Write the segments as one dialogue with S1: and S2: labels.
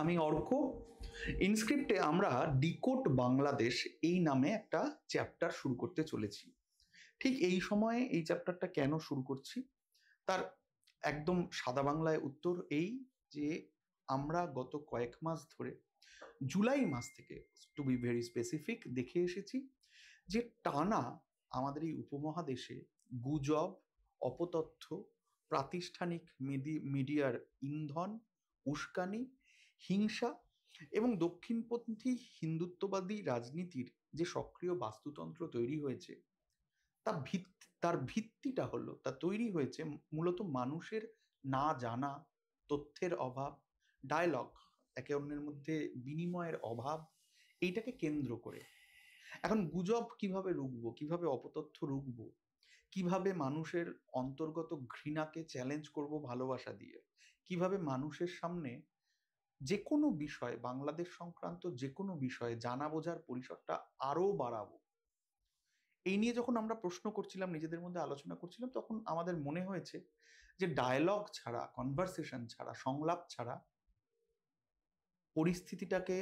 S1: আমি অর্ক। ইনস্ক্রিপ্টে আমরা ডিকোড বাংলাদেশ এই নামে একটা চ্যাপ্টার শুরু করতে চলেছি। ঠিক এই সময়ে এই চ্যাপ্টারটা কেন শুরু করছি তার একদম সাদা বাংলায় উত্তর এই যে আমরা গত কয়েক মাস ধরে জুলাই মাস থেকে, টু বি ভেরি স্পেসিফিক, দেখে এসেছি যে টানা আমাদের এই উপমহাদেশে গুজব, অপতথ্য, প্রাতিষ্ঠানিক মিডিয়ার ইন্ধন, উস্কানি, হিংসা এবং দক্ষিণপন্থী হিন্দুত্ববাদী রাজনীতির যে সক্রিয় বাস্তুতন্ত্র তৈরি হয়েছে তার ভিত্তিটা হলো, তা তৈরি হয়েছে মূলত মানুষের না জানা, তথ্যের অভাব, ডায়লগ, একে অন্যের মধ্যে বিনিময়ের অভাব, এইটাকে কেন্দ্র করে। এখন গুজব কিভাবে রুখবো, কিভাবে অপতথ্য রুখবো, কিভাবে মানুষের অন্তর্গত ঘৃণাকে চ্যালেঞ্জ করব ভালোবাসা দিয়ে, কিভাবে মানুষের সামনে যে কোনো বিষয়, বাংলাদেশ সংক্রান্ত যে কোনো বিষয়ে জানা বোঝার পরিসরটা আরো বাড়াবো, এই নিয়ে যখন আমরা প্রশ্ন করছিলাম, নিজেদের মধ্যে আলোচনা করছিলাম, তখন আমাদের মনে হয়েছে যে ডায়ালগ ছাড়া, কনভারসেশন ছাড়া, সংলাপ ছাড়া পরিস্থিতিটাকে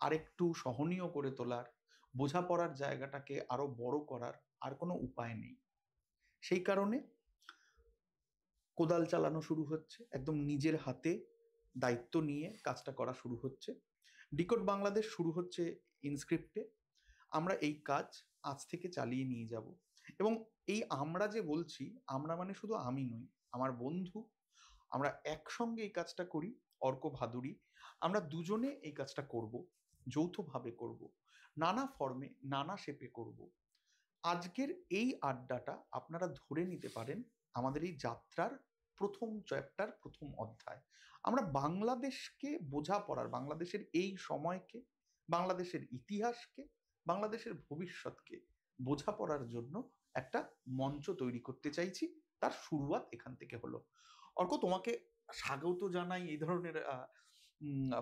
S1: আরেকটু সহনীয় করে তোলার, বোঝাপড়ার জায়গাটাকে আরো বড় করার আর কোনো উপায় নেই। সেই কারণে কোদাল চালানো শুরু হচ্ছে, একদম নিজের হাতে দায়িত্ব নিয়ে কাজটা করা শুরু হচ্ছে। ডিকোড বাংলাদেশ শুরু হচ্ছে ইনস্ক্রিপ্টে। আমরা এই কাজ আজ থেকে চালিয়ে নিয়ে যাব, এবং এই আমরা যে বলছি, আমরা মানে শুধু আমি নই, আমার বন্ধু, আমরা একসঙ্গে এই কাজটা করি। অর্ক ভাদুরী, আমরা দুজনে এই কাজটা করব, যৌথভাবে করব, নানা ফর্মে, নানা শেপে করব। আজকের এই আড্ডাটা আপনারা ধরে নিতে পারেন আমাদের এই যাত্রার প্রথম চ্যাপ্টার, প্রথম অধ্যায়। আমরা বাংলাদেশকে বোঝাপড়ার, বাংলাদেশের এই সময়কে, বাংলাদেশের ইতিহাসকে, বাংলাদেশের ভবিষ্যৎকে বোঝাপড়ার জন্য একটা মঞ্চ তৈরি করতে চাইছি। তার শুরুয়াত এখান থেকে হলো। অর্ক, তোমাকে স্বাগত জানাই। এই ধরনের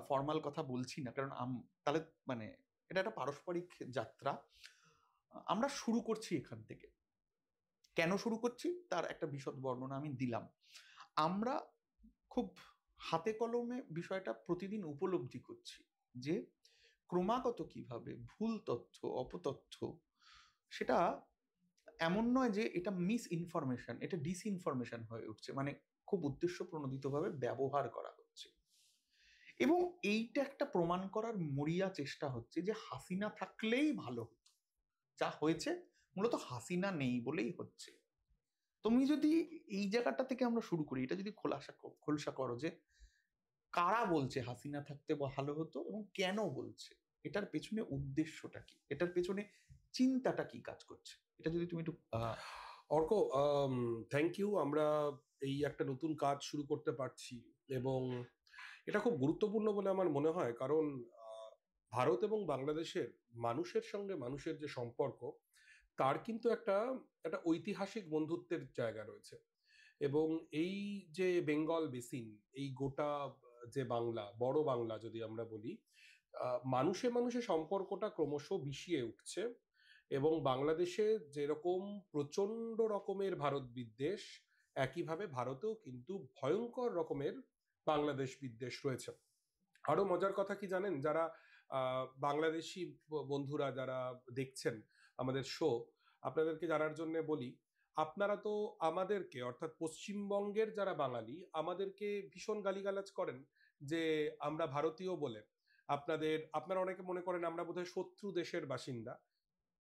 S1: ফর্মাল কথা বলছি না, কারণ তাহলে মানে এটা একটা পারস্পরিক যাত্রা। আমরা শুরু করছি এখান থেকে। কেন শুরু করছি তার একটা বিশদ বর্ণনা আমি দিলাম। আমরা খুব হাতে কলমে বিষয়টা প্রতিদিন উপলব্ধি করছি যে ক্রমাগত কিভাবে ভুল তথ্য, অপতথ্য, সেটা এমন নয় যে এটা মিস ইনফরমেশন, এটা ডিসইনফরমেশন হয়ে উঠছে, মানে খুব উদ্দেশ্য প্রণোদিতভাবে ব্যবহার করা হচ্ছে। এবং এইটা একটা প্রমাণ করার মরিয়া চেষ্টা হচ্ছে যে হাসিনা থাকলেই ভালো হতো। যা হয়েছে মূলত হাসিনা নেই বলেই হচ্ছে। তুমি যদি এই জায়গাটা থেকে আমরা শুরু করি, এটা যদি খোলসা করো যে কারা বলছে হাসিনা থাকতে ভালো হতো এবং কেন বলছে, এটার পেছনে উদ্দেশ্যটা কি, এটার পেছনে চিন্তাটা কি কাজ করছে, এটা যদি তুমি একটু
S2: অর্ক, থ্যাংক ইউ। আমরা এই একটা নতুন কাজ শুরু করতে পারছি এবং এটা খুব গুরুত্বপূর্ণ বলে আমার মনে হয়, কারণ ভারত এবং বাংলাদেশের মানুষের সঙ্গে মানুষের যে সম্পর্ক, তার কিন্তু একটা একটা ঐতিহাসিক বন্ধুত্বের জায়গা রয়েছে। এবং এই যে বেঙ্গল বেসিন, এই গোটা যে বাংলা, বড় বাংলা যদি আমরা বলি, মানুষে মানুষে সম্পর্কটা ক্রমশ বিষিয়ে উঠছে। এবং বাংলাদেশে যেরকম প্রচন্ড রকমের ভারত বিদ্বেষ, একইভাবে ভারতেও কিন্তু ভয়ঙ্কর রকমের বাংলাদেশ বিদ্বেষ রয়েছে। আরো মজার কথা কি জানেন, যারা বাংলাদেশি বন্ধুরা যারা দেখছেন আমাদের শো, আপনাদেরকে জানার জন্য বলি, আপনারা তো আমাদেরকে, অর্থাৎ পশ্চিমবঙ্গের যারা বাঙালি, আমাদেরকে ভীষণ গালিগালাজ করেন যে আমরা ভারতীয় বলে। আপনারা অনেকে মনে করেন আমরা বোধহয় শত্রু দেশের বাসিন্দা।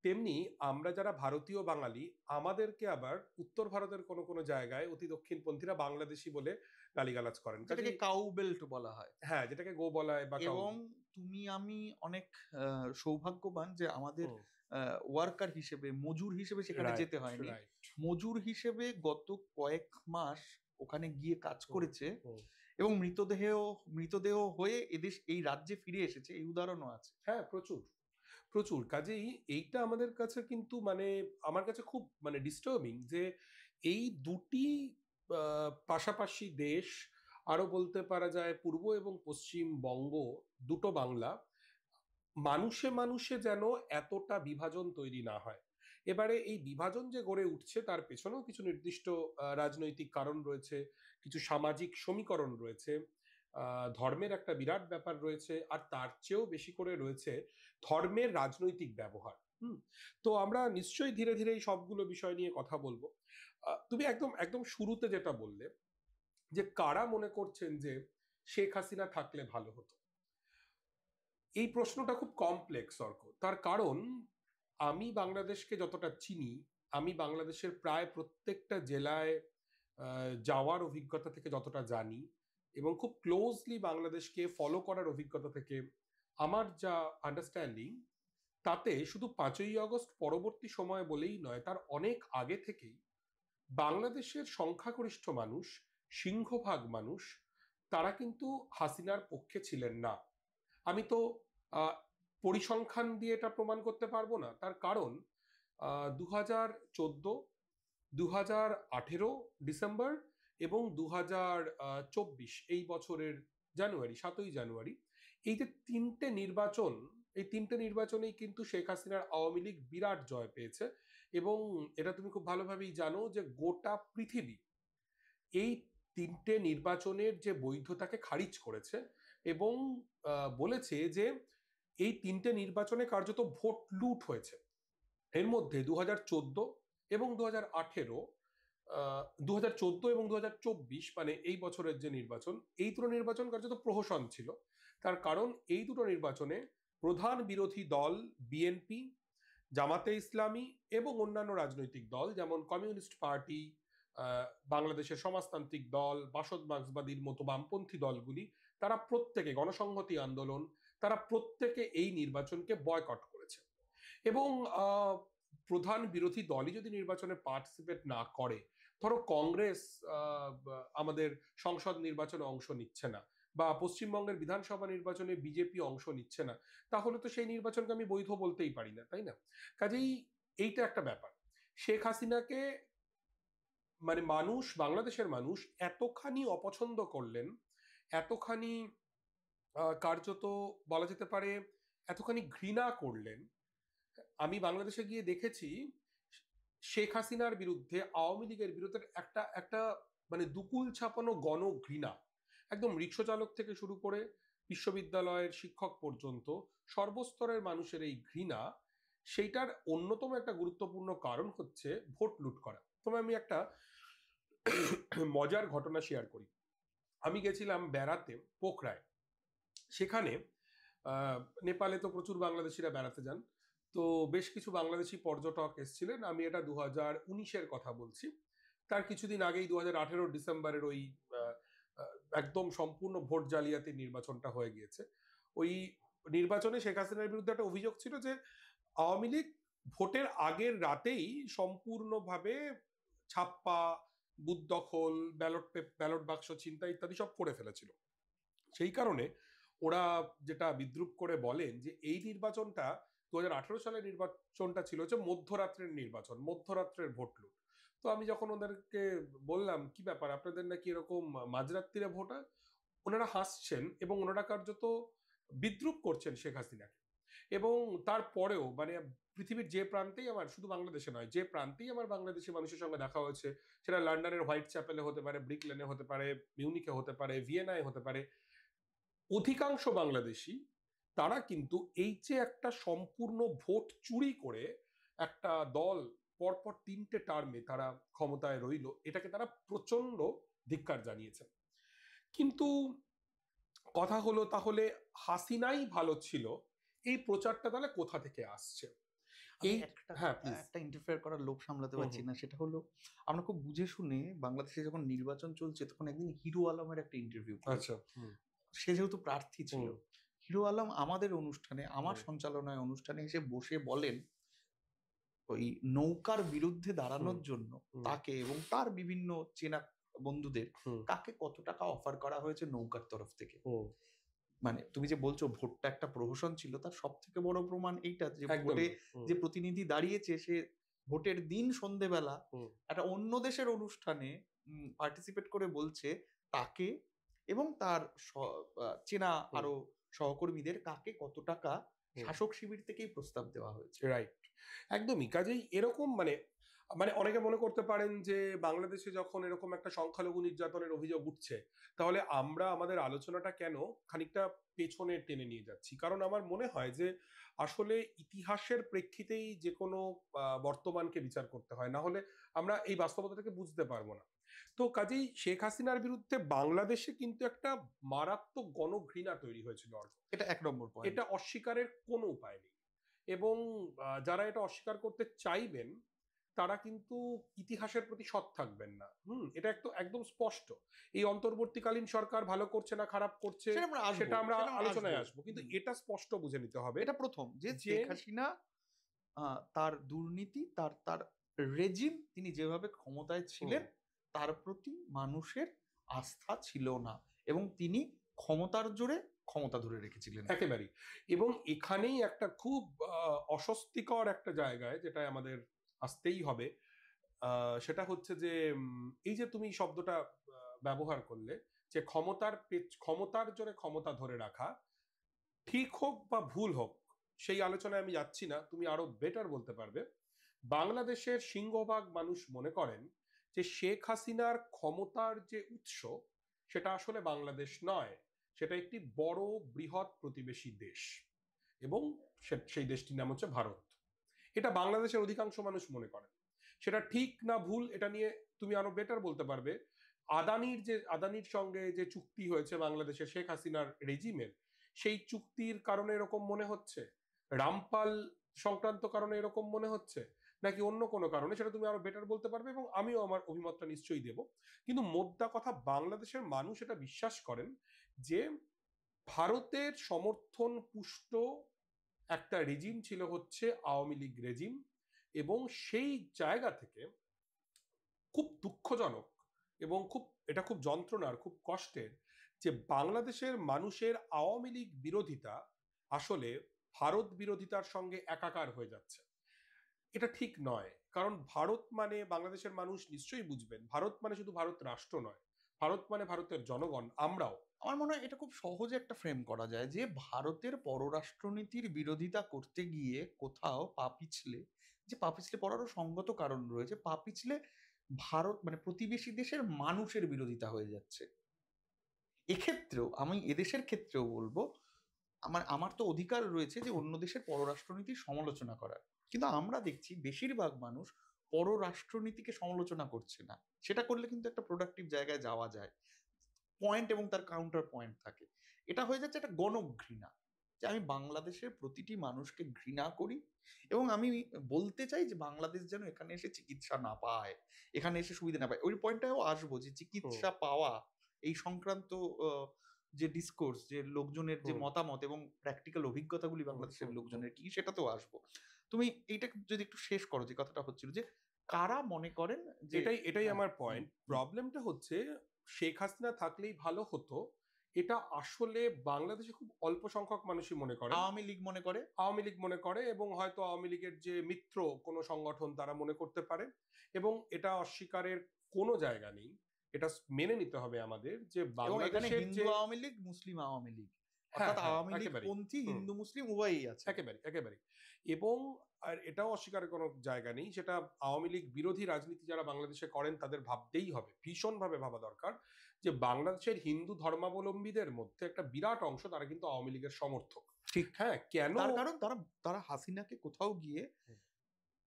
S2: তেমনি আমরা যারা ভারতীয় বাঙালি, আমাদেরকে আবার উত্তর ভারতের কোনো কোনো জায়গায় অতি দক্ষিণপন্থীরা বাংলাদেশি বলে গালিগালাজ করেন,
S1: যেটাকে কাউ বেল্ট বলা হয়।
S2: হ্যাঁ, যেটাকে গো বলা হয় বা কাউ।
S1: এবং তুমি আমি অনেক সৌভাগ্যবান যে আমাদের ওয়ার্কার হিসেবে, মজুর হিসেবে সেখানে যেতে হয়নি। মজুর হিসেবে গত কয়েক মাস ওখানে গিয়ে কাজ করেছে এবং মৃতদেহ হয়ে এদেশ, এই রাজ্যে ফিরে এসেছে, এই উদাহরণও আছে।
S2: হ্যাঁ, প্রচুর প্রচুর। কাজেই এইটা আমাদের কাছে কিন্তু মানে আমার কাছে খুব মানে ডিস্টার্বিং যে এই দুটি পাশাপাশি দেশ, আরো বলতে পারা যায় পূর্ব এবং পশ্চিমবঙ্গ, দুটো বাংলা, মানুষে মানুষে যেন এতটা বিভাজন তৈরি না হয়। এবারে এই বিভাজন যে গড়ে উঠছে তার পেছনেও কিছু নির্দিষ্ট রাজনৈতিক কারণ রয়েছে, কিছু সামাজিক সমীকরণ রয়েছে। ধর্মের একটা বিরাট ব্যাপার রয়েছে, আর তার চেয়েও বেশি করে রয়েছে ধর্মের রাজনৈতিক ব্যবহার। তো আমরা নিশ্চয়ই ধীরে ধীরে এই সবগুলো বিষয় নিয়ে কথা বলবো। তুমি একদম একদম শুরুতে যেটা বললে যে কারা মনে করছেন যে শেখ হাসিনা থাকলে ভালো হতো, এই প্রশ্নটা খুব কমপ্লেক্স অর্ক। তার কারণ আমি বাংলাদেশকে যতটা চিনি, আমি বাংলাদেশের প্রায় প্রত্যেকটা জেলায় যাওয়ার অভিজ্ঞতা থেকে যতটা জানি, এবং খুব ক্লোজলি বাংলাদেশকে ফলো করার অভিজ্ঞতা থেকে আমার যা আন্ডারস্ট্যান্ডিং, তাতে শুধু 5ই আগস্ট পরবর্তী সময় বলেই নয়, তার অনেক আগে থেকেই বাংলাদেশের সংখ্যাগরিষ্ঠ মানুষ, সিংহভাগ মানুষ, তারা কিন্তু হাসিনার পক্ষে ছিলেন না। আমি তো পরিসংখ্যান দিয়ে এটা প্রমাণ করতে পারবো না, তার কারণ 2014, 2018 ডিসেম্বর এবং 2024 এই বছরের জানুয়ারি, 7ই জানুয়ারি, এই যে তিনটে নির্বাচন, এই তিনটে নির্বাচনেই কিন্তু শেখ হাসিনার আওয়ামী লীগ বিরাট জয় পেয়েছে। এবং এটা তুমি খুব ভালোভাবেই জানো যে গোটা পৃথিবী এই তিনটে নির্বাচনের যে বৈধতাকে খারিজ করেছে এবং বলেছে যে এই তিনটে নির্বাচনে কার্যত ভোট লুট হয়েছে। এর মধ্যে 2014 এবং 2018, 2014 এবং 2024, মানে এই বছরের যে নির্বাচন, এই দুটো নির্বাচন কার্যত প্রহসন ছিল। তার কারণ এই দুটো নির্বাচনে প্রধান বিরোধী দল বিএনপি, জামাতে ইসলামী এবং অন্যান্য রাজনৈতিক দল যেমন কমিউনিস্ট পার্টি, বাংলাদেশের সমাজতান্ত্রিক দল, বাসদ মার্ক্সবাদীর মতো বামপন্থী দলগুলি, তারা প্রত্যেকে, গণসংহতি আন্দোলন, তারা প্রত্যেকে এই নির্বাচনকে বয়কট করেছে। এবং প্রধান বিরোধী দলই যদি নির্বাচনে পার্টিসিপেট না করে, ধরো কংগ্রেস আমাদের সংসদ নির্বাচনে অংশ নিচ্ছে না, বা পশ্চিমবঙ্গের বিধানসভা নির্বাচনে বিজেপি অংশ নিচ্ছে না, তাহলে তো সেই নির্বাচনকে আমি বৈধ বলতেই পারি না, তাই না? কাজেই এইটা একটা ব্যাপার। শেখ হাসিনাকে মানে মানুষ, বাংলাদেশের মানুষ এতখানি অপছন্দ করলেন, এতখানি কার্যত বলা যেতে পারে এতখানি ঘৃণা করলেন। আমি বাংলাদেশে গিয়ে দেখেছি শেখ হাসিনার বিরুদ্ধে আওয়ামী লীগের বিরুদ্ধে একটা একটা মানে দুকুল ছাপানো গণঘৃণা, একদম রিক্সা চালক থেকে শুরু করে বিশ্ববিদ্যালয়ের শিক্ষক পর্যন্ত সর্বস্তরের মানুষের এই ঘৃণা। সেইটার অন্যতম একটা গুরুত্বপূর্ণ কারণ হচ্ছে ভোট লুট করা। তবে আমি একটা মজার ঘটনা শেয়ার করি। আমি গেছিলাম বেড়াতে পোখরায়। সেখানে নেপালে তো প্রচুর বাংলাদেশিরা বেড়াতে যান, তো বেশ কিছু বাংলাদেশি পর্যটক এসেছিলেন। আমি এটা 2019-এর কথা বলছি। তার কিছুদিন আগেই 2018 ডিসেম্বরের ওই একদম সম্পূর্ণ ভোট জালিয়াতির নির্বাচনটা হয়ে গিয়েছে। ওই নির্বাচনে শেখ হাসিনার বিরুদ্ধে একটা অভিযোগ ছিল যে আওয়ামী লীগ ভোটের আগের রাতেই সম্পূর্ণভাবে ছাপ্পা, বুথ দখল, ব্যালট বাক্স ছিনতাই ইত্যাদি সব করে ফেলেছিল। সেই কারণে ওরা যেটা বিদ্রুপ করে বলেন যে এই নির্বাচনটা 2018 সালের নির্বাচনটা ছিল হচ্ছে মধ্যরাত্রের নির্বাচন, মধ্যরাত্রের ভোট লুট। তো আমি যখন ওদেরকে বললাম কি ব্যাপার, আপনাদের নাকি এরকম মাঝরাত্রিরে ভোট হয়, ওনারা হাসছেন এবং ওনারা কার্যত বিদ্রুপ করছেন শেখ হাসিনাকে। এবং তারপরেও মানে পৃথিবীর যে প্রান্তেই আমার, শুধু বাংলাদেশে নয়, যে প্রান্তেই আমার বাংলাদেশি মানুষের সঙ্গে দেখা হয়েছে, সেটা লন্ডনের হোয়াইট চ্যাপেলে হতে পারে, ব্রিক লেনে হতে পারে, মিউনিকে হতে পারে, ভিয়েনায় হতে পারে, অধিকাংশ বাংলাদেশি তারা কিন্তু এই যে একটা সম্পূর্ণ ভোট চুরি করে একটা দল পরপর 3টে টার্মে তারা ক্ষমতায় রইল, এটাকে তারা প্রচন্ড ধিক্কার জানিয়েছে। কিন্তু কথা হলো, তাহলে হাসিনাই ভালো ছিল, এই প্রচারটা তাহলে কোথা থেকে আসছে?
S1: এই একটা ইন্টারফেয়ার করার লোভ সামলাতে পারছি না। সেটা হলো, আমরা খুব বুঝে শুনে বাংলাদেশে যখন নির্বাচন চলছে তখন একদিন হিরো আলমের একটা ইন্টারভিউ,
S2: আচ্ছা,
S1: সে যেহেতু প্রার্থী ছিল, হিরো আলম আমাদের অনুষ্ঠানে, আমার সঞ্চালনায় অনুষ্ঠানে এসে বসে বলেন ওই নৌকার বিরুদ্ধে দাঁড়ানোর জন্য তাকে এবং তার বিভিন্ন চেনা বন্ধুদের কাকে কত টাকা অফার করা হয়েছে নৌকার তরফ থেকে। মানে তুমি যে বলছো ভোটটা একটা প্রহসন ছিল, তার সব থেকে বড় প্রমাণ এইটা যে ভোটে যে প্রতিনিধি দাঁড়িয়েছে সে ভোটের দিন সন্ধেবেলা একটা অন্য দেশের অনুষ্ঠানে পার্টিসিপেট করে বলছে তাকে এবং তার চেনা আরো সহকর্মীদের কাকে কত টাকা শাসক শিবির থেকেই প্রস্তাব দেওয়া হয়েছে।
S2: রাইট, একদমই। কাজেই এরকম মানে মানে অনেকে মনে করতে পারেন যে বাংলাদেশে যখন এরকম একটা সংখ্যালঘু নির্যাতনের অভিযোগ উঠছে, তাহলে আমরা আমাদের আলোচনাটা কেন খানিকটা পেছনে টেনে নিয়ে যাচ্ছি। কারণ আমার মনে হয় যে আসলে ইতিহাসের প্রেক্ষিতেই যে কোনো বর্তমানকে বিচার করতে হয়, না হলে আমরা এই বাস্তবতাটাকে বুঝতে পারবো না। তো কাজেই শেখ হাসিনার বিরুদ্ধে বাংলাদেশে কিন্তু একটা মারাত্মক গণঘৃণা তৈরি হয়েছিল অর্ক।
S1: এটা 1 নম্বর পয়েন্ট।
S2: এটা অস্বীকারের কোনো উপায় নেই। এবং যারা এটা অস্বীকার করতে চাইবেন তারা কিন্তু ইতিহাসের প্রতি সৎ থাকবেন না। এটা একদম স্পষ্ট। এই অন্তর্বর্তীকালীন সরকার ভালো করছে না খারাপ করছে সেটা আমরা আলোচনায় আসবো, কিন্তু এটা স্পষ্ট বুঝে নিতে হবে।
S1: এটা প্রথম যে শেখ হাসিনা তার দুর্নীতি, তার তার রেজিম, তিনি যেভাবে ক্ষমতায় ছিলেন তার প্রতি মানুষের আস্থা ছিল না, এবং তিনি ক্ষমতার জোরে ক্ষমতা ধরে রেখেছিলেন
S2: একেবারেই। এবং এখানেই একটা খুব অস্বস্তিকর একটা জায়গায় যেটা আমাদের আসতেই হবে, সেটা হচ্ছে যে এই যে তুমি শব্দটা ব্যবহার করলে যে ক্ষমতার জোরে ক্ষমতা ধরে রাখা, ঠিক হোক বা ভুল হোক সেই আলোচনায় আমি যাচ্ছি না, তুমি আরো বেটার বলতে পারবে। বাংলাদেশের সিংহভাগ মানুষ মনে করেন যে শেখ হাসিনার ক্ষমতার যে উৎস সেটা আসলে বাংলাদেশ নয়, সেটা একটি বড় বৃহৎ প্রতিবেশী দেশ, এবং সেই দেশটির নাম হচ্ছে ভারত। এটা বাংলাদেশের অধিকাংশ মানুষ মনে করেন। সেটা ঠিক না ভুল এটা নিয়ে তুমি আরো বেটার বলতে পারবে। আদানির সঙ্গে যে চুক্তি হয়েছে বাংলাদেশের শেখ হাসিনার রেজিমের, সেই চুক্তির কারণে এরকম মনে হচ্ছে, রামপাল সংক্রান্ত কারণে এরকম মনে হচ্ছে, নাকি অন্য কোনো কারণে, সেটা তুমি আরো বেটার বলতে পারবে এবং আমিও আমার অভিমতটা নিশ্চয়ই দেব। কিন্তু মোদ্দা কথা, বাংলাদেশের মানুষ এটা বিশ্বাস করেন যে ভারতের সমর্থন পুষ্ট একটা রেজিম ছিল হচ্ছে আওয়ামী লীগ রেজিম, এবং সেই জায়গা থেকে খুব দুঃখজনক এবং এটা খুব যন্ত্রণার, খুব কষ্টের যে বাংলাদেশের মানুষের আওয়ামী লীগ বিরোধিতা আসলে ভারত বিরোধিতার সঙ্গে একাকার হয়ে যাচ্ছে। এটা ঠিক নয়, কারণ ভারত মানে, বাংলাদেশের মানুষ নিশ্চয়ই বুঝবেন, ভারত মানে শুধু ভারত রাষ্ট্র নয়, ভারত মানে ভারতের জনগণ, আমরাও।
S1: আমার মনে হয় এটা খুব সহজে একটা ফ্রেম করা যায় যে ভারতের পররাষ্ট্রনীতির বিরোধিতা করতে গিয়ে কোথাও পা পিছলে, যে পা পিছলে পড়ারও সঙ্গত কারণ রয়েছে, পা পিছলে ভারত মানে প্রতিবেশী দেশের মানুষের বিরোধিতা হয়ে যাচ্ছে। এক্ষেত্রেও আমি এদেশের ক্ষেত্রেও বলবো, আমার তো অধিকার রয়েছে যে অন্য দেশের পররাষ্ট্রনীতির সমালোচনা করার, কিন্তু আমরা দেখছি বেশিরভাগ মানুষ পররাষ্ট্রনীতিকে সমালোচনা করছে না। সেটা করলে কিন্তু একটা প্রোডাক্টিভ জায়গায় যাওয়া যায়, পয়েন্ট এবং তার কাউন্টার পয়েন্ট থাকে। এটা হয়ে যাচ্ছে একটা গণঘৃণা, যে আমি বাংলাদেশের প্রতিটি মানুষকে ঘৃণা করি, এবং আমি বলতে চাই যে বাংলাদেশ যেন এখানে এসে চিকিৎসা না পায়, এখানে এসে সুবিধা না পায়। ওই পয়েন্টটাও আসবো যে চিকিৎসা পাওয়া এই সংক্রান্ত যে ডিসকোর্স, যে লোকজনের যে মতামত এবং প্র্যাকটিক্যাল অভিজ্ঞতাগুলি বাংলাদেশের লোকজনের কি, সেটাতেও আসবো। তুমি এইটা যদি একটু শেষ করো, যে কথাটা হচ্ছিল যে কারা মনে করেন যে
S2: এটাই আমার পয়েন্ট। প্রবলেমটা হচ্ছে শেখ হাসিনা থাকলেই ভালো হতো, এটা আসলে বাংলাদেশে খুব অল্প সংখ্যক মানুষই মনে করে।
S1: আওয়ামী লীগ মনে করে,
S2: এবং হয়তো আওয়ামী লীগের যে মিত্র কোনো সংগঠন তারা মনে করতে পারে, এবং এটা অস্বীকারের কোনো জায়গা নেই। এটা মেনে নিতে হবে আমাদের যে বাংলাদেশের
S1: হিন্দু আওয়ামী লীগ, মুসলিম আওয়ামী লীগ, অর্থাৎ আওয়ামী লীগ পন্থী হিন্দু মুসলিম উভয়ই আছে,
S2: একেবারে। এবং আর এটাও অস্বীকারের কোনো জায়গা নেই, সেটা আওয়ামী লীগ বিরোধী রাজনীতি যারা বাংলাদেশে করেন তাদের ভাবতেই হবে, ভীষণভাবে ভাবা দরকার, যে বাংলাদেশের হিন্দু ধর্মাবলম্বীদের মধ্যে একটা বিরাট অংশ তারা কিন্তু আওয়ামী লীগের সমর্থক।
S1: ঠিক,
S2: হ্যাঁ, কেন?
S1: তার কারণ তারা হাসিনাকে কোথাও গিয়ে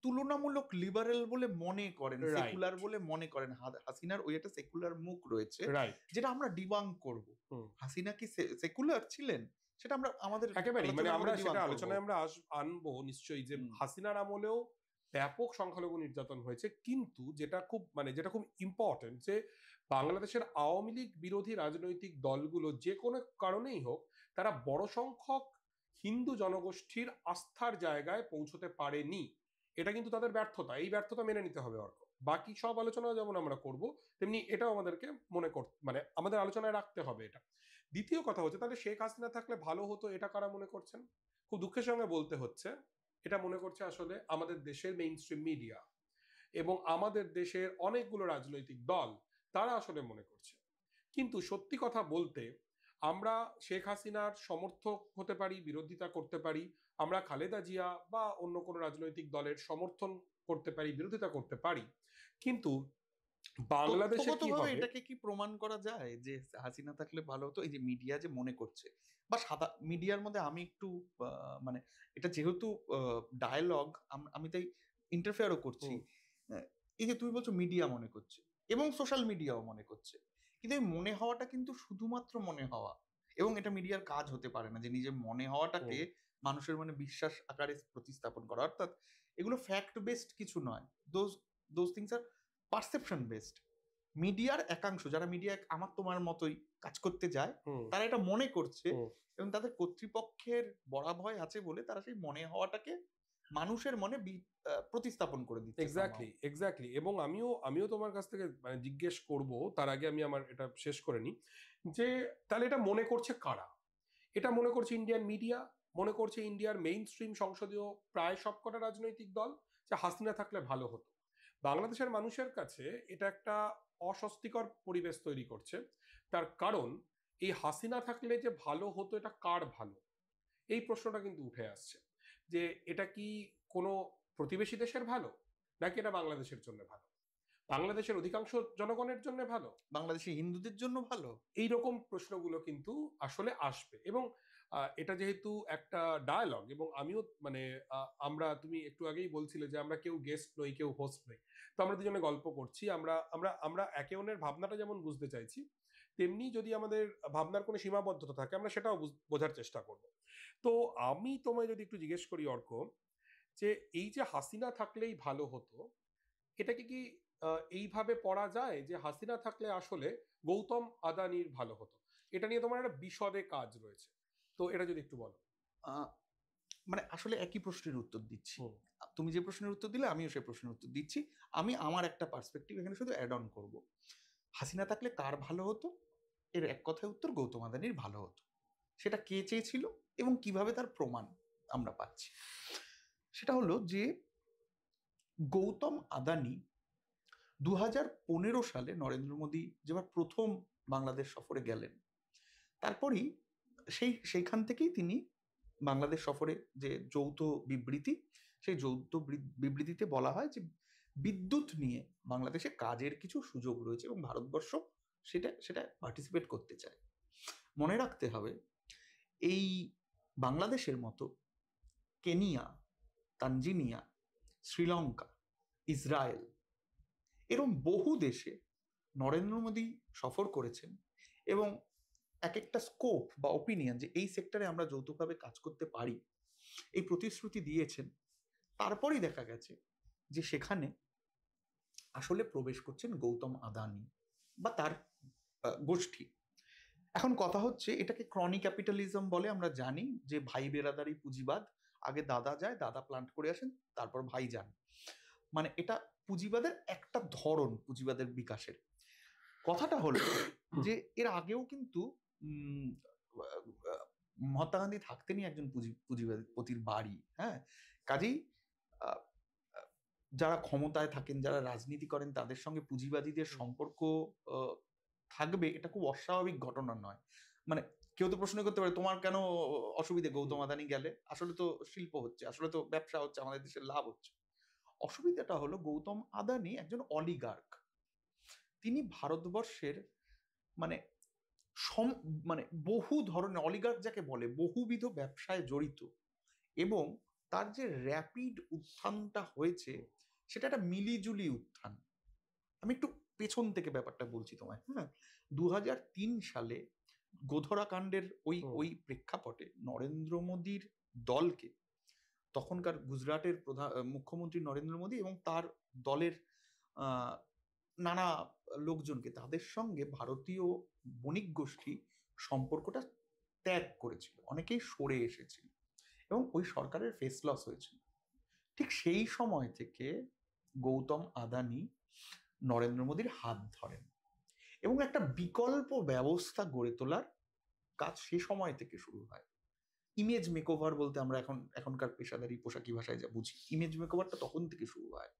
S1: তুলনামূলক লিবারেল বলে মনে করেন, সেকুলার বলে মনে করেন। হাসিনার ওই একটা সেকুলার মুখ রয়েছে, যেটা আমরা ডিবাঙ্ক করব। হাসিনা কি সেকুলার ছিলেন সেটা আমরা আমাদের
S2: একেবারে, মানে আমরা সেটা আলোচনায় আমরা আনবো নিশ্চয়ই, যে হাসিনার আমলেও ব্যাপক সংখ্যালঘু নির্যাতন হয়েছে, কিন্তু যেটা খুব ইম্পর্টেন্ট যে বাংলাদেশের আওয়ামী লীগ বিরোধী রাজনৈতিক দলগুলো যে কোনো কারণেই হোক, তারা বড় সংখ্যক হিন্দু জনগোষ্ঠীর আস্থার জায়গায় পৌঁছতে পারেনি। এটা কিন্তু তাদের ব্যর্থতা, এই ব্যর্থতা মেনে নিতে হবে অর্ক। বাকি সব আলোচনা যেমন আমরা করব, তেমনি এটাও আমাদেরকে আমাদের আলোচনায় রাখতে হবে এটা। দ্বিতীয় কথা হচ্ছে, তাহলে শেখ হাসিনা থাকলে ভালো হতো, এটা কারা মনে করছেন? খুব দুঃখের সঙ্গে বলতে হচ্ছে, এটা মনে করছে আসলে আমাদের দেশের মেইনস্ট্রিম মিডিয়া এবং আমাদের দেশের অনেকগুলো রাজনৈতিক দল, তারা আসলে মনে করছে। কিন্তু সত্যি কথা বলতে, আমরা শেখ হাসিনার সমর্থক হতে পারি, বিরোধিতা করতে পারি, আমরা খালেদা জিয়া বা অন্য কোনো রাজনৈতিক দলের সমর্থন করতে পারি, বিরোধিতা করতে পারি, কিন্তু বাংলাদেশে কি
S1: তথ্যগতভাবে
S2: হবে?
S1: এটাকে কি প্রমাণ করা যায় যে হাসিনা থাকলে ভালো হতো? এই যে মিডিয়া যে মনে করছে, বা সাদা মিডিয়ার মধ্যে আমি একটু মানে এটা যেহেতু ডায়ালগ, আমি তাই ইন্টারফেয়ারও করছি।
S2: হুম,
S1: আহ, এই যে তুমি বলছো মিডিয়া মনে করছে এবং সোশ্যাল মিডিয়াও মনে করছে, কিন্তু এই মনে হওয়াটা কিন্তু শুধুমাত্র মনে হওয়া, এবং এটা মিডিয়ার কাজ হতে পারে না যে নিজের মনে হওয়াটাকে
S2: হুম,
S1: মানুষের মনে বিশ্বাস আকারে প্রতিস্থাপন করা। অর্থাৎ এগুলো ফ্যাক্ট বেসড কিছু নয়, those those things are perception based. মিডিয়ার একাংশ যারা মিডিয়া আমার তোমার মতোই কাজ করতে যায়,
S2: হুম,
S1: তারা এটা মনে করছে,
S2: হুম।
S1: এবং তাদের কর্তৃপক্ষের বরাভয় আছে বলে তারা সেই মনে হওয়াটাকে মানুষের মনে প্রতিস্থাপন করে দিচ্ছে somehow।
S2: Exactly, exactly. এবং আমিও তোমার কাছ থেকে মানে জিজ্ঞেস করব, তার আগে আমি আমার এটা শেষ করে নিই, যে তাহলে এটা মনে করছে কারা? এটা মনে করছে ইন্ডিয়ান মিডিয়া, মনে করছে ইন্ডিয়ার মেইন স্ট্রিম সংসদীয় প্রায় সবকটা রাজনৈতিক দল, যে হাসিনা থাকলে ভালো হতো। বাংলাদেশের মানুষের কাছে এটা একটা অস্বস্তিকর পরিবেশ তৈরি করছে। তার কারণ, এই হাসিনা থাকলে যে ভালো হতো, এটা কার ভালো? এই প্রশ্নটা কিন্তু উঠে আসছে, যে এটা কি কোনো প্রতিবেশী দেশের ভালো, নাকি এটা বাংলাদেশের জন্য ভালো, বাংলাদেশের অধিকাংশ জনগণের জন্য ভালো?
S1: বাংলাদেশি হিন্দুদের জন্য ভালো।
S2: এইরকম প্রশ্নগুলো কিন্তু আসলে আসবে। এবং এটা যেহেতু একটা ডায়ালগ, এবং আমিও মানে তুমি একটু আগেই বলছিলে যে আমরা কেউ গেস্ট নই, কেউ হোস্ট নই, তো আমরা দুজনে গল্প করছি, আমরা আমরা আমরা একে অন্যের ভাবনাটা যেমন বুঝতে চাইছি, তেমনি যদি আমাদের ভাবনার কোনো সীমাবদ্ধতা থাকে আমরা সেটাও বোঝার চেষ্টা করব। তো আমি তোমায় যদি একটু জিজ্ঞেস করি অর্ক, যে এই যে হাসিনা থাকলেই ভালো হতো, এটাকে কি এইভাবে পড়া যায় যে হাসিনা থাকলে আসলে গৌতম আদানির ভালো হতো? এটা নিয়ে তোমার একটা বিশদে কাজ রয়েছে, তো এটা যদি একটু বলো।
S1: আহ, মানে আসলে একই প্রশ্নের উত্তর দিচ্ছি।
S2: হুম,
S1: তুমি যে প্রশ্নের উত্তর দিলে আমিও সেই প্রশ্নের উত্তর দিচ্ছি। আমি আমার একটা পার্সপেক্টিভ এখানে শুধু অ্যাড অন করবো। হাসিনা থাকলে কার ভালো হতো? এর এক কথায় উত্তর, গৌতম আদানির ভালো হতো। সেটা কে চেয়েছিল এবং কিভাবে তার প্রমাণ আমরা পাচ্ছি, সেটা হলো যে গৌতম আদানি 2015 সালে নরেন্দ্র মোদী যেবার প্রথম বাংলাদেশ সফরে গেলেন, তারপরই সেইখান থেকেই তিনি বাংলাদেশ সফরে যে যৌথ বিবৃতি, সেই যৌথ বিবৃতিতে বলা হয় যে বিদ্যুৎ নিয়ে বাংলাদেশে কাজের কিছু সুযোগ রয়েছে এবং ভারতবর্ষ সেটা সেটা পার্টিসিপেট করতে চায়। মনে রাখতে হবে, এই বাংলাদেশের মতো কেনিয়া, তানজিনিয়া, শ্রীলঙ্কা, ইসরায়েল, এরকম বহু দেশে নরেন্দ্র মোদী সফর করেছেন এবং এক একটা স্কোপ বা ওপিনিয়ন যে এই সেক্টরে আমরা যৌথভাবে কাজ করতে পারি, এই প্রতিশ্রুতি দিয়েছেন। তারপরই দেখা গেছে যে সেখানে আসলে প্রবেশ করছেন গৌতম আদানি বা তার গোষ্ঠী। এখন কথা হচ্ছে, এটাকে ক্রনি ক্যাপিটালিজম বলে। আমরা জানি যে ভাই বেরাদারি পুঁজিবাদ, আগে দাদা যায়, দাদা প্লান্ট করে আসেন, তারপর ভাই যান। মানে এটা পুঁজিবাদের একটা ধরন, পুঁজিবাদের বিকাশের। কথাটা হলো যে এর আগেও কিন্তু উম, আহ, মহাত্মা গান্ধী থাকতেনই একজন পুঁজিপতির বাড়ি। হ্যাঁ, কাজেই আহ, আহ, যারা ক্ষমতায় থাকেন, যারা রাজনীতি করেন, তাদের সঙ্গে পুঁজিবাদীদের সম্পর্ক আহ, থাকবে, এটা খুব অস্বাভাবিক ঘটনা নয়। মানে কেউ তো প্রশ্ন করতে পারে, তোমার কেন অসুবিধে গৌতম আদানি গেলে? আসলে তো শিল্প হচ্ছে, আসলে তো ব্যবসা হচ্ছে, আমাদের দেশের লাভ হচ্ছে। অসুবিধাটা হলো, গৌতম আদানি একজন অলিগার্ক। তিনি ভারতবর্ষের মানে মানে বহু ধরনের, অলিগার্ক যাকে বলে, বহুবিধ ব্যবসায় জড়িত, এবং তার যে র্যাপিড উত্থানটা হয়েছে সেটা একটা মিলিজুলি উত্থান। আমি একটু পেছন থেকে ব্যাপারটা বলছি তোমায়। হ্যাঁ, 2003 সালে গোধরা কাণ্ডের ওই
S2: হুম,
S1: ওই প্রেক্ষাপটে নরেন্দ্র মোদীর দলকে, তখনকার গুজরাটের মুখ্যমন্ত্রী নরেন্দ্র মোদী এবং তার দলের আহ, নানা লোকজনকে, তাদের সঙ্গে ভারতীয় বণিক গোষ্ঠী সম্পর্কটা ত্যাগ করেছিল, অনেকেই সরে এসেছিল এবং ওই সরকারের ফেস লস হয়েছিল। ঠিক সেই সময় থেকে গৌতম আদানি নরেন্দ্র মোদীর হাত ধরেন এবং একটা বিকল্প ব্যবস্থা গড়ে তোলার কাজ সে সময় থেকে শুরু হয়। ইমেজ মেকওভার বলতে আমরা এখনকার পেশাদারি পোশাকি ভাষায় যা বুঝি, ইমেজ মেকওভারটা তখন থেকে শুরু হয়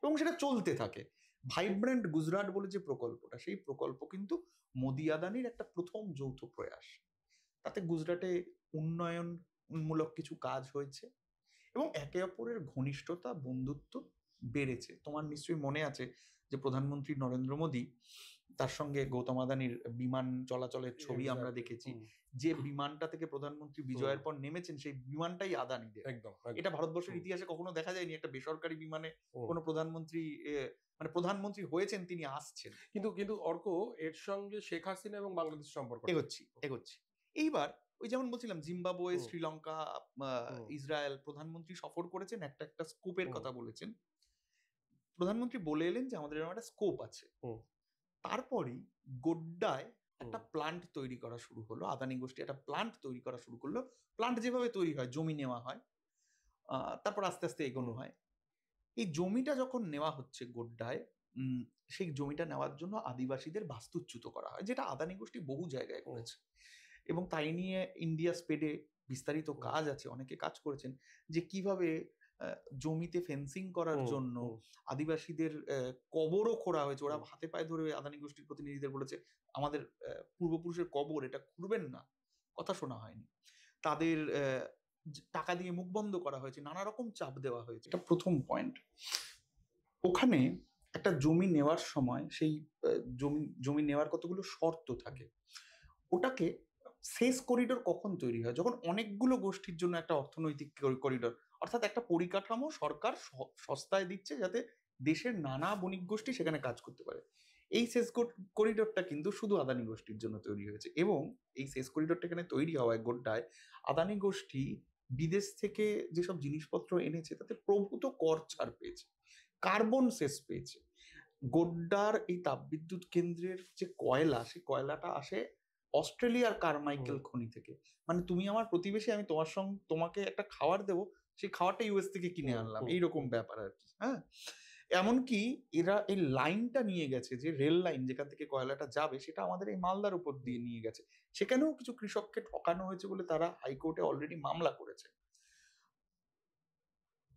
S1: এবং সেটা চলতে থাকে। ভাইব্রেন্ট গুজরাট বলে যে প্রকল্পটা, সেই প্রকল্প কিন্তু মোদি আদানির একটা প্রথম যৌথ প্রয়াস। তাতে গুজরাটে উন্নয়নমূলক কিছু কাজ হয়েছে এবং একে অপরের ঘনিষ্ঠতা, বন্ধুত্ব বেড়েছে। তোমার নিশ্চয়ই মনে আছে যে প্রধানমন্ত্রী নরেন্দ্র মোদী তার সঙ্গে গৌতম আদানির বিমান চলাচলের ছবি আমরা
S2: Exactly.
S1: দেখেছি। যে বিমানটা থেকে প্রধানমন্ত্রী বিজয়ের পর নেমেছেন সেই বিমানটাই আদানিদের।
S2: একদম
S1: এটা ভারতবর্ষের ইতিহাসে কখনো দেখা যায়নি একটা বেসরকারি বিমানে কোনো প্রধানমন্ত্রী মানে প্রধানমন্ত্রী হয়েছেন, তিনি আসছেন।
S2: কিন্তু অর্ক, এর সঙ্গে শেখ হাসিনা এবং বাংলাদেশ সম্পর্ক
S1: এগোচ্ছি। এইবার ওই যেমন বলছিলাম জিম্বাবুয়ে, শ্রীলঙ্কা, ইসরায়েল প্রধানমন্ত্রী সফর করেছেন, একটা স্কোপের কথা বলেছেন। প্রধানমন্ত্রী বলে এলেন যে আমাদের এরকম একটা স্কোপ আছে। তারপরেই গোড্ডায় একটা প্লান্ট তৈরি করা শুরু হলো, আদানি গোষ্ঠী একটা প্লান্ট তৈরি করা শুরু করলো। প্লান্ট যেভাবে তৈরি হয়, জমি নেওয়া হয়, তারপর আস্তে আস্তে এগোনো হয়। এই জমিটা যখন নেওয়া হচ্ছে গোড্ডায়, সেই জমিটা নেওয়ার জন্য আদিবাসীদের বাস্তুচ্যুত করা হয়, যেটা আদানি গোষ্ঠী বহু জায়গায় করেছে। এবং তাই নিয়ে ইন্ডিয়া স্পেডে বিস্তারিত কাজ আছে, অনেকে কাজ করেছেন যে কিভাবে জমিতে ফেন্সিং করার জন্য আদিবাসীদের কবরও খোঁড়া হয়েছে। ওরা হাতে পায়ে ধরে আদানি গোষ্ঠীর প্রতিনিধিদের বলেছে আমাদের পূর্বপুরুষের কবর, এটা খুঁড়বেন না, কথা শোনা হয়নি। তাদের টাকা দিয়ে মুখ বন্ধ করা হয়েছে, নানা রকম চাপ দেওয়া হয়েছে। এটা প্রথম পয়েন্ট। ওখানে একটা জমি নেওয়ার সময় সেই জমি নেওয়ার কতগুলো শর্ত থাকে। ওটাকে শেষ করিডোর কখন তৈরি হয়? যখন অনেকগুলো গোষ্ঠীর জন্য একটা অর্থনৈতিক করিডোর, অর্থাৎ একটা পরিকাঠামো সরকার সস্তায় দিচ্ছে যাতে দেশের নানা বণিক গোষ্ঠী সেখানে কাজ করতে পারে। এই শেষ করিডোরটা কিন্তু শুধু আদানি গোষ্ঠীর জন্য তৈরি হয়েছে। এবং এই শেষ করিডোরটা এখানে তৈরি হওয়ায় গোড্ডায় আদানি গোষ্ঠী বিদেশ থেকে যেসব জিনিসপত্র এনেছে তাতে প্রভূত কর ছাড় পেয়েছে, কার্বন সেস পেয়েছে। গোড্ডার এই তাপবিদ্যুৎ কেন্দ্রের যে কয়লা, সেই কয়লাটা আসে অস্ট্রেলিয়ার কারমাইকেল খনি থেকে। মানে তুমি আমার প্রতিবেশী, আমি তোমাকে একটা খাবার দেবো, সেই খাবারটা ইউএস থেকে কিনে আনলাম, এইরকম ব্যাপার আর কি। হ্যাঁ, এমনকি এরা এই লাইনটা নিয়ে গেছে, যে রেল লাইন যেখান থেকে কয়লাটা যাবে, সেটা আমাদের এই মালদার উপর দিয়ে নিয়ে গেছে। সেখানেও কিছু কৃষককে ঠকানো হয়েছে বলে তারা হাইকোর্টে অলরেডি মামলা করেছে।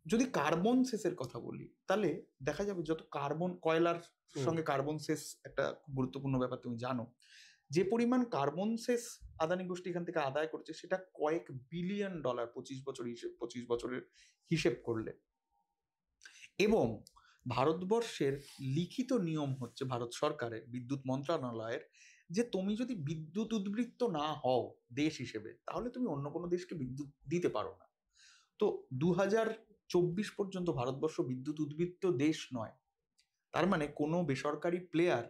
S1: যদি কার্বন সেসের কথা বলি, তাহলে দেখা যাবে যত কার্বন, কয়লার সঙ্গে কার্বন সেস একটা খুব গুরুত্বপূর্ণ ব্যাপার, তুমি জানো যে পরিমাণ কার্বন সেস আদানি গোষ্ঠী এখান থেকে আদায় করেছে সেটা কয়েক বিলিয়ন ডলার 25 বছরের হিসেব করলে। এবং ভারতবর্ষের লিখিত নিয়ম হচ্ছে, ভারত সরকারের বিদ্যুৎ মন্ত্রণালয়ের, যে তুমি যদি বিদ্যুৎ উদ্বৃত্ত না হও দেশ হিসেবে, তাহলে তুমি অন্য কোনো দেশকে বিদ্যুৎ দিতে পারো না। তো 2024 পর্যন্ত ভারতবর্ষ বিদ্যুৎ উদ্বৃত্ত দেশ নয়। তার মানে কোনো বেসরকারি প্লেয়ার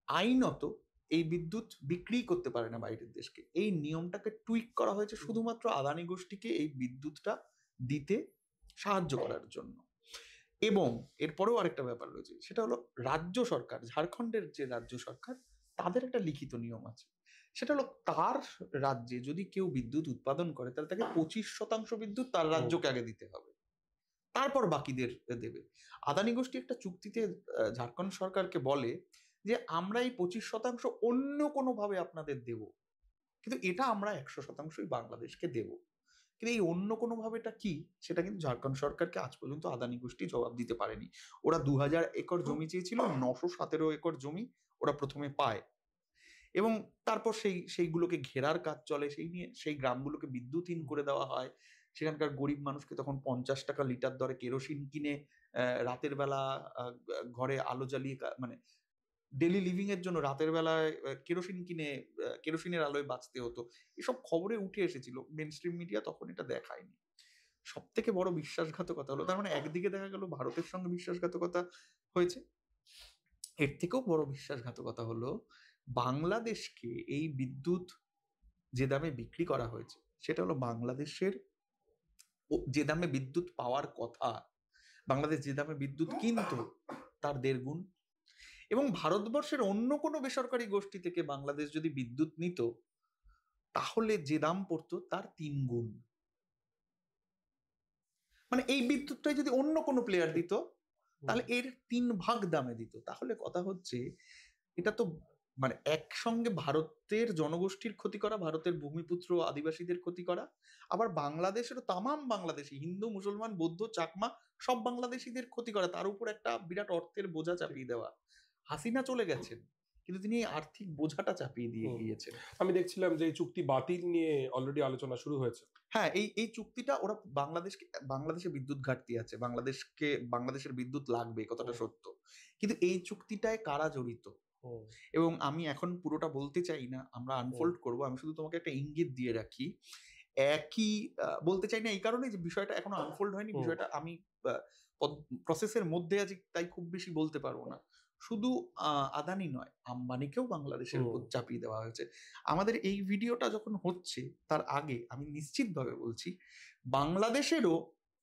S1: আইনত এই বিদ্যুৎ বিক্রি করতে পারে না বাইরের দেশকে। এই নিয়মটাকে টুইক করা হয়েছে শুধুমাত্র আদানি গোষ্ঠীকে এই বিদ্যুৎটা দিতে সাহায্য করার জন্য। এবং এরপরেও আরেকটা ব্যাপার রয়েছে, সেটা হলো রাজ্য সরকার, ঝাড়খণ্ডের যে রাজ্য সরকার, তাদের একটা লিখিত নিয়ম আছে। সেটা হলো তার রাজ্যে যদি কেউ বিদ্যুৎ উৎপাদন করে, তাহলে তাকে 25% বিদ্যুৎ তার রাজ্যকে আগে দিতে হবে, তারপর বাকিদের দেবে। আদানি গোষ্ঠী একটা চুক্তিতে ঝাড়খণ্ড সরকারকে বলে যে আমরা এই 25% অন্য কোনো ভাবে আপনাদের দেব, কিন্তু এটা আমরা 100%ই বাংলাদেশকে দেব। কিন্তু এই অন্য কোনো ভাবেটা কি, সেটা কিন্তু ঝাড়খণ্ড সরকারকে আজ পর্যন্ত আদানি গোষ্ঠী জবাব দিতে পারেনি। ওরা 2000 একর জমি চেয়েছিল, 917 একর জমি ওরা প্রথমে পায়। এবং তারপর সেইগুলোকে ঘেরার কাজ চলে, সেই গ্রামগুলোকে বিদ্যুৎহীন করে দেওয়া হয়। সেখানকার গরিব মানুষকে তখন 50 টাকা লিটার দরে কেরোসিন কিনে রাতের বেলা ঘরে আলো জ্বালিয়ে, মানে ডেলি লিভিং এর জন্য রাতের বেলায় কেরোসিন কিনে কেরোসিনের আলোয় বাঁচতে হতো। এসব খবরে উঠে এসেছিল, মেন স্ট্রিম মিডিয়া তখন এটা দেখায়নি। সব থেকে বড় বিশ্বাসঘাতকতা হলো, তার মানে একদিকে দেখা গেল ভারতের সঙ্গে বিশ্বাসঘাতকতা হয়েছে, এর থেকেও বড় বিশ্বাসঘাতকতা হলো বাংলাদেশকে এই বিদ্যুৎ যে দামে বিক্রি করা হয়েছে, সেটা হলো বাংলাদেশের যে দামে বিদ্যুৎ পাওয়ার কথা, বাংলাদেশ যে দামে বিদ্যুৎ কিনত তার 1.5 গুণ। এবং ভারতবর্ষের অন্য কোনো বেসরকারি গোষ্ঠী থেকে বাংলাদেশ যদি বিদ্যুৎ নিত, তাহলে যে দাম পড়তো তার 3 গুণ। মানে এই বিদ্যুৎটাই যদি অন্য কোনো প্লেয়ার দিত, তাহলে এর 3 ভাগ দামে দিত। তাহলে কথা হচ্ছে, এটা তো মানে একসঙ্গে ভারতের জনগোষ্ঠীর ক্ষতি করা, ভারতের ভূমিপুত্র আদিবাসীদের ক্ষতি করা, আবার বাংলাদেশেরও তামাম বাংলাদেশি, হিন্দু, মুসলমান, বৌদ্ধ, চাকমা সব বাংলাদেশিদের ক্ষতি করা, তার উপর একটা বিরাট অর্থের বোঝা চাপিয়ে দেওয়া। হাসিনা চলে গেছেন, কিন্তু তিনি এই আর্থিক বোঝাটা চাপিয়ে দিয়ে
S2: হুম।
S1: গিয়েছেন।
S2: আমি দেখছিলাম যে এই চুক্তি বাতিল নিয়ে অলরেডি আলোচনা শুরু হয়েছে।
S1: হ্যাঁ, এই চুক্তিটা ওরা বাংলাদেশে বিদ্যুৎ ঘাটতি আছে, বাংলাদেশের বিদ্যুৎ লাগবে, এই কথাটা
S2: হুম।
S1: সত্য। কিন্তু এই চুক্তিটায় কারা জড়িত,
S2: হুম।
S1: এবং আমি এখন পুরোটা বলতে চাই না, আমরা আনফোল্ড করব, আমি শুধু তোমাকে একটা ইঙ্গিত দিয়ে রাখি। একই বলতে চাই না এই কারণে যে বিষয়টা এখনো আনফোল্ড হয়নি,
S2: হুম।
S1: বিষয়টা আমি প্রসেসের মধ্যে আছি, তাই খুব বেশি বলতে পারবো না। শুধু আদানি নয়, আম্বানিকেও বাংলাদেশের উপর চাপিয়ে দেওয়া হয়েছে। আমাদের এই ভিডিওটা যখন হচ্ছে তার আগে আমি নিশ্চিতভাবে বলছি, বাংলাদেশেরও,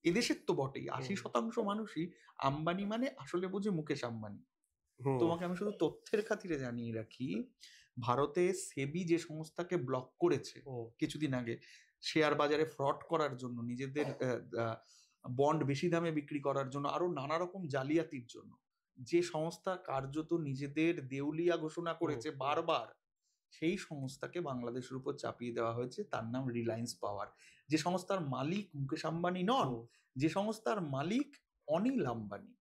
S1: এদেশের তো বটেই, ৮০% মানুষই আম্বানি মানে আসলে বোঝে মুকেশ আম্বানি।
S2: হুম।
S1: তোমাকে আমি শুধু তথ্যের খাতিরে জানিয়ে রাখি, ভারতে সেবি যে সংস্থাকে ব্লক করেছে কিছুদিন আগে শেয়ার বাজারে ফ্রড করার জন্য, নিজেদের বন্ড বেশি দামে বিক্রি করার জন্য, আরো নানা রকম জালিয়াতির জন্য, যে সংস্থা কার্যত নিজেদের দেউলিয়া ঘোষণা করেছে বারবার, সেই সংস্থাকে বাংলাদেশের উপর চাপিয়ে দেওয়া হয়েছে। তার নাম রিলায়েন্স পাওয়ার। যে সংস্থার মালিক মুকেশ আম্বানি নন, যে সংস্থার মালিক অনিল আম্বানি,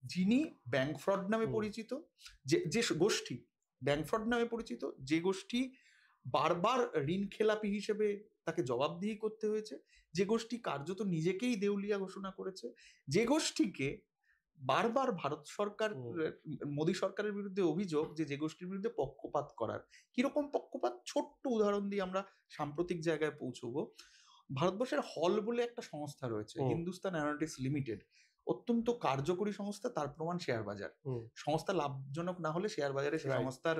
S1: যিনি ব্যাংক ফ্রড নামে পরিচিত, যে গোষ্ঠী ব্যাংক ফ্রড নামে পরিচিত, যে গোষ্ঠী বারবার ঋণ খেলাপি হিসেবে তাকে জবাবদিহি করতে হয়েছে, যে গোষ্ঠী কার্যত নিজেকেই দেউলিয়া ঘোষণা করেছে, যে গোষ্ঠীকে বারবার ভারত সরকার, মোদী সরকারের বিরুদ্ধে অভিযোগ যে গোষ্ঠীর বিরুদ্ধে পক্ষপাত করার। কিরকম পক্ষপাত, ছোট্ট উদাহরণ দিয়ে আমরা সাম্প্রতিক জায়গায় পৌঁছবো। ভারতবর্ষের হল বলে একটা সংস্থা রয়েছে, হিন্দুস্তান অ্যারোনটিক্স লিমিটেড, অত্যন্ত কার্যকরী সংস্থা, তার প্রমাণ শেয়ার বাজার। সংস্থা লাভজনক না হলে শেয়ার বাজারে সেই সংস্থার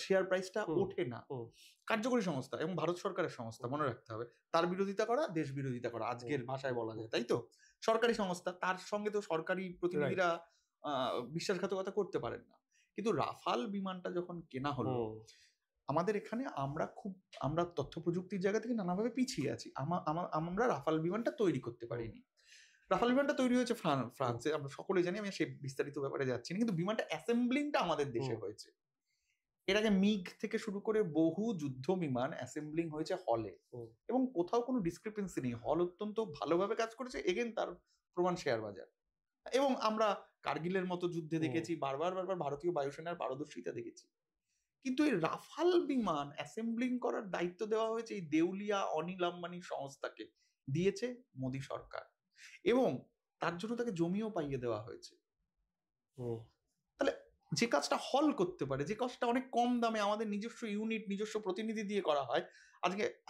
S1: শেয়ার প্রাইসটা ওঠে না। কার্যকরী সংস্থা এবং ভারত সরকারের সংস্থা, মনে রাখতে হবে। তার বিরোধিতা করা দেশ বিরোধিতা করা, আজকের ভাষায় বলা যায়, তাই তো? সরকারি সংস্থা, তার সঙ্গে তো সরকারি প্রতিনিধিরা বিশ্বাসঘাতকতা করতে পারেন না। কিন্তু রাফাল বিমানটা যখন কেনা হলো, আমাদের এখানে আমরা তথ্য প্রযুক্তির জায়গা থেকে নানাভাবে পিছিয়ে আছি। আমরা রাফাল বিমানটা তৈরি করতে পারিনি। রাফাল বিমানটা তৈরি হয়েছে ফ্রান্সে, আমরা সকলে জানি, আমি সেই বিস্তারিত ব্যাপারে যাচ্ছি না, কিন্তু বিমানটা অ্যাসেম্বলিংটা আমাদের দেশে হয়েছে। এর আগে মিগ থেকে শুরু করে বহু যুদ্ধ বিমান অ্যাসেম্বলিং হয়েছে হলে, এবং কোথাও কোনো ডিসক্রিপেন্সি নেই, হল অত্যন্ত ভালোভাবে কাজ করেছে। এগেন তার প্রমাণ শেয়ার বাজার। এবং আমরা কার্গিলের মতো যুদ্ধে দেখেছি, বারবার ভারতীয় বায়ুসেনার পারদর্শিতা দেখেছি। কিন্তু এই রাফাল বিমান অ্যাসেম্বলিং করার দায়িত্ব দেওয়া হয়েছে এই দেউলিয়া অনিল আম্বানি সংস্থাকে, দিয়েছে মোদী সরকার, এবং তার জন্য তাকে জমিও পাইয়ে দেওয়া হয়েছে। তাহলে যে কাজটা হল করতে পারে, যে কাজটা অনেক কম দামে আমাদের নিজস্ব ইউনিট, নিজস্ব প্রতিনিধি দিয়ে করা হয়,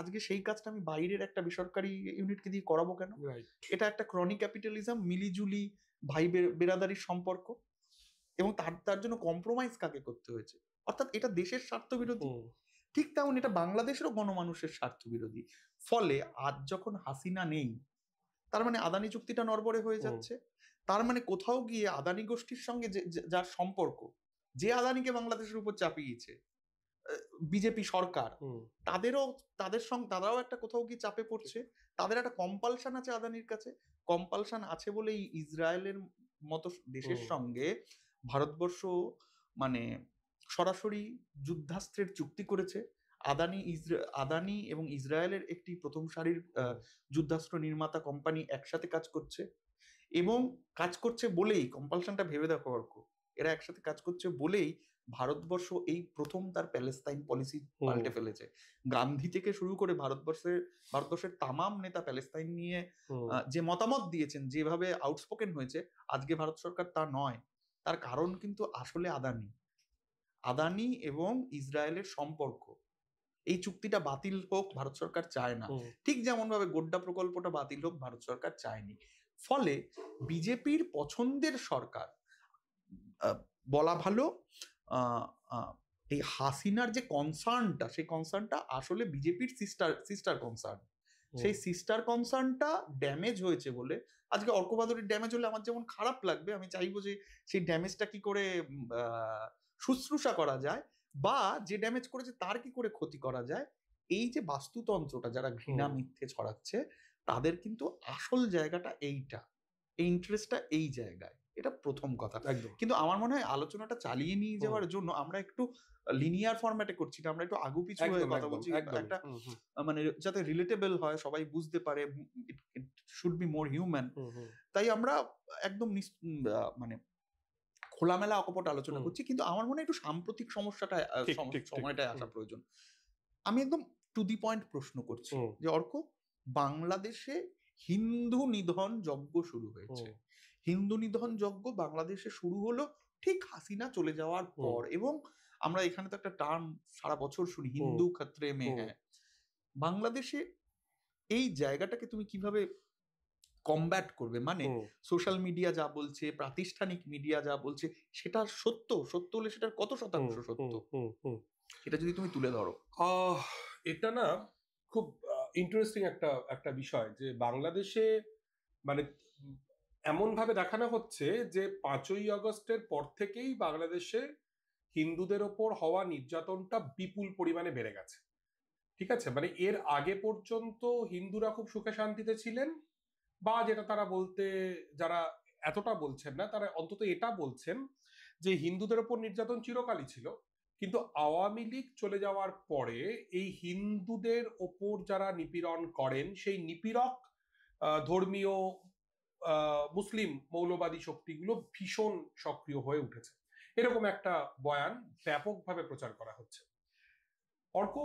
S1: আজকে সেই কাজটা আমি বাইরের একটা বেসরকারি ইউনিটকে দিয়ে করাবো কেন? এটা একটা ক্রনিক ক্যাপিটালিজম, মিলিজুলি ভাই বেরাদারির সম্পর্ক, এবং তার জন্য কম্প্রোমাইজ কাকে করতে হয়েছে? অর্থাৎ এটা দেশের স্বার্থ বিরোধী। ঠিক তেমন এটা বাংলাদেশেরও গণমানুষের স্বার্থ বিরোধী। ফলে আজ যখন হাসিনা নেই, তার মানে আদানি চুক্তিটা নড়বড়ে হয়ে যাচ্ছে। তার মানে কোথাও গিয়ে আদানি গোষ্ঠীর সঙ্গে যার সম্পর্ক, যে আদানিকে বাংলাদেশের উপর চাপিয়েছে বিজেপি সরকার, তারাও একটা কোথাও গিয়ে চাপে পড়ছে। তাদের একটা কম্পালশন আছে আদানির কাছে। কম্পালশন আছে বলেই ইসরায়েলের মতো দেশের সঙ্গে ভারতবর্ষ মানে সরাসরি যুদ্ধাস্ত্রের চুক্তি করেছে। আদানি এবং ইসরায়েলের একটি প্রথম সারির যুদ্ধাস্ত্র নির্মাতা কোম্পানি একসাথে কাজ করছে, এবং কাজ করছে বলেই, কম্পালশনটা ভেবে দেখো অর্ক, এরা একসাথে কাজ করছে বলেই ভারতবর্ষ এই প্রথম তার প্যালেস্তাইন পলিসি পাল্টে ফেলেছে। গান্ধী থেকে শুরু করে ভারতবর্ষের তামাম নেতা প্যালেস্তাইন নিয়ে যে মতামত দিয়েছেন, যেভাবে আউটস্পোকেন হয়েছে, আজকে ভারত সরকার তা নয়। তার কারণ কিন্তু আসলে আদানি এবং ইসরায়েলের সম্পর্ক। এই চুক্তিটা বাতিল হোক ভারত সরকার চায় না, ঠিক যেমন ভাবে গোড্ডা প্রকল্পটা বাতিল হোক ভারত সরকার চায়নি। ফলে বিজেপির পছন্দের সরকার, বলা ভালো, এই হাসিনার যে কনসার্নটা, সেই কনসার্নটা আসলে বিজেপির সিস্টার কনসার্ন। সেই সিস্টার কনসার্নটা ড্যামেজ হয়েছে বলে আজকে অর্কবাদরীর ড্যামেজ হলে আমার যেমন খারাপ লাগবে, আমি চাইবো যে সেই ড্যামেজটা কি করে শুশ্রূষা করা যায়, বা যে ড্যামেজ করেছে তার কি করে ক্ষতি করা যায়। এই যে বাস্তুতন্ত্রটা যারা ঘৃণা মিথ্যে ছড়াচ্ছে, তাদের কিন্তু আসল জায়গাটা এইটা, এই ইন্টারেস্টটা এই জায়গায়। এটা প্রথম কথা। কিন্তু আমার মনে হয় আলোচনাটা চালিয়ে নিয়ে যাওয়ার জন্য আমরা একটু লিনিয়ার ফরম্যাটে করছি না, আমরা একটু আগু পিছু হয়ে কথা বলছি, একটা মানে যাতে রিলেটেবল হয়, সবাই বুঝতে পারে, it should be more human. তাই আমরা একদম মানে খোলামেলা অকপট আলোচনা করছি, কিন্তু আমার মনে হয় একটু সাম্প্রতিক সমস্যাটা সময়টায় আসা প্রয়োজন। আমি একদম টু দি পয়েন্ট প্রশ্ন করছি যে অর্ক, বাংলাদেশে হিন্দু নিধন যজ্ঞ শুরু হয়েছে। হিন্দু নিধন যজ্ঞ বাংলাদেশে শুরু হলো ঠিক হাসিনা চলে যাওয়ার পর, এবং আমরা এখানে তো একটা টার্ম সারা বছর শুনি, হিন্দু খতরে মে হ্যাঁ। বাংলাদেশে এই জায়গাটাকে তুমি কিভাবে কমব্যাট করবে? মানে সোশ্যাল মিডিয়া যা বলছে, প্রাতিষ্ঠানিক মিডিয়া যা বলছে, সেটা সত্য হলে সেটার কত শতাংশ সত্য, এটা যদি তুমি তুলে ধরো।
S2: এটা না খুব ইন্টারেস্টিং একটা বিষয়, যে বাংলাদেশে মানে এমন ভাবে দেখানো হচ্ছে যে 5ই আগস্টের পর থেকেই বাংলাদেশে হিন্দুদের ওপর হওয়া নির্যাতনটা বিপুল পরিমাণে বেড়ে গেছে। ঠিক আছে, মানে এর আগে পর্যন্ত হিন্দুরা খুব সুখে শান্তিতে ছিলেন, বা যেটা তারা বলতে, যারা এতটা বলছেন না তারা অন্তত এটা বলছেন যে হিন্দুদের ওপর নির্যাতন চিরকালই ছিল, কিন্তু আওয়ামী লীগ চলে যাওয়ার পরে এই হিন্দুদের ওপর যারা নিপীড়ন করেন সেই নিপীড়ক ধর্মীয় মুসলিম মৌলবাদী শক্তিগুলো ভীষণ সক্রিয় হয়ে উঠেছে, এরকম একটা বয়ান ব্যাপকভাবে প্রচার করা হচ্ছে। অর্ক,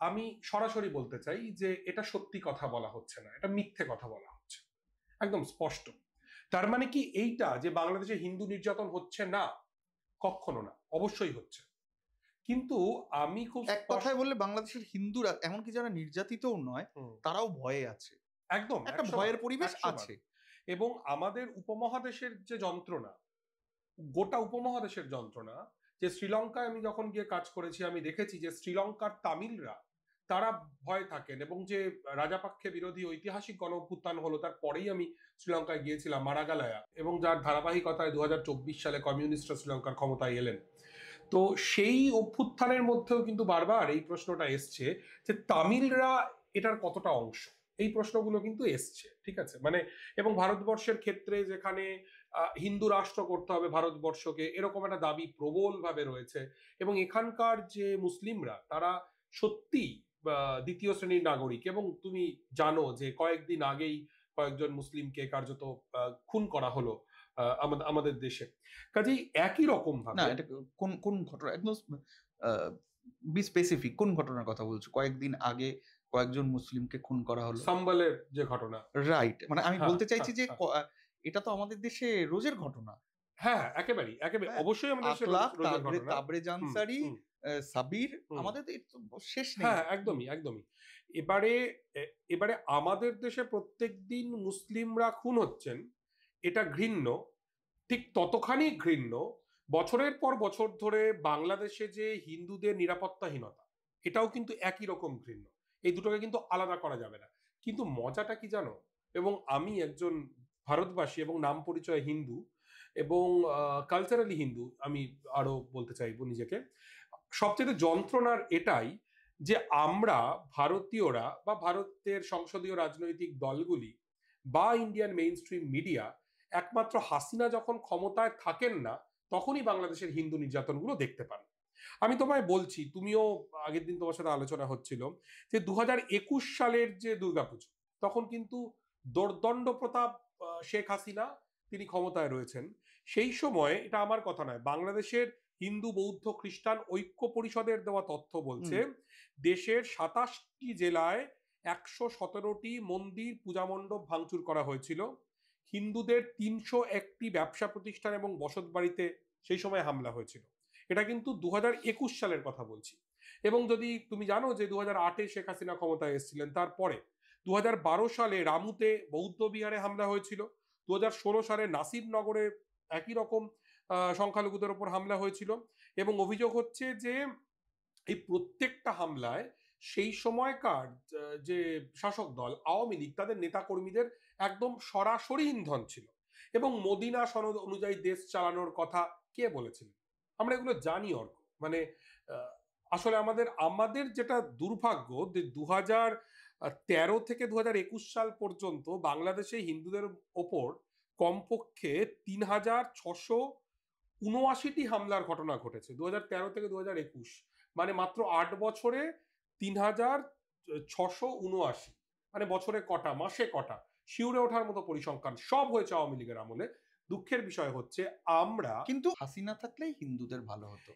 S2: আমি সরাসরি বলতে চাই যে এটা সত্যি কথা বলা হচ্ছে না, এটা মিথ্যে কথা বলা হচ্ছে, একদম স্পষ্ট। তার মানে কি এইটা যে বাংলাদেশে হিন্দু নির্যাতন হচ্ছে না? কখনো না, অবশ্যই হচ্ছে। কিন্তু আমি খুব
S1: এক কথায় বললে বাংলাদেশের হিন্দুরা এমনকি যারা নির্যাতিতও নয়, তারাও ভয়ে আছে,
S2: একদম
S1: একটা ভয়ের পরিবেশ আছে।
S2: এবং আমাদের উপমহাদেশের যে যন্ত্রণা, গোটা উপমহাদেশের যন্ত্রণা, যে শ্রীলঙ্কায় আমি যখন গিয়ে কাজ করেছি আমি দেখেছি যে শ্রীলঙ্কার তামিলরা তারা ভয় থাকেন, এবং যে রাজাপাক্ষে বিরোধী ঐতিহাসিক গণ অভ্যুত্থান হলো তার পরেই আমি শ্রীলঙ্কায় গিয়েছিলাম, মারাগালায়া, এবং যার ধারাবাহিকতায় 2024 সালে কমিউনিস্টরা শ্রীলঙ্কার ক্ষমতায় এলেন। তো সেই অভ্যুত্থানের মধ্যেও কিন্তু বারবার এই প্রশ্নটা এসছে যে তামিলরা এটার কতটা অংশ, এই প্রশ্নগুলো কিন্তু এসছে। ঠিক আছে, মানে এবং ভারতবর্ষের ক্ষেত্রে যেখানে হিন্দু রাষ্ট্র করতে হবে ভারতবর্ষকে, এরকম একটা দাবি প্রবলভাবে রয়েছে, এবং এখানকার যে মুসলিমরা তারা সত্যি দ্বিতীয় শ্রেণীর নাগরিক, এবং তুমি জানো যে কয়েকদিন আগেই কয়েকজন মুসলিমকে কার্যত খুন করা হলো আমাদের দেশে। কাজেই একই রকম ভাবে,
S1: না, এটা কোন ঘটনা, একদম বি স্পেসিফিক, কোন ঘটনার কথা বলছো? কয়েকদিন আগে কয়েকজন মুসলিমকে খুন করা হলো,
S2: সাম্বালের যে ঘটনা,
S1: রাইট? মানে আমি বলতে চাইছি যে এটা তো আমাদের দেশে রোজের ঘটনা।
S2: হ্যাঁ, একেবারেই অবশ্যই আমাদের দেশে রোজের ঘটনা।
S1: তাবরে জানসারি, সাবির, আমাদের শেষ নেই।
S2: হ্যাঁ, একদমই। এবারে আমাদের দেশে প্রত্যেকদিন মুসলিমরা খুন হচ্ছেন, এটা ঘৃণ্য। ঠিক ততখানি ঘৃণ্য বছরের পর বছর ধরে বাংলাদেশে যে হিন্দুদের নিরাপত্তাহীনতা, এটাও কিন্তু একই রকম ঘৃণ্য। এই দুটোকে কিন্তু আলাদা করা যাবে না। কিন্তু মজাটা কি জানো, এবং আমি একজন ভারতবাসী এবং নাম পরিচয় হিন্দু, এবং কালচারালি হিন্দু আমি আরো বলতে চাইবো নিজেকে, সবচেয়ে যন্ত্রণার এটাই যে আমরা ভারতীয়রা বা ভারতের সংসদীয় রাজনৈতিক দলগুলি বা ইন্ডিয়ান মেইন স্ট্রিম মিডিয়া একমাত্র হাসিনা যখন ক্ষমতায় থাকেন না তখনই বাংলাদেশের হিন্দু নির্যাতনগুলো দেখতে পান। আমি তোমায় বলছি, তুমিও আগের দিন তোমার সাথে আলোচনা হচ্ছিল যে 2021 সালের যে দুর্গাপুজো, তখন কিন্তু দোর্দণ্ড প্রতাপ শেখ হাসিনা তিনি ক্ষমতায় রয়েছেন। সেই সময়, এটা আমার কথা নয়, বাংলাদেশের হিন্দু বৌদ্ধ খ্রিস্টান ঐক্য পরিষদের দেওয়া তথ্য বলছে দেশের 27টি জেলায় 117টি মন্দির পূজা মণ্ডপ ভাঙচুর করা হয়েছিল। হিন্দুদের 301টি ব্যবসা প্রতিষ্ঠান এবং বসত বাড়িতে সেই সময় হামলা হয়েছিল। এটা কিন্তু 2021 সালের কথা বলছি। এবং যদি তুমি জানো যে 2008-এ শেখ হাসিনা ক্ষমতায় এসেছিলেন, তারপরে 2012 সালে রামুতে বৌদ্ধ বিহারে হামলা হয়েছিল, 2016 সালে নাসিরনগরে একই রকম সংখ্যালঘুদের ওপর হামলা হয়েছিল। এবং অভিযোগ হচ্ছে যে এই প্রত্যেকটা হামলায় সেই সময়কার যে শাসক দল আওয়ামী লীগ, তাদের নেতাকর্মীদের একদম সরাসরি ইন্ধন ছিল। এবং মদিনা সনদ অনুযায়ী দেশ চালানোর কথা কে বলেছিলেন? আমরা এগুলো জানি অর্ক। মানে আসলে আমাদের যেটা দুর্ভাগ্য, 2013 থেকে 2021 সাল পর্যন্ত বাংলাদেশে হিন্দুদের ওপর কমপক্ষে 3679টি হামলার ঘটনা ঘটেছে 2013 থেকে 2021, মানে মাত্র 8 বছরে 3679। মানে বছরে কটা, মাসে কটা, শিউরে ওঠার মতো পরিসংখ্যান। সব হয়েছে আওয়ামী লীগের আমলে। দুঃখের বিষয় হচ্ছে আমরা
S1: কিন্তু হাসিনা থাকলেই হিন্দুদের ভালো হতো।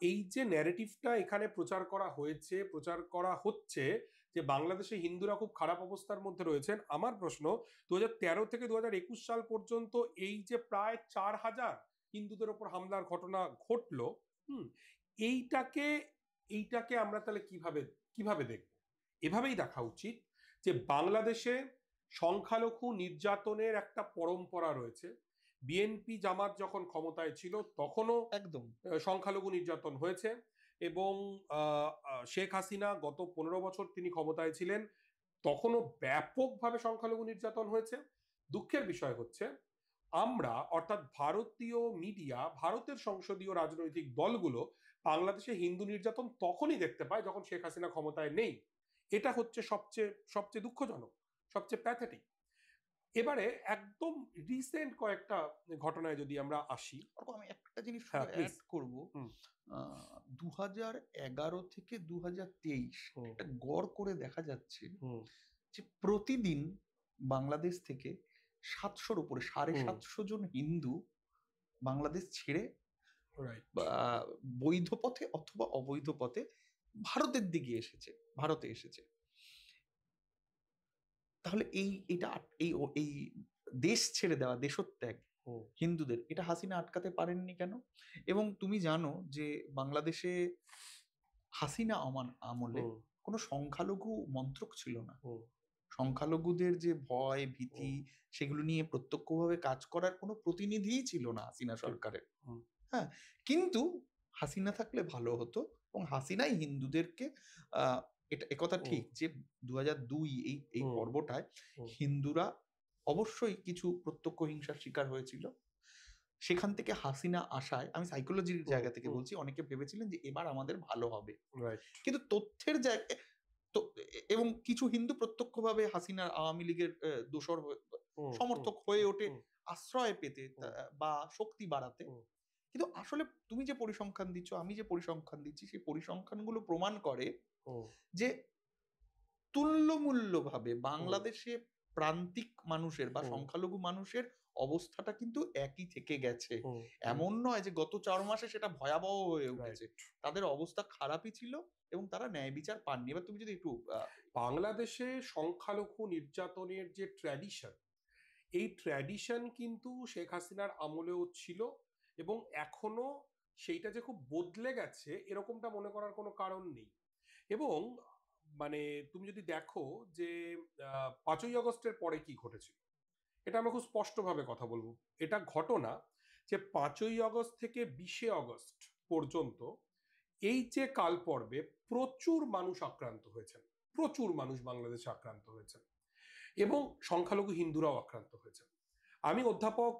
S2: এই যে ন্যারেটিভটা এখানে প্রচার করা হয়েছে, প্রচার করা হচ্ছে যে বাংলাদেশে হিন্দুরা খুব খারাপ অবস্থার মধ্যে রয়েছেন, আমার প্রশ্ন 2013 থেকে 2021 সাল পর্যন্ত এই যে প্রায় 4,000 হিন্দুদের ওপর হামলার ঘটনা ঘটলো, এইটাকে এইটাকে আমরা তাহলে কিভাবে দেখব? এভাবেই দেখা উচিত যে বাংলাদেশে সংখ্যালঘু নির্যাতনের একটা পরম্পরা রয়েছে। বিএনপি জামাত যখন ক্ষমতায় ছিল তখনও
S1: একদম
S2: সংখ্যালঘু নির্যাতন হয়েছে, এবং শেখ হাসিনা গত 15 বছর তিনি ক্ষমতায় ছিলেন, তখনও ব্যাপকভাবে সংখ্যালঘু নির্যাতন হয়েছে। দুঃখের বিষয় হচ্ছে আমরা, অর্থাৎ ভারতীয় মিডিয়া, ভারতের সংসদীয় রাজনৈতিক দলগুলো বাংলাদেশে হিন্দু নির্যাতন তখনই দেখতে পায় যখন শেখ হাসিনা ক্ষমতায় নেই। এটা হচ্ছে সবচেয়ে দুঃখজনক, সবচেয়ে প্যাথেটিক। এবারে একদম রিসেন্ট কয়েকটা ঘটনায় যদি আমরা আসি,
S1: আমি একটা জিনিস
S2: হ্যাঁ,
S1: অ্যাড করবো। 2011 থেকে 2023 একটা গড় করে দেখা যাচ্ছে যে প্রতিদিন বাংলাদেশ থেকে 700-র উপরে 750 জন হিন্দু বাংলাদেশ ছেড়ে বৈধ পথে অথবা অবৈধ পথে ভারতের দিকে ভারতে এসেছে। তাহলে এই দেশ ছেড়ে দেওয়া, দেশত্যাগ হিন্দুদের, এটা হাসিনা আটকাতে পারেননি কেন? এবং তুমি জানো যে বাংলাদেশে হাসিনা আমলে কোনো সংখ্যালঘু মন্ত্রক ছিল না। সংখ্যালঘুদের যে ভয় ভীতি সেগুলো নিয়ে প্রত্যক্ষভাবে কাজ করার কোনো প্রতিনিধিই ছিল না হাসিনা সরকারের। হ্যাঁ, কিন্তু হাসিনা থাকলে ভালো হতো, এবং হাসিনাই হিন্দুদেরকে এটা একথা ঠিক যে 2002 এই পর্বটায় হিন্দুরা অবশ্যই কিছু প্রত্যক্ষ হিংসার শিকার হয়েছিল। সেখান থেকে হাসিনা আসায়, আমি সাইকোলজির জায়গা থেকে বলছি, অনেকে ভেবেছিলেন যে এবার আমাদের ভালো হবে, কিন্তু তথ্যের জায়গায় এবং কিছু হিন্দু প্রত্যক্ষভাবে হাসিনার আওয়ামী লীগের দোসর সমর্থক হয়ে ওঠে আশ্রয় পেতে বা শক্তি বাড়াতে। কিন্তু আসলে তুমি যে পরিসংখ্যান দিচ্ছ, আমি যে পরিসংখ্যান দিচ্ছি, সেই পরিসংখ্যানগুলো প্রমাণ করে যে তুল্যমূল্যভাবে বাংলাদেশে প্রান্তিক মানুষের বা সংখ্যালঘু মানুষের অবস্থাটা কিন্তু একই থেকে গেছে। এমন নয় যে গত 4 মাসে সেটা ভয়াবহ হয়ে উঠেছে। তাদের অবস্থা খারাপই ছিল এবং তারা ন্যায় বিচার পাননি। এবার তুমি যদি একটু
S2: বাংলাদেশে সংখ্যালঘু নির্যাতনের যে ট্র্যাডিশন, এই ট্র্যাডিশন কিন্তু শেখ হাসিনার আমলেও ছিল, এবং এখনো সেইটা যে খুব বদলে গেছে এরকমটা মনে করার কোনো কারণ নেই। এবং মানে তুমি যদি দেখো যে 5ই আগস্টের পরে কি ঘটেছিল, এটা আমরা খুব স্পষ্টভাবে কথা বলবো। এটা ঘটনা যে 5ই আগস্ট থেকে 20শে আগস্ট পর্যন্ত এই যে কাল পর্বে প্রচুর মানুষ আক্রান্ত হয়েছেন, প্রচুর মানুষ বাংলাদেশে আক্রান্ত হয়েছেন, এবং সংখ্যালঘু হিন্দুরাও আক্রান্ত হয়েছেন। আমি অধ্যাপক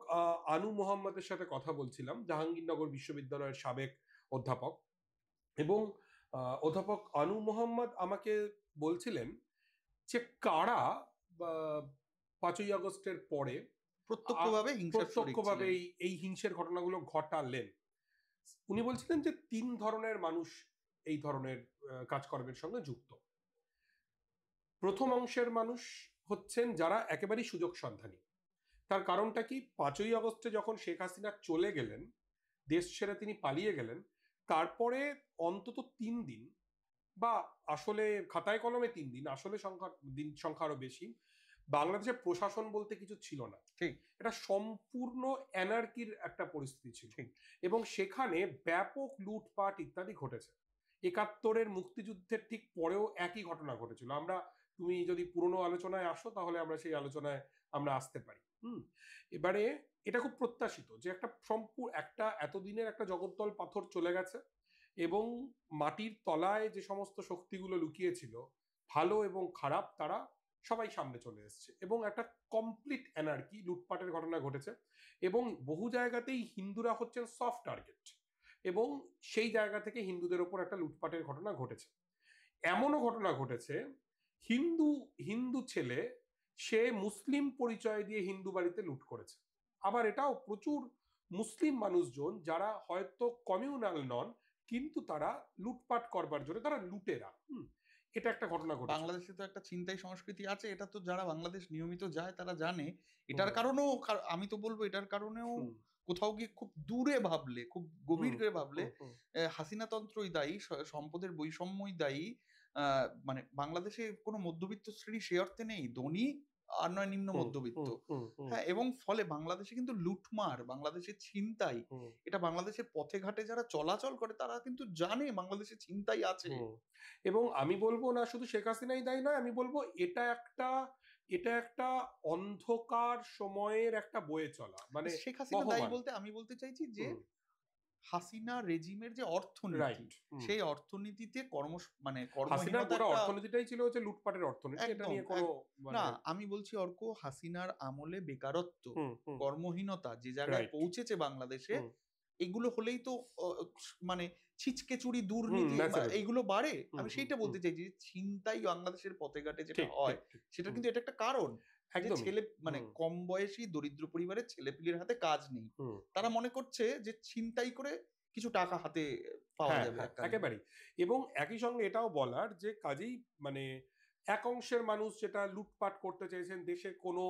S2: আনু মোহাম্মদের সাথে কথা বলছিলাম, জাহাঙ্গীরনগর বিশ্ববিদ্যালয়ের সাবেক অধ্যাপক, এবং অধ্যাপক আনু মোহাম্মদ আমাকে বলছিলেন যে কারা 5ই আগস্টের পরে প্রত্যক্ষভাবে এই হিংসের ঘটনাগুলো ঘটালেন। উনি বলছিলেন যে 3 ধরনের মানুষ এই ধরনের কাজকর্মের সঙ্গে যুক্ত। প্রথম অংশের মানুষ হচ্ছেন যারা একেবারেই সুযোগ সন্ধানী। তার কারণটা কি, 5ই আগস্টে যখন শেখ হাসিনা চলে গেলেন, দেশ ছেড়ে তিনি পালিয়ে গেলেন, তারপরে অন্তত 3 দিন, বা আসলে খাতায় কলমে 3 দিন, আসলে সংখ্যা আরো বেশি, বাংলাদেশের প্রশাসন বলতে কিছু ছিল না।
S1: ঠিক,
S2: এটা সম্পূর্ণ অ্যানার্কির একটা পরিস্থিতি ছিল, এবং সেখানে ব্যাপক লুটপাট ইত্যাদি ঘটেছে। 71-এর মুক্তিযুদ্ধের ঠিক পরেও একই ঘটনা ঘটেছিল। তুমি যদি পুরনো আলোচনায় আসো তাহলে আমরা সেই আলোচনায় আমরা আসতে পারি। এবারে এটা খুব প্রত্যাশিত যে একটা এতদিনের একটা জগদ্দল পাথর চলে গেছে, এবং মাটির তলায় যে সমস্ত শক্তিগুলো লুকিয়েছিল, ভালো এবং খারাপ, তারা সবাই সামনে চলে এসছে, এবং একটা কমপ্লিট অ্যানার্কি, লুটপাটের ঘটনা ঘটেছে, এবং বহু জায়গাতেই হিন্দুরা হচ্ছেন সফট টার্গেট, এবং সেই জায়গা থেকে হিন্দুদের ওপর একটা লুটপাটের ঘটনা ঘটেছে। এমনও ঘটনা ঘটেছে, হিন্দু ছেলে সে মুসলিম পরিচয় দিয়ে হিন্দু বাড়িতে লুট করেছে। আবার এটাও প্রচুর মুসলিম মানুষজন যারা হয়তো কমিউনাল নন, কিন্তু তারা লুটপাট করবার জন্য, তারা লুটেরা। এটা একটা ঘটনা ঘটেছে।
S1: বাংলাদেশে তো একটা ছিনতাই সংস্কৃতি আছে, এটা তো যারা বাংলাদেশ নিয়মিত যায় তারা জানে। এটার কারণেও আমি তো বলবো এটার কারণেও কোথাও গিয়ে খুব দূরে ভাবলে, খুব গভীর করে ভাবলে হাসিনা তন্ত্রই দায়ী, সম্পদের বৈষম্যই দায়ী। মানে বাংলাদেশে কোনো মধ্যবিত্ত শ্রেণী সে অর্থে নেই, ধনী আর নয় নিম্ন মধ্যবিত্ত। হ্যাঁ, এবং ফলে বাংলাদেশে কিন্তু লুটমার, বাংলাদেশের ছিনতাই, এটা বাংলাদেশের পথে ঘাটে যারা চলাচল করে তারা কিন্তু জানে বাংলাদেশে ছিনতাই আছে।
S2: এবং আমি বলবো না শুধু শেখ হাসিনাই দায়ী নয়, আমি বলবো এটা একটা অন্ধকার সময়ের একটা বয়ে চলা, মানে
S1: শেখ হাসিনা দায়ী বলতে আমি বলতে চাইছি যে হাসিনা রেজিমের যে অর্থনীতি, সেই অর্থনীতিতে
S2: হাসিনার অর্থনীতিটাই ছিল হচ্ছে লুটপাটের অর্থনীতি। এটা নিয়ে কোনো
S1: না, আমি বলছি অর্ক, হাসিনার আমলে বেকারত্ব, কর্মহীনতা যে জায়গায় পৌঁছেছে বাংলাদেশে, এগুলো হলেই তো মানে ছিচকে চুরি, দুর্নীতি এইগুলো বাড়ে। আমি সেইটা বলতে চাইছি, ছিনতাই বাংলাদেশের পথে ঘাটে যেটা হয় সেটা কিন্তু এটা একটা কারণ। ছেলে মানে কম বয়সী দরিদ্র পরিবারের ছেলেপিলের হাতে কাজ নেই, তারা মনে করছে যে ছিনতাই করে কিছু টাকা হাতে পাওয়া যাবে।
S2: একেবারেই। এবং একই সঙ্গে এটাও বলার যে কাজেই মানে এক অংশের মানুষ যেটা লুটপাট করতে চাইছেন, দেশে কোনো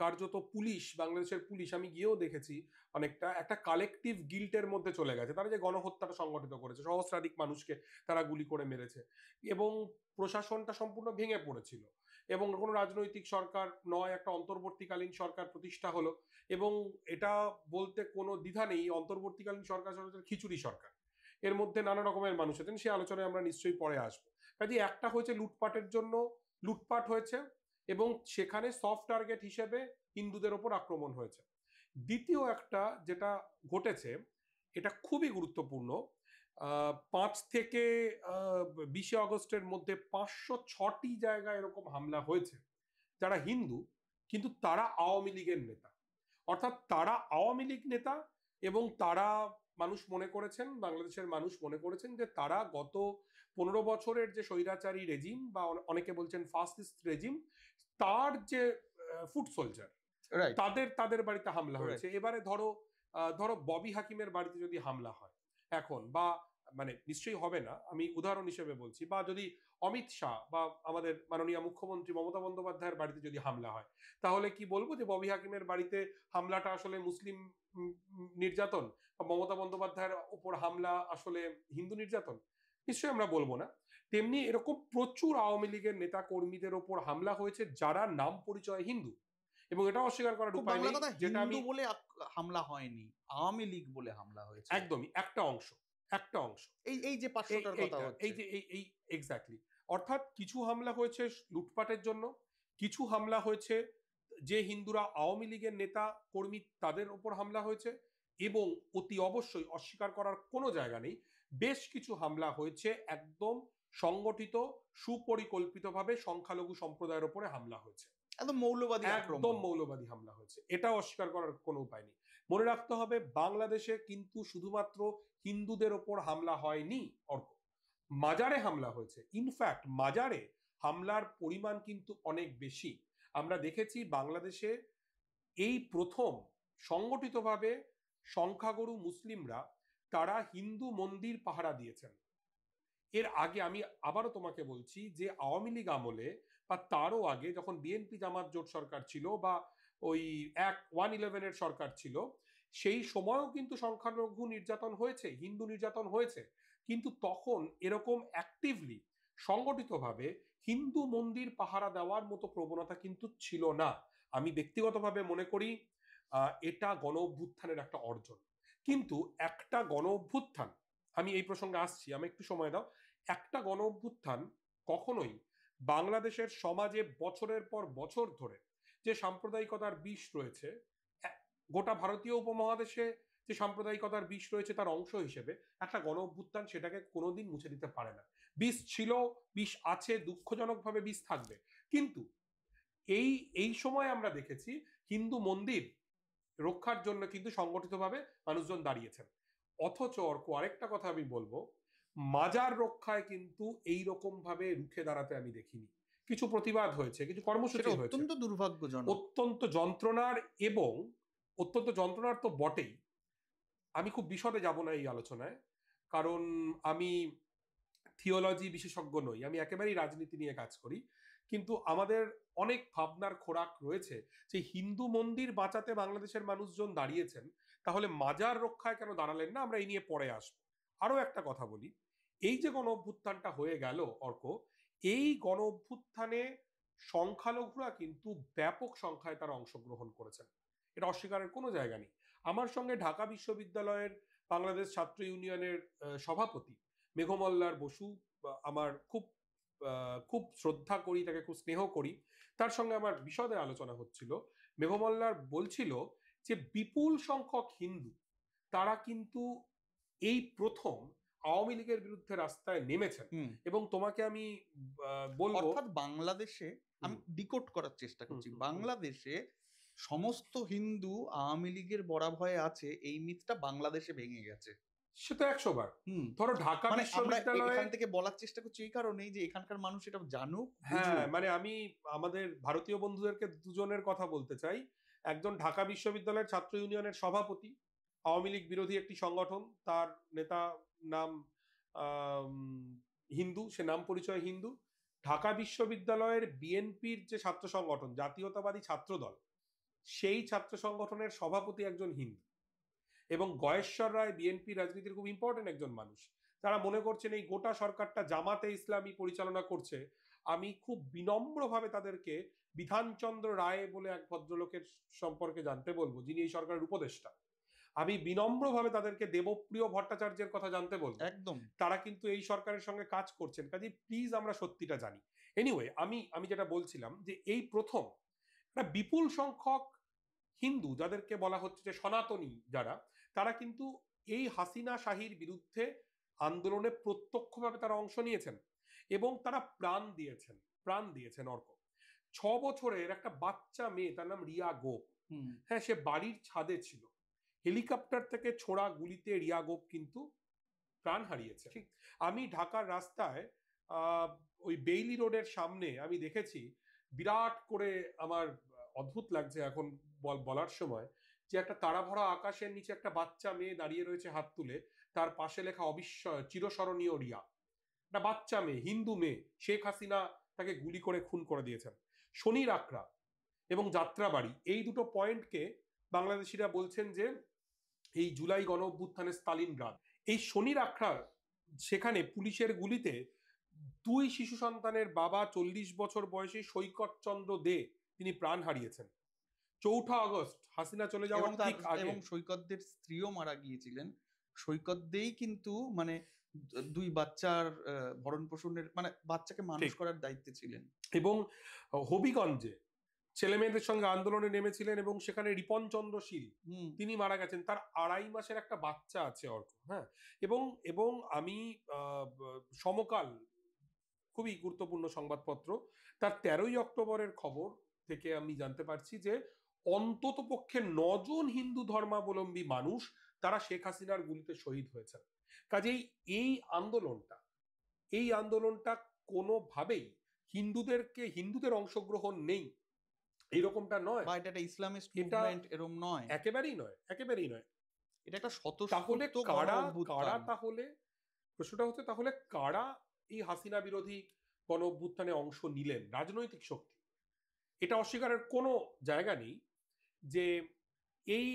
S2: কার্যত পুলিশ, বাংলাদেশের পুলিশ আমি গিয়েও দেখেছি অনেকটা একটা কালেকটিভ গিল্টের মধ্যে চলে গেছে। তারা যে গণহত্যাটা সংগঠিত করেছে, সহস্রাধিক মানুষকে তারা গুলি করে মেরেছে, এবং প্রশাসনটা সম্পূর্ণ ভেঙে পড়েছিল, এবং কোনো রাজনৈতিক সরকার নয়, একটা অন্তর্বর্তীকালীন সরকার প্রতিষ্ঠা হলো। এবং এটা বলতে কোনো দ্বিধা নেই, অন্তর্বর্তীকালীন সরকার খিচুড়ি সরকার, এর মধ্যে নানা রকমের মানুষ আছেন, সেই আলোচনায় আমরা নিশ্চয়ই পরে আসবো। কাজে একটা হয়েছে লুটপাটের জন্য লুটপাট হয়েছে, এবং সেখানে সফট টার্গেট হিসেবে হিন্দুদের ওপর আক্রমণ হয়েছে। দ্বিতীয় একটা যেটা ঘটেছে, এটা খুবই গুরুত্বপূর্ণ, 5 থেকে 20 আগস্টের মধ্যে 506টি জায়গায় এরকম হামলা হয়েছে যারা হিন্দু, কিন্তু তারা আওয়ামী লীগের নেতা। অর্থাৎ তারা আওয়ামী লীগ নেতা, এবং তারা মানুষ মনে করেছেন, বাংলাদেশের মানুষ মনে করেছেন যে তারা গত 15 বছরের যে স্বৈরাচারী রেজিম, বা অনেকে বলছেন ফাসিস্ট রেজিম, তার যে ফুট সোলজার, তাদের বাড়িতে হামলা হয়েছে। এবারে ধরো ববি হাকিমের বাড়িতে যদি হামলা হয় এখন, বা মানে নিশ্চয়ই হবে না, আমি উদাহরণ হিসেবে বলছি, বা যদি অমিত শাহ বা আমাদের মাননীয় মুখ্যমন্ত্রী মমতা বন্দ্যোপাধ্যায়ের বাড়িতে যদি হামলা হয়, তাহলে কি বলবো যে ববি হাকিমের বাড়িতে হামলাটা আসলে মুসলিম নির্যাতন, বা মমতা বন্দ্যোপাধ্যায়ের উপর হামলা আসলে হিন্দু নির্যাতন? নিশ্চয়ই আমরা বলবো না। তেমনি এরকম প্রচুর আওয়ামী লীগের নেতা কর্মীদের ওপর হামলা হয়েছে যারা নাম পরিচয় হিন্দু, এবং এটা অস্বীকার করার উপায় নেই যেটা আমি
S1: বলে হামলা হয়নি, আওয়ামী লীগ বলে হামলা হয়েছে।
S2: একদমই একটা অংশ
S1: এই যে 500টার কথা হচ্ছে,
S2: এই যে এই এক্স্যাক্টলি। অর্থাৎ কিছু হামলা হয়েছে লুটপাটের জন্য, কিছু হামলা হয়েছে যে হিন্দুরা আওয়ামী লীগের নেতা কর্মী তাদের উপর হামলা হয়েছে, এবং অতি অবশ্যই অস্বীকার করার কোনো জায়গা নেই, বেশ কিছু হামলা হয়েছে একদম সংগঠিত সুপরিকল্পিতভাবে সংখ্যালঘু সম্প্রদায়ের উপরে হামলা হয়েছে,
S1: একদম
S2: মৌলবাদী হামলা হয়েছে। এটা অস্বীকার করার কোনো উপায় নেই। মনে রাখতে হবে, বাংলাদেশে কিন্তু শুধুমাত্র হিন্দুদের ওপর হামলা হয়নি অর্ক, মাজারে হামলা হয়েছে। ইনফ্যাক্ট মাজারে হামলার পরিমাণ কিন্তু অনেক বেশি। আমরা দেখেছি বাংলাদেশে এই প্রথম সংগঠিতভাবে সংখ্যাগুরু মুসলিমরা তারা হিন্দু মন্দির পাহারা দিয়েছেন। এর আগে আমি আবারও তোমাকে বলছি যে আওয়ামী লীগ আমলে বা তারও আগে, যখন বিএনপি জামাত জোট সরকার ছিল, বা ওই 111 সরকার ছিল, সেই সময়ও কিন্তু সংখ্যালঘু নির্যাতন হয়েছে, হিন্দু নির্যাতন হয়েছে, কিন্তু তখন এরকম অ্যাক্টিভলি সংগঠিতভাবে হিন্দু মন্দির পাহারা দেওয়ার মতো প্রবণতা কিন্তু ছিল না। আমি ব্যক্তিগতভাবে মনে করি এটা গণ অভ্যুত্থানের একটা অর্জন। কিন্তু একটা গণ অভ্যুত্থান, আমি এই প্রসঙ্গে আসছি, আমি একটু সময় দাও, একটা গণ অভ্যুত্থান কখনোই বাংলাদেশের সমাজে বছরের পর বছর ধরে যে সাম্প্রদায়িকতার বিষ রয়েছে, গোটা ভারতীয় উপমহাদেশে যে সাম্প্রদায়িকতার বিষ রয়েছে তার অংশ হিসেবে একটা গণ অভ্যুত্থান সেটাকে কোনোদিন মুছে দিতে পারে না। বিষ ছিল, বিষ আছে, দুঃখজনকভাবে বিষ থাকবে। কিন্তু এই সময় আমরা দেখেছি হিন্দু মন্দির রক্ষার জন্য কিন্তু সংগঠিতভাবে মানুষজন দাঁড়িয়েছেন। অথচ আরেকটা কথা আমি বলবো, মাজার রক্ষায় কিন্তু এই রকম ভাবে রুখে দাঁড়াতে আমি দেখিনি। কিছু প্রতিবাদ হয়েছে, কিছু কর্মসূচি হয়েছে,
S1: অত্যন্ত দুর্ভাগ্যজনক,
S2: অত্যন্ত যন্ত্রণার, এবং অত্যন্ত যন্ত্রণার তো বটেই। আমি খুব বিশদে যাব না এই আলোচনায়, কারণ আমি থিওলজি বিশেষজ্ঞ নই, আমি একেবারেই রাজনীতি নিয়ে কাজ করি, কিন্তু আমাদের অনেক ভাবনার খোরাক রয়েছে যে হিন্দু মন্দির বাঁচাতে বাংলাদেশের মানুষজন দাঁড়িয়েছেন, তাহলে মাজার রক্ষায় কেন দাঁড়ালেন না? আমরা এই নিয়ে পরে আসবো। আরো একটা কথা বলি, এই যে গণ অভ্যুত্থানটা হয়ে গেল অর্ক, এই গণ অভ্যুত্থানে সংখ্যালঘুরা কিন্তু ব্যাপক সংখ্যায় তারা অংশগ্রহণ করেছেন, এটা অস্বীকারের কোনো জায়গা নেই। আমার সঙ্গে ঢাকা বিশ্ববিদ্যালয়ের বাংলাদেশ ছাত্র ইউনিয়নের সভাপতি মেঘমল্লার বসু, আমার খুব খুব শ্রদ্ধা করি, তাকে খুব স্নেহ করি, তার সঙ্গে আমার বিশদে আলোচনা হচ্ছিল। মেঘমল্লার বলছিল যে বিপুল সংখ্যক হিন্দু তারা কিন্তু এই প্রথম আওয়ামী লীগের বিরুদ্ধে রাস্তায় নেমেছেন। এবং তোমাকে আমি বলবো,
S1: অর্থাৎ বাংলাদেশে, আমি ডিকোড করার চেষ্টা করছি, বাংলাদেশে সমস্ত হিন্দু আওয়ামী লীগের বরাভয়ে আছে, এই মিথটা বাংলাদেশে ভেঙে গেছে।
S2: সে তো 100 বার। ধরো ঢাকা বিশ্ববিদ্যালয়ে
S1: এখান থেকে বলার চেষ্টা করছি এই কারণেই যে এখানকার মানুষ এটা জানুক।
S2: হ্যাঁ, মানে আমি আমাদের ভারতীয় বন্ধুদেরকে দুজনের কথা বলতে চাই। একজন ঢাকা বিশ্ববিদ্যালয়ের ছাত্র ইউনিয়নের সভাপতি, আওয়ামী লীগ বিরোধী একটি সংগঠন, তার নেতা নাম হিন্দু, সে নাম পরিচয় হিন্দু। ঢাকা বিশ্ববিদ্যালয়ের বিএনপির যে ছাত্র সংগঠন, জাতীয়তাবাদী ছাত্র দল, সেই ছাত্র সংগঠনের সভাপতি একজন হিন্দু। এবং গয়েশ্বর রায় বিএনপি রাজনীতির খুব ইম্পর্টেন্ট একজন মানুষ। তারা মনে করছেন এই গোটা সরকারটা জামাতে ইসলামী পরিচালনা করছে। আমি খুব বিনম্রভাবে তাদেরকে বিধানচন্দ্র রায় বলে এক ভদ্রলোকের সম্পর্কে জানতে বলবো, যিনি এই সরকারের উপদেষ্টা। আমি বিনম্রভাবে তাদেরকে দেবপ্রিয় ভট্টাচার্যের কথা জানতে বলবো।
S1: একদম,
S2: তারা কিন্তু এই সরকারের সঙ্গে কাজ করছেন, কাজে প্লিজ আমরা সত্যিটা জানি। এনিওয়ে, আমি যেটা বলছিলাম যে এই প্রথম একটা বিপুল সংখ্যক হিন্দু, যাদেরকে বলা হচ্ছে যে সনাতনী যারা, তারা কিন্তু এই হাসিনা শাহীর বিরুদ্ধে আন্দোলনে প্রত্যক্ষভাবে তারা অংশ নিয়েছেন এবং তারা প্রাণ দিয়েছেন অর্ক। 6 বছরের একটা বাচ্চা মেয়ে, তার নাম রিয়া গোপ। হ্যাঁ, সে বাড়ির ছাদে ছিল, হেলিকপ্টার থেকে ছোড়া গুলিতে রিয়া গোপ কিন্তু প্রাণ হারিয়েছে। আমি ঢাকার রাস্তায় ওই বেইলি রোডের সামনে আমি দেখেছি, বিরাট করে, আমার অদ্ভুত লাগছে এখন বলার সময়, যে একটা তারা ভরা আকাশের নিচে একটা বাচ্চা মেয়ে দাঁড়িয়ে রয়েছে হাত তুলে, তার পাশে লেখা অবিস্ময় চিরস্মরণীয় রিয়া। একটা বাচ্চা মেয়ে, হিন্দু মেয়ে, শেখ হাসিনা তাকে গুলি করে খুন করে দিয়েছেন। শনির আখড়া এবং যাত্রাবাড়ি, এই দুটো পয়েন্টকে বাংলাদেশিরা বলছেন যে এই জুলাই গণ অভ্যুত্থানের স্তালিনগ্রাদ। এই শনির আখড়া, সেখানে পুলিশের গুলিতে 2 শিশু সন্তানের বাবা 40 বছর বয়সী সৈকত চন্দ্র দে তিনি প্রাণ হারিয়েছেন 4 আগস্ট হাসিনা চলে যাওয়ার ঠিক আগে।
S1: এবং সৈকতদের স্ত্রীও মারা গিয়েছিলেন। সৈকতদেই কিন্তু মানে 2 বাচ্চার ভরণ পোষণের, মানে বাচ্চাকে মানুষ করার দায়িত্বে ছিলেন।
S2: এবং হবিগঞ্জে ছেলে মেয়েদের সঙ্গে আন্দোলনে নেমেছিলেন এবং সেখানে রিপন চন্দ্র শীল তিনি মারা গেছেন, তার 2.5 মাসের একটা বাচ্চা আছে অর্ক। হ্যাঁ, এবং আমি সমকাল, খুবই গুরুত্বপূর্ণ সংবাদপত্র, তার 13ই অক্টোবরের খবর থেকে আমি জানতে পারছি যে অন্তত পক্ষে 9 জন হিন্দু ধর্মাবলম্বী মানুষ তারা শেখ হাসিনার গুলিতে শহীদ হয়েছেন। কাজেই এই আন্দোলনটা কোনোভাবেই হিন্দুদের অংশগ্রহণ নেই এরকমটা নয়,
S1: বা এটা একটা ইসলামিস্ট মুভমেন্ট এরকম নয়,
S2: একেবারেই নয়। এটা একটা
S1: তাহলে
S2: কারা তাহলে প্রশ্নটা হচ্ছে, তাহলে কারা এই হাসিনা বিরোধী গণ অভ্যুত্থানে অংশ নিলেন? রাজনৈতিক শক্তি, এটা অস্বীকারের কোনো জায়গা নেই যে এই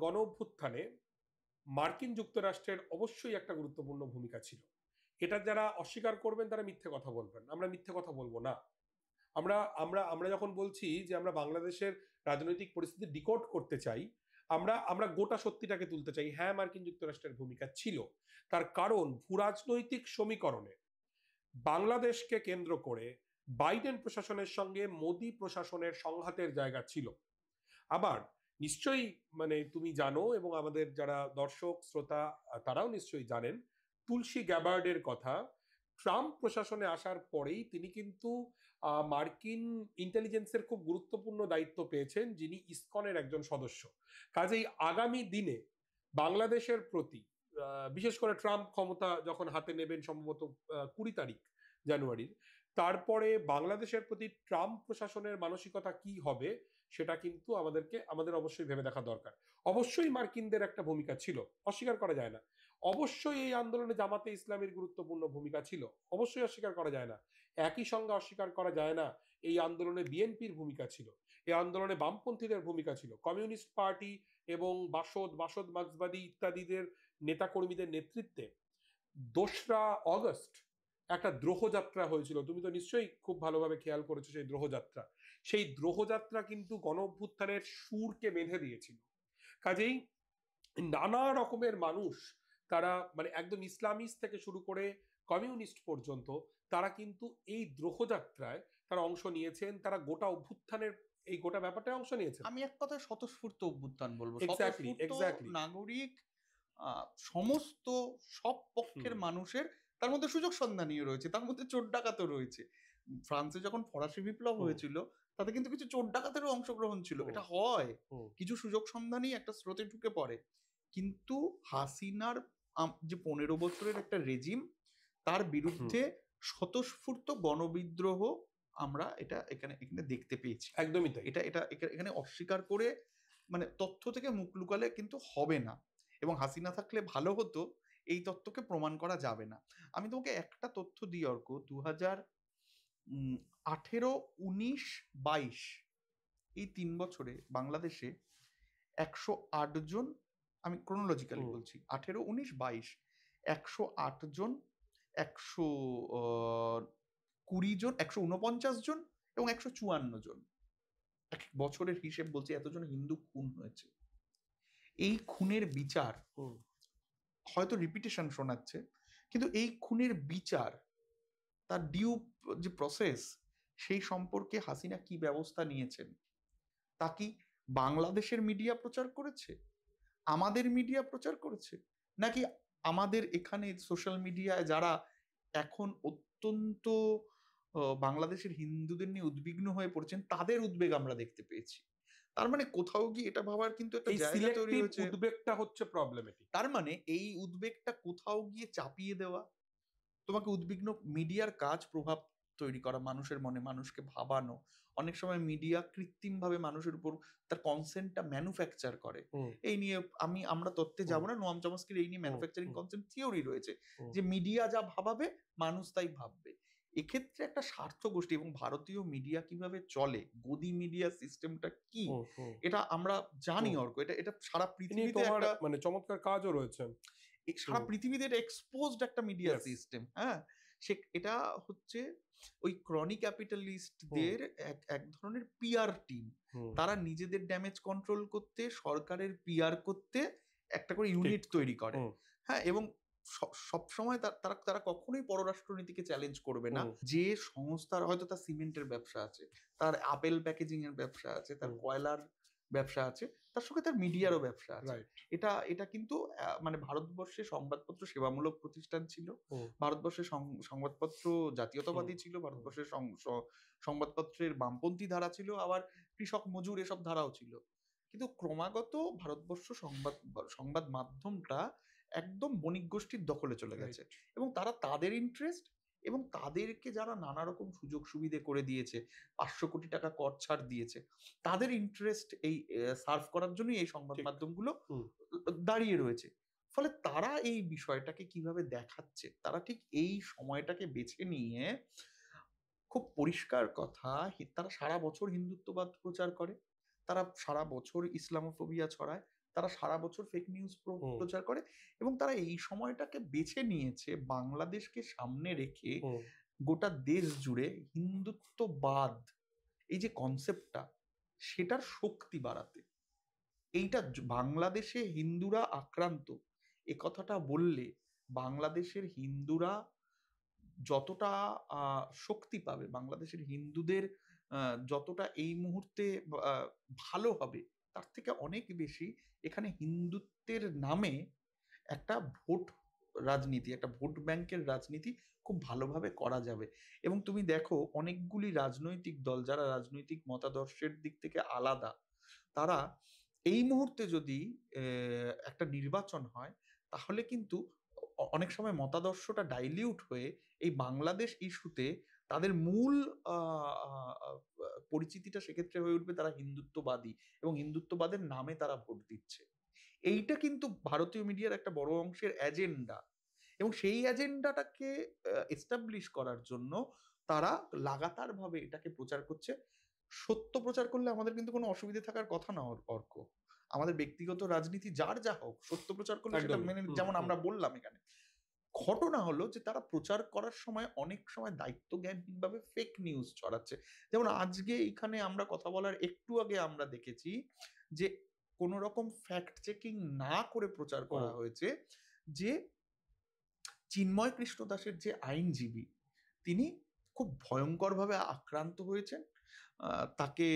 S2: গণ অভ্যুত্থানে মার্কিন যুক্তরাষ্ট্রের অবশ্যই একটা গুরুত্বপূর্ণ ভূমিকা ছিল। এটা যারা অস্বীকার করবেন তারা মিথ্যে কথা বলবেন, আমরা মিথ্যে কথা বলবো না। আমরা যখন বলছি যে আমরা বাংলাদেশের রাজনৈতিক পরিস্থিতি ডিকোড করতে চাই, আমরা গোটা সত্যিটাকে তুলতে চাই। হ্যাঁ, মার্কিন যুক্তরাষ্ট্রের ভূমিকা ছিল, তার কারণ ভূরাজনৈতিক সমীকরণে বাংলাদেশকে কেন্দ্র করে বাইডেন প্রশাসনের সঙ্গে মোদি প্রশাসনের সংঘাতের জায়গা ছিল। আবার নিশ্চয়ই, মানে তুমি জানো এবং আমাদের যারা দর্শক শ্রোতা তারাও নিশ্চয়ই জানেন তুলসী গ্যাবার্ডের কথা। ট্রাম্প প্রশাসনে আসার পরেই তিনি কিন্তু মার্কিন ইন্টেলিজেন্সের খুব গুরুত্বপূর্ণ দায়িত্ব পেয়েছেন, যিনি ইসকনের একজন সদস্য। কাজেই আগামী দিনে বাংলাদেশের প্রতি, বিশেষ করে ট্রাম্প ক্ষমতা যখন হাতে নেবেন সম্ভবত 20 তারিখ জানুয়ারির, তারপরে বাংলাদেশের প্রতি ট্রাম্প প্রশাসনের মানসিকতা কি হবে সেটা কিন্তু আমাদের অবশ্যই ভেবে দেখা দরকার। অবশ্যই মার্কিনদের একটা ভূমিকা ছিল, অস্বীকার করা যায় না। অবশ্যই এই আন্দোলনে জামাতে ইসলামীর গুরুত্বপূর্ণ ভূমিকা ছিল, অবশ্যই অস্বীকার করা যায় না। একই সঙ্গে অস্বীকার করা যায় না এই আন্দোলনে বিএনপির ভূমিকা ছিল, এই আন্দোলনে বামপন্থীদের ভূমিকা ছিল, কমিউনিস্ট পার্টি এবং বাসদ মার্ক্সবাদী ইত্যাদিদের নেতাকর্মীদের নেতৃত্বে 2রা অগস্ট একটা দ্রোহযাত্রা হয়েছিল। তুমি তো নিশ্চয়ই খুব ভালোভাবে খেয়াল করেছো সেই দ্রোহযাত্রা। সেই দ্রোহযাত্রা কিন্তু গণ অভ্যুত্থানের সুরকে বেঁধে দিয়েছিল। কাজেই নানা রকমের মানুষ, তারা মানে একদম ইসলামিস্ট থেকে শুরু করে কমিউনিস্ট পর্যন্ত, তারা কিন্তু এই দ্রোহযাত্রায় তারা অংশ নিয়েছেন, তারা গোটা অভ্যুত্থানের এই গোটা ব্যাপারটায় অংশ নিয়েছেন।
S1: আমি এক কথায় স্বতঃস্ফূর্ত অভ্যুত্থান বলবো,
S2: এক্স্যাক্টলি
S1: স্বতঃস্ফূর্ত নাগরিক, সমস্ত সব পক্ষের মানুষের, তার মধ্যে সুযোগ সন্ধানীয় রয়েছে, তার মধ্যে চোর ডাকাতও রয়েছে। ফ্রান্সে যখন ফরাসি বিপ্লব হয়েছিল তাতে কিন্তু কিছু চোর ডাকাতেরও অংশগ্রহণ ছিল। এটা হয়, কিছু সুযোগ সন্ধানী একটা স্রোতে ঢুকে পড়ে। কিন্তু হাসিনার যে 15 বছরের একটা রেজিম, তার বিরুদ্ধে স্বতঃস্ফূর্ত গণবিদ্রোহ আমরা এখানে দেখতে পেয়েছি।
S2: একদমই তাই।
S1: এটা এখানে অস্বীকার করে মানে তথ্য থেকে মুখ লুকালে কিন্তু হবে না, এবং হাসিনা থাকলে ভালো হতো এই তথ্যকে প্রমাণ করা যাবে না। আমি তোমাকে একটা তথ্য দিই অর্ক, 2018, 19, 22 এই 3 বছরে বাংলাদেশে 108 জন, আমি ক্রোনোলজিক্যালি বলছি, 18, 19, 22 108 জন, 120 জন, 149 জন এবং 154 জন, এক বছরের হিসেব বলছে এতজন হিন্দু খুন হয়েছে। এই খুনের বিচার হয়তো রিপিটেশন শোনাচ্ছে, কিন্তু এই খুনের বিচার, তার ডিউ যে প্রসেস, সেই সম্পর্কে হাসিনা কি ব্যবস্থা নিয়েছেন? তা কি বাংলাদেশের মিডিয়া প্রচার করেছে, আমাদের মিডিয়া প্রচার করেছে, নাকি আমাদের এখানে সোশ্যাল মিডিয়ায় যারা এখন অত্যন্ত বাংলাদেশের হিন্দুদের নিয়ে উদ্বিগ্ন হয়ে পড়ছেন তাদের উদ্বেগ আমরা দেখতে পেয়েছি? তার মানে কোথাও গিয়ে এটা ভাবার কিন্তু একটা জায়গা তৈরি হয়েছে,
S2: উদ্বেগটা হচ্ছে প্রবলেমেটিক।
S1: তার মানে এই উদ্বেগটা কোথাও গিয়ে চাপিয়ে দেওয়া। তোমাকে উদ্বিগ্ন, মিডিয়ার কাজ প্রভাব তৈরি করা মানুষের মনে, মানুষকে ভাবানো। অনেক সময় মিডিয়া কৃত্রিম ভাবে মানুষের উপর তার কনসেন্টটা ম্যানুফ্যাকচার করে। এই নিয়ে আমরা তথ্যে যাব না, নোয়াম চমস্কির এই নিয়ে ম্যানুফ্যাকচারিং কনসেন্ট থিওরি রয়েছে যে মিডিয়া যা ভাবাবে মানুষ তাই ভাববে। এক্ষেত্রে একটা স্বার্থ গোষ্ঠী, এবং ভারতীয় মিডিয়া কিভাবে চলে, গদি মিডিয়া সিস্টেমটা কি, এটা আমরা জানি অর্ক। এটা সারা পৃথিবীতে একটা
S2: মানে চমৎকার কাজও রয়েছে,
S1: সারা পৃথিবীতে এটা এক্সপোজড একটা মিডিয়া সিস্টেম। হ্যাঁ, এটা হচ্ছে ওই ক্রনি ক্যাপিটালিস্টদের এক ধরনের পিআর টিম। তারা নিজেদের ড্যামেজ কন্ট্রোল করতে, সরকারের পিআর করতে একটা করে ইউনিট তৈরি করে। হ্যাঁ, এবং সবসময় তারা কখনোই পররাষ্ট্রনীতিকে চ্যালেঞ্জ করবে না। যে সংস্থার হয়তো তার সিমেন্টের ব্যবসা আছে, তার আপেল প্যাকেজিং এর ব্যবসা আছে, তার কয়লার ব্যবসা আছে, তার সঙ্গে তার মিডিয়ারও ব্যবসা আছে। এটা কিন্তু মানে ভারতবর্ষে সংবাদপত্র সেবামূলক প্রতিষ্ঠান ছিল, ভারতবর্ষের সংবাদপত্র জাতীয়তাবাদী ছিল, ভারতবর্ষের সংবাদপত্রের বামপন্থী ধারা ছিল, আবার কৃষক মজুর এসব ধারাও ছিল। কিন্তু ক্রমাগত ভারতবর্ষ সংবাদ মাধ্যমটা একদম বণিক গোষ্ঠীর দখলে চলে গেছে, এবং তারা তাদের ইন্টারেস্ট এবং তাদেরকে যারা নানা রকম সুযোগ সুবিধে করে দিয়েছে, 500 কোটি টাকা কর ছাড় দিয়েছে, তাদের ইন্টারেস্ট এই সার্ভ করার জন্যই এই সংবাদ মাধ্যমগুলো দাঁড়িয়ে রয়েছে। ফলে তারা এই বিষয়টাকে কিভাবে দেখাচ্ছে, তারা ঠিক এই সময়টাকে বেছে নিয়ে, খুব পরিষ্কার কথা, তারা সারা বছর হিন্দুত্ববাদ প্রচার করে, তারা সারা বছর ইসলামোফোবিয়া ছড়ায়, তারা সারা বছর ফেক নিউজ প্রচার করে, এবং তারা এই সময়টাকে বেছে নিয়েছে বাংলাদেশকে সামনে রেখে গোটা দেশ জুড়ে হিন্দুত্ববাদ এই যে কনসেপ্টটা, সেটার শক্তি বাড়াতে। এইটা বাংলাদেশে হিন্দুরা আক্রান্ত এ কথাটা বললে বাংলাদেশের হিন্দুরা যতটা শক্তি পাবে, বাংলাদেশের হিন্দুদের যতটা এই মুহূর্তে ভালো হবে, তার থেকে অনেক বেশি এখানে হিন্দুত্বের নামে একটা ভোট রাজনীতি, একটা ভোট ব্যাংকের রাজনীতি খুব ভালোভাবে করা যাবে। এবং তুমি দেখো অনেকগুলি রাজনৈতিক দল যারা রাজনৈতিক মতাদর্শের দিক থেকে আলাদা, তারা এই মুহূর্তে যদি একটা নির্বাচন হয়, তাহলে কিন্তু অনেক সময় মতাদর্শটা ডাইলিউট হয়ে এই বাংলাদেশ ইস্যুতে তাদের মূল আহ, আহ, আহ, পরিচিতিটা সেক্ষেত্রে হয়ে উঠবে তারা হিন্দুত্ববাদী, এবং হিন্দুত্ববাদের নামে তারা ভোট দিচ্ছে। এইটা কিন্তু ভারতীয় মিডিয়ার একটা বড় অংশের এজেন্ডা, এবং সেই এজেন্ডাটাকে এস্টাবলিশ করার জন্য তারা লাগাতার ভাবে এটাকে প্রচার করছে। সত্য প্রচার করলে আমাদের কিন্তু কোনো অসুবিধে থাকার কথা না অর্ক। আমাদের ব্যক্তিগত রাজনীতি যার যা হোক, সত্য প্রচার করলে সেটা
S2: একদমই।
S1: মেনে, যেমন আমরা বললাম এখানে, ঘটনা হলো যে তারা প্রচার করার সময় অনেক সময় দায়িত্ব জ্ঞানহীনভাবে ফেক নিউজ ছড়াচ্ছে। যেমন আজকে এখানে আমরা কথা বলার একটু আগে আমরা দেখেছি যে কোন রকম ফ্যাক্ট চেকিং না করে প্রচার করা হয়েছে যে চিন্ময় কৃষ্ণ দাসের যে আইনজীবী, তিনি খুব ভয়ঙ্করভাবে আক্রান্ত হয়েছেন, তাকে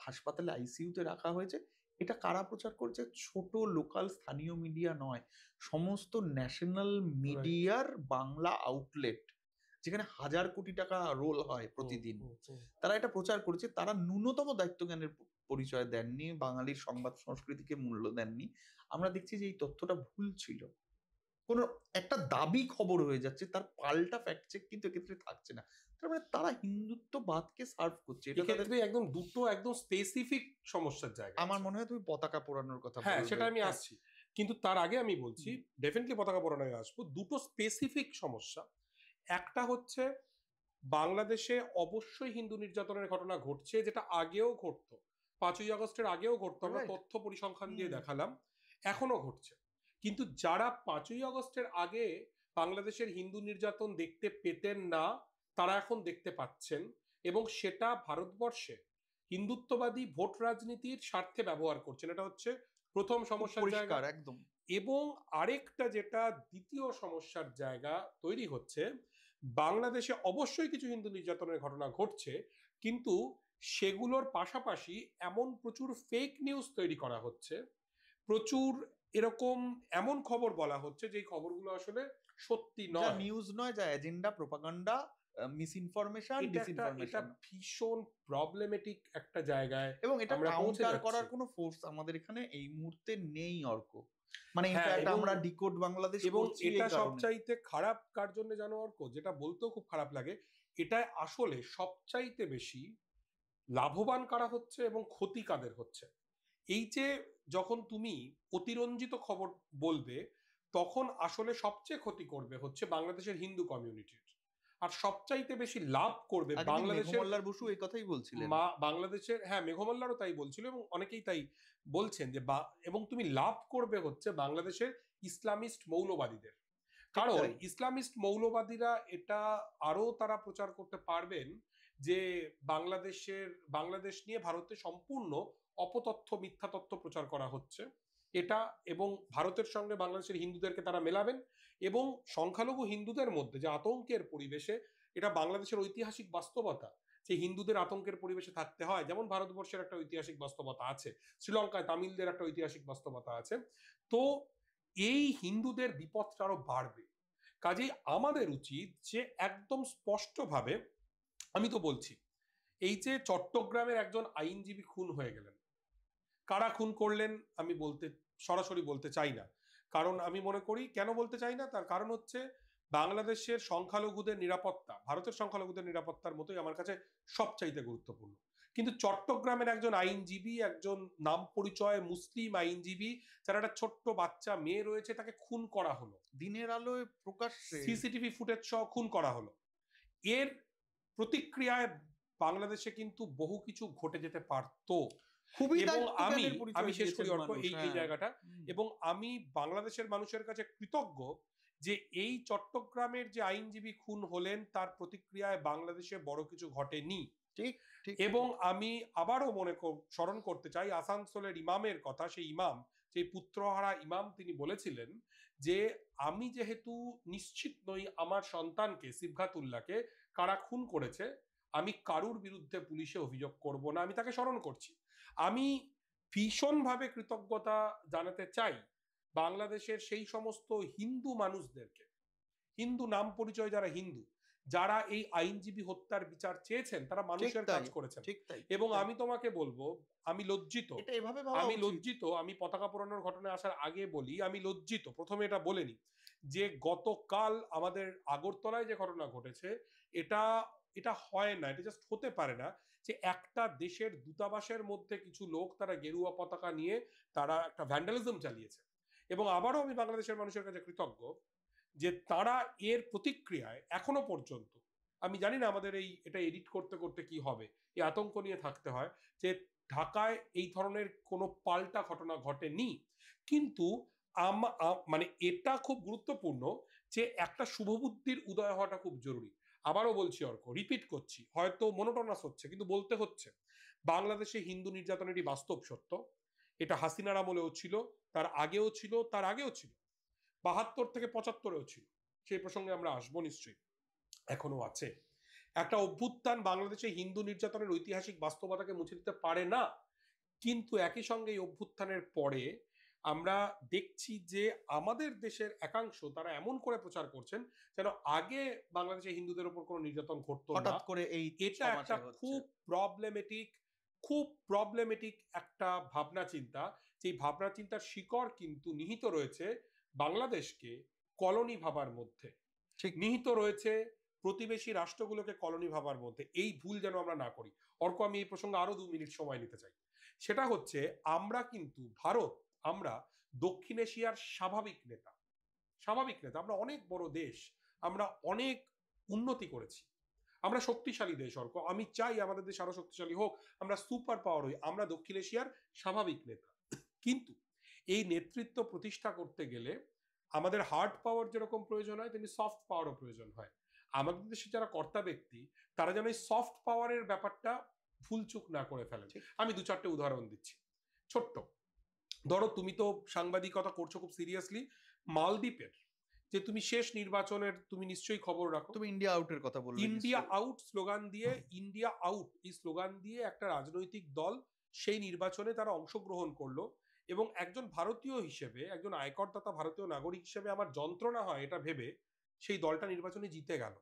S1: হাসপাতালে আইসিইউতে রাখা হয়েছে। এটা কারা প্রচার করছে? ছোট লোকাল স্থানীয় মিডিয়া নয়, সমস্ত ন্যাশনাল মিডিয়ার বাংলা আউটলেট, যেখানে 1,000 কোটি টাকা রোল হয় প্রতিদিন, তারা এটা প্রচার করেছে। তারা ন্যূনতম দায়িত্ব জ্ঞানের পরিচয় দেননি, বাঙালির সংবাদ সংস্কৃতিকে মূল্য দেননি। আমরা দেখছি যে এই তথ্যটা ভুল ছিল। কোনো একটা দাবি খবর হয়ে যাচ্ছে, তার পাল্টা ফ্যাক্ট চেক কিন্তু এক্ষেত্রে থাকছে না। তার মানে তারা হিন্দুত্ববাদকে সার্ভ করছে। এটা
S2: এক্ষেত্রে একদম দুটো একদম স্পেসিফিক সমস্যার জায়গা।
S1: আমার মনে হয় তুমি পতাকা পোড়ানোর কথা
S2: হ্যাঁ,
S1: বলবে।
S2: সেটা আমি আসছি, কিন্তু তার আগে আমি বলছি, ডেফিনেটলি পতাকা পোড়ানোয় আসবো। দুটো স্পেসিফিক সমস্যা। একটা হচ্ছে বাংলাদেশে অবশ্যই হিন্দু নির্যাতনের ঘটনা ঘটছে, যেটা আগেও ঘটতো, 5ই আগস্টের আগেও ঘটতো, আমরা তথ্য পরিসংখ্যান দিয়ে দেখালাম, এখনো ঘটছে। কিন্তু যারা 5ই আগস্টের আগে বাংলাদেশের হিন্দু নির্যাতন দেখতে পেতেন না, তারা এখন দেখতে পাচ্ছেন, এবং সেটা ভারতবর্ষে হিন্দুত্ববাদী ভোট রাজনীতির স্বার্থে ব্যবহার করছেন। এটা হচ্ছে প্রথম সমস্যার জায়গা।
S1: একদম।
S2: এবং আরেকটা যেটা দ্বিতীয় সমস্যার জায়গা তৈরি হচ্ছে, বাংলাদেশে অবশ্যই কিছু হিন্দু নির্যাতনের ঘটনা ঘটছে, কিন্তু সেগুলোর পাশাপাশি এমন প্রচুর ফেক নিউজ তৈরি করা হচ্ছে, প্রচুর এরকম এমন খবর বলা হচ্ছে যেই খবরগুলো আসলে সত্যি নয়,
S1: নিউজ নয়, যা এজেন্ডা, প্রোপাগান্ডা, মিসইনফরমেশন, ডিসইনফরমেশন।
S2: এটা ভীষণ প্রবলেমেটিক একটা জায়গায়,
S1: এবং এটা
S2: আমরা
S1: কাউন্টার করার কোনো ফোর্স আমাদের এখানে এই মুহূর্তে নেই অর্ক। মানে ইনফ্যাক্ট আমরা ডিকোড বাংলাদেশ
S2: এবং
S1: করছি।
S2: এটা সবচাইতে খারাপ কার জন্য জানো অর্ক, যেটা বলতেও খুব খারাপ লাগে, এটা আসলে সবচাইতে বেশি লাভবান কারা হচ্ছে এবং ক্ষতি কাদের হচ্ছে। এই যে যখন তুমি অতিরঞ্জিত খবর বলবে, তখন আসলে সবচেয়ে ক্ষতি করবে হচ্ছে বাংলাদেশের হিন্দু কমিউনিটির, আর সবচাইতে বেশি লাভ করবে বাংলাদেশের।
S1: মেঘমল্লার বসু এই কথাই বলছিলেন।
S2: বাংলাদেশের, হ্যাঁ, মেঘমল্লারও তাই বলছিল, এবং অনেকেই তাই বলছেন যে এবং তুমি লাভ করবে হচ্ছে বাংলাদেশের ইসলামিস্ট মৌলবাদীদের। কারণ ইসলামিস্ট মৌলবাদীরা এটা আরো তারা প্রচার করতে পারবেন যে বাংলাদেশ নিয়ে ভারতে সম্পূর্ণ অপতথ্য, মিথ্যা তথ্য প্রচার করা হচ্ছে এটা, এবং ভারতের সঙ্গে বাংলাদেশের হিন্দুদেরকে তারা মেলাবেন, এবং সংখ্যালঘু হিন্দুদের মধ্যে যে আতঙ্কের পরিবেশে, এটা বাংলাদেশের ঐতিহাসিক বাস্তবতা যে হিন্দুদের আতঙ্কের পরিবেশে থাকতে হয়, যেমন ভারতবর্ষের একটা ঐতিহাসিক বাস্তবতা আছে, শ্রীলঙ্কায় তামিলদের একটা ঐতিহাসিক বাস্তবতা আছে। তো এই হিন্দুদের বিপদটা আরো বাড়বে। কাজেই আমাদের উচিত যে একদম স্পষ্টভাবে, আমি তো বলছি, এই যে চট্টগ্রামের একজন আইনজীবী খুন হয়ে গেলেন, কারা খুন করলেন আমি সরাসরি বলতে চাই না, কারণ আমি মনে করি, কেন বলতে চাই না, তার কারণ হচ্ছে বাংলাদেশের সংখ্যালঘুদের নিরাপত্তা ভারতের সংখ্যালঘুদের নিরাপত্তার মতোই আমার কাছে সবচাইতে গুরুত্বপূর্ণ। কিন্তু চট্টগ্রামের একজন আইনজীবী, একজন নাম পরিচয় মুসলিম আইনজীবী, যার একটা ছোট্ট বাচ্চা মেয়ে রয়েছে, তাকে খুন করা হলো, দিনের আলোয় প্রকাশ্যে সিসিটিভি ফুটেজ সহ খুন করা হলো। এর প্রতিক্রিয়ায় বাংলাদেশে কিন্তু বহু কিছু ঘটে যেতে পারতো। এবং আমি শেষ করি অর্ক এই জায়গাটা, এবং আমি বাংলাদেশের মানুষের কাছে কৃতজ্ঞ যে এই চট্টগ্রামের যে আইনজীবী খুন হলেন, তার প্রতিক্রিয়ায় বাংলাদেশে বড় কিছু ঘটেনি। এবং আমি আবারও স্মরণ করতে চাই আসানসোলের ইমামের কথা। সেই ইমাম, সেই পুত্রহারা ইমাম, তিনি বলেছিলেন যে আমি যেহেতু নিশ্চিত নই আমার সন্তানকে, সিবঘাতুল্লাহকে, কারা খুন করেছে, আমি কারুর বিরুদ্ধে পুলিশে অভিযোগ করব না। আমি তাকে স্মরণ করছি। আমি ভীষণভাবে কৃতজ্ঞতা জানাতে চাই বাংলাদেশের সেই সমস্ত হিন্দু মানুষদেরকে, হিন্দু নাম পরিচয় যারা হিন্দু, যারা এই আইনজীবী হত্যার বিচার চেয়েছেন, তারা মানুষের কাজ করেছেন। এবং আমি তোমাকে বলবো, আমি লজ্জিত, আমি পতাকা পোড়ানোর ঘটনায় আসার আগে বলি, আমি লজ্জিত, প্রথমে এটা বলেনি, যে গতকাল আমাদের আগরতলায় যে ঘটনা ঘটেছে, এটা হয় না, এটা জাস্ট হতে পারে না যে একটা দেশের দূতাবাসের মধ্যে কিছু লোক তারা গেরুয়া পতাকা নিয়ে তারা একটা ভ্যান্ডালিজম চালিয়েছে। এবং আবারও আমি বাংলাদেশের মানুষের কাছে কৃতজ্ঞ যে তারা এর প্রতিক্রিয়ায় এখনো পর্যন্ত, আমি জানি না আমাদের এটা এডিট করতে করতে কি হবে, এই আতঙ্ক নিয়ে থাকতে হয় যে ঢাকায় এই ধরনের কোনো পাল্টা ঘটনা ঘটেনি। কিন্তু মানে এটা খুব গুরুত্বপূর্ণ যে একটা শুভবুদ্ধির উদয় হওয়াটা খুব জরুরি। আবারও বলছি অর্ক, রিপিট করছি, হয়তো মোনোটোনাস হচ্ছে কিন্তু বলতে হচ্ছে, বাংলাদেশে হিন্দু নির্যাতন এটি বাস্তব সত্য। এটা হাসিনার আমলেও ছিল, তার আগেও ছিল, তার আগেও ছিল, ৭২ থেকে ৭৫-এও ছিল, সেই প্রসঙ্গে আমরা আসবো নিশ্চয়ই, এখনো আছে। একটা অভ্যুত্থান বাংলাদেশে হিন্দু নির্যাতনের ঐতিহাসিক বাস্তবতাকে মুছে দিতে পারে না, কিন্তু একই সঙ্গে এই অভ্যুত্থানের পরে আমরা দেখছি যে আমাদের দেশের একাংশ তারা এমন করে প্রচার করছেন যেন আগে বাংলাদেশে হিন্দুদের উপর কোনো নির্যাতন ঘটতো না।
S1: হঠাৎ করে এই
S2: এটা একটা খুব প্রবলেমেটিক একটা ভাবনা চিন্তা, যেই ভাবনা চিন্তার শিকড় কিন্তু নিহিত রয়েছে বাংলাদেশকে কলোনি ভাবার মধ্যে, নিহিত রয়েছে প্রতিবেশী রাষ্ট্রগুলোকে কলোনি ভাবার মধ্যে। এই ভুল যেন আমরা না করি। অর্ক, আমি এই প্রসঙ্গে আরো 2 মিনিট সময় নিতে চাই। সেটা হচ্ছে, আমরা কিন্তু ভারত, আমরা দক্ষিণ এশিয়ার স্বাভাবিক নেতা, আমরা অনেক বড় দেশ, আমরা অনেক উন্নতি করেছি, আমরা শক্তিশালী দেশ অর্ক, আমি চাই আমাদের দেশ আরো শক্তিশালী হোক, আমরা সুপার পাওয়ার হই, আমরা দক্ষিণ এশিয়ার স্বাভাবিক নেতা। কিন্তু এই নেতৃত্ব প্রতিষ্ঠা করতে গেলে আমাদের হার্ড পাওয়ার যেরকম প্রয়োজন হয় তেমনি সফট পাওয়ারও প্রয়োজন হয়। আমাদের দেশে যারা কর্তা ব্যক্তি তারা যেন এই সফট পাওয়ারের ব্যাপারটা ভুলচুক না করে ফেলেন। আমি 2-4টে উদাহরণ দিচ্ছি ছোট্ট। ধরো, তুমি তো সাংবাদিকতা করছো খুব সিরিয়াসলি, মালদ্বীপের যে তুমি শেষ নির্বাচনের তুমি নিশ্চয়ই খবর রাখো,
S1: তুমি ইন্ডিয়া আউটের কথা বললে,
S2: ইন্ডিয়া আউট স্লোগান দিয়ে, ইন্ডিয়া আউট এই স্লোগান দিয়ে একটা রাজনৈতিক দল সেই নির্বাচনে তারা অংশগ্রহণ করলো, এবং একজন ভারতীয় হিসেবে, একজন আয়করদাতা ভারতীয় নাগরিক হিসেবে আমার যন্ত্রণা হয় এটা ভেবে সেই দলটা নির্বাচনে জিতে গেল।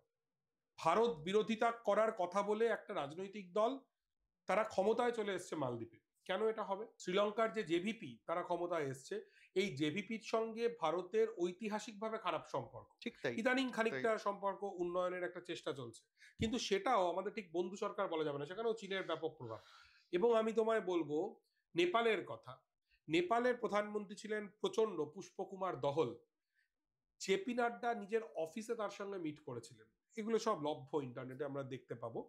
S2: ভারত বিরোধিতা করার কথা বলে একটা রাজনৈতিক দল তারা ক্ষমতায় চলে এসছে মালদ্বীপে। কেন এটা হবে? শ্রীলঙ্কার যে জেভিপি তারা ক্ষমতায় এসছে, এই জেভিপির সঙ্গে ভারতের ঐতিহাসিকভাবে খারাপ সম্পর্ক,
S1: ঠিক তাই,
S2: ইদানিং খানিকটা সম্পর্ক উন্নয়নের একটা চেষ্টা চলছে, কিন্তু সেটাও আমাদের ঠিক বন্ধু সরকার বলা যাবে না, সেখানেও চীনের ব্যাপক প্রভাব। এবং আমি তোমায় বলবো নেপালের কথা, নেপালের প্রধানমন্ত্রী ছিলেন প্রচন্ড পুষ্পকুমার দহল, জেপি নাড্ডা নিজের অফিসে তার সঙ্গে মিট করেছিলেন, এগুলো সব লভ্য, ইন্টারনেটে আমরা দেখতে পাবো।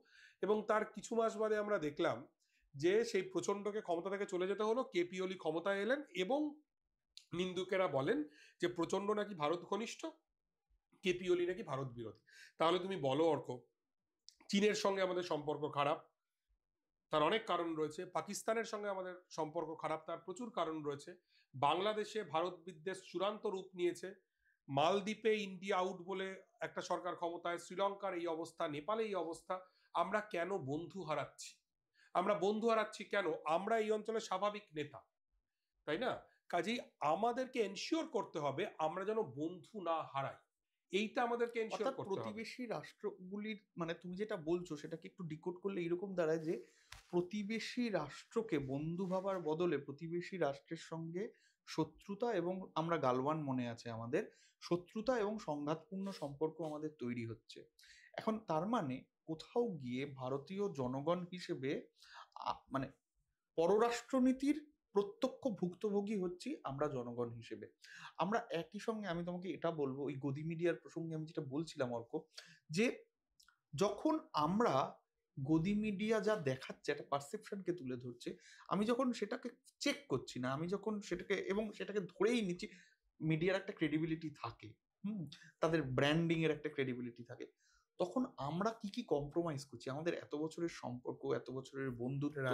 S2: এবং তার কিছু মাস বাদে আমরা দেখলাম যে সেই প্রচন্ডকে ক্ষমতা থেকে চলে যেতে হলো, কেপি ওলি ক্ষমতায় এলেন, এবং নিন্দুকেরা বলেন যে প্রচন্ড নাকি ভারত ঘনিষ্ঠ, কেপি ওলি নাকি ভারত বিরোধী। তাহলে তুমি বলো অর্ক, চীনের সঙ্গে আমাদের সম্পর্ক খারাপ, তার অনেক কারণ রয়েছে, পাকিস্তানের সঙ্গে আমাদের সম্পর্ক খারাপ, তার প্রচুর কারণ রয়েছে, বাংলাদেশে ভারত বিদ্বেষ চূড়ান্ত রূপ নিয়েছে, মালদ্বীপে ইন্ডিয়া আউট বলে একটা সরকার ক্ষমতায়, শ্রীলঙ্কার এই অবস্থা, নেপালে এই অবস্থা। আমরা কেন বন্ধু হারাচ্ছি? আমরা বন্ধু হারাচ্ছি কেন? আমরা এই অঞ্চলে স্বাভাবিক নেতা, তাই না? কাজেই আমাদেরকে এনশিওর করতে হবে আমরা যেন বন্ধু না হারাই, এইটা আমাদেরকে এনশিওর করতে হবে।
S1: প্রতিবেশী রাষ্ট্রগুলির, মানে তুমি যেটা বলছো সেটাকে একটু ডিকোড করলে এরকম দাঁড়ায় যে প্রতিবেশী রাষ্ট্রকে বন্ধু ভাবার বদলে প্রতিবেশী রাষ্ট্রের সঙ্গে শত্রুতা, এবং আমরা গালওয়ান মনে আছে আমাদের, শত্রুতা এবং সংঘাতপূর্ণ সম্পর্ক আমাদের তৈরি হচ্ছে। এখন তার মানে কোথাও গিয়ে ভারতীয় জনগণ হিসেবে মানে পররাষ্ট্রনীতির প্রত্যক্ষ ভুক্তভোগী হচ্ছি আমরা জনগণ হিসেবে। আমরা একই সঙ্গে, আমি তোমাকে এটা বলবো, ওই গদি মিডিয়ার প্রসঙ্গে আমি যেটা বলছিলাম অর্ক, যে যখন আমরা গদি মিডিয়া যা দেখাচ্ছে একটা পারসেপশনকে তুলে ধরছে, আমি যখন সেটাকে চেক করছি না, আমি যখন সেটাকে এবং সেটাকে ধরেই নিচ্ছি, মিডিয়ার একটা ক্রেডিবিলিটি থাকে, তাদের ব্র্যান্ডিং এর একটা ক্রেডিবিলিটি থাকে, তখন আমরা কি কি কম্প্রোমাইজ করছি? আমাদের এত বছরের সম্পর্ক, এত বছরের বন্ধুত্ব,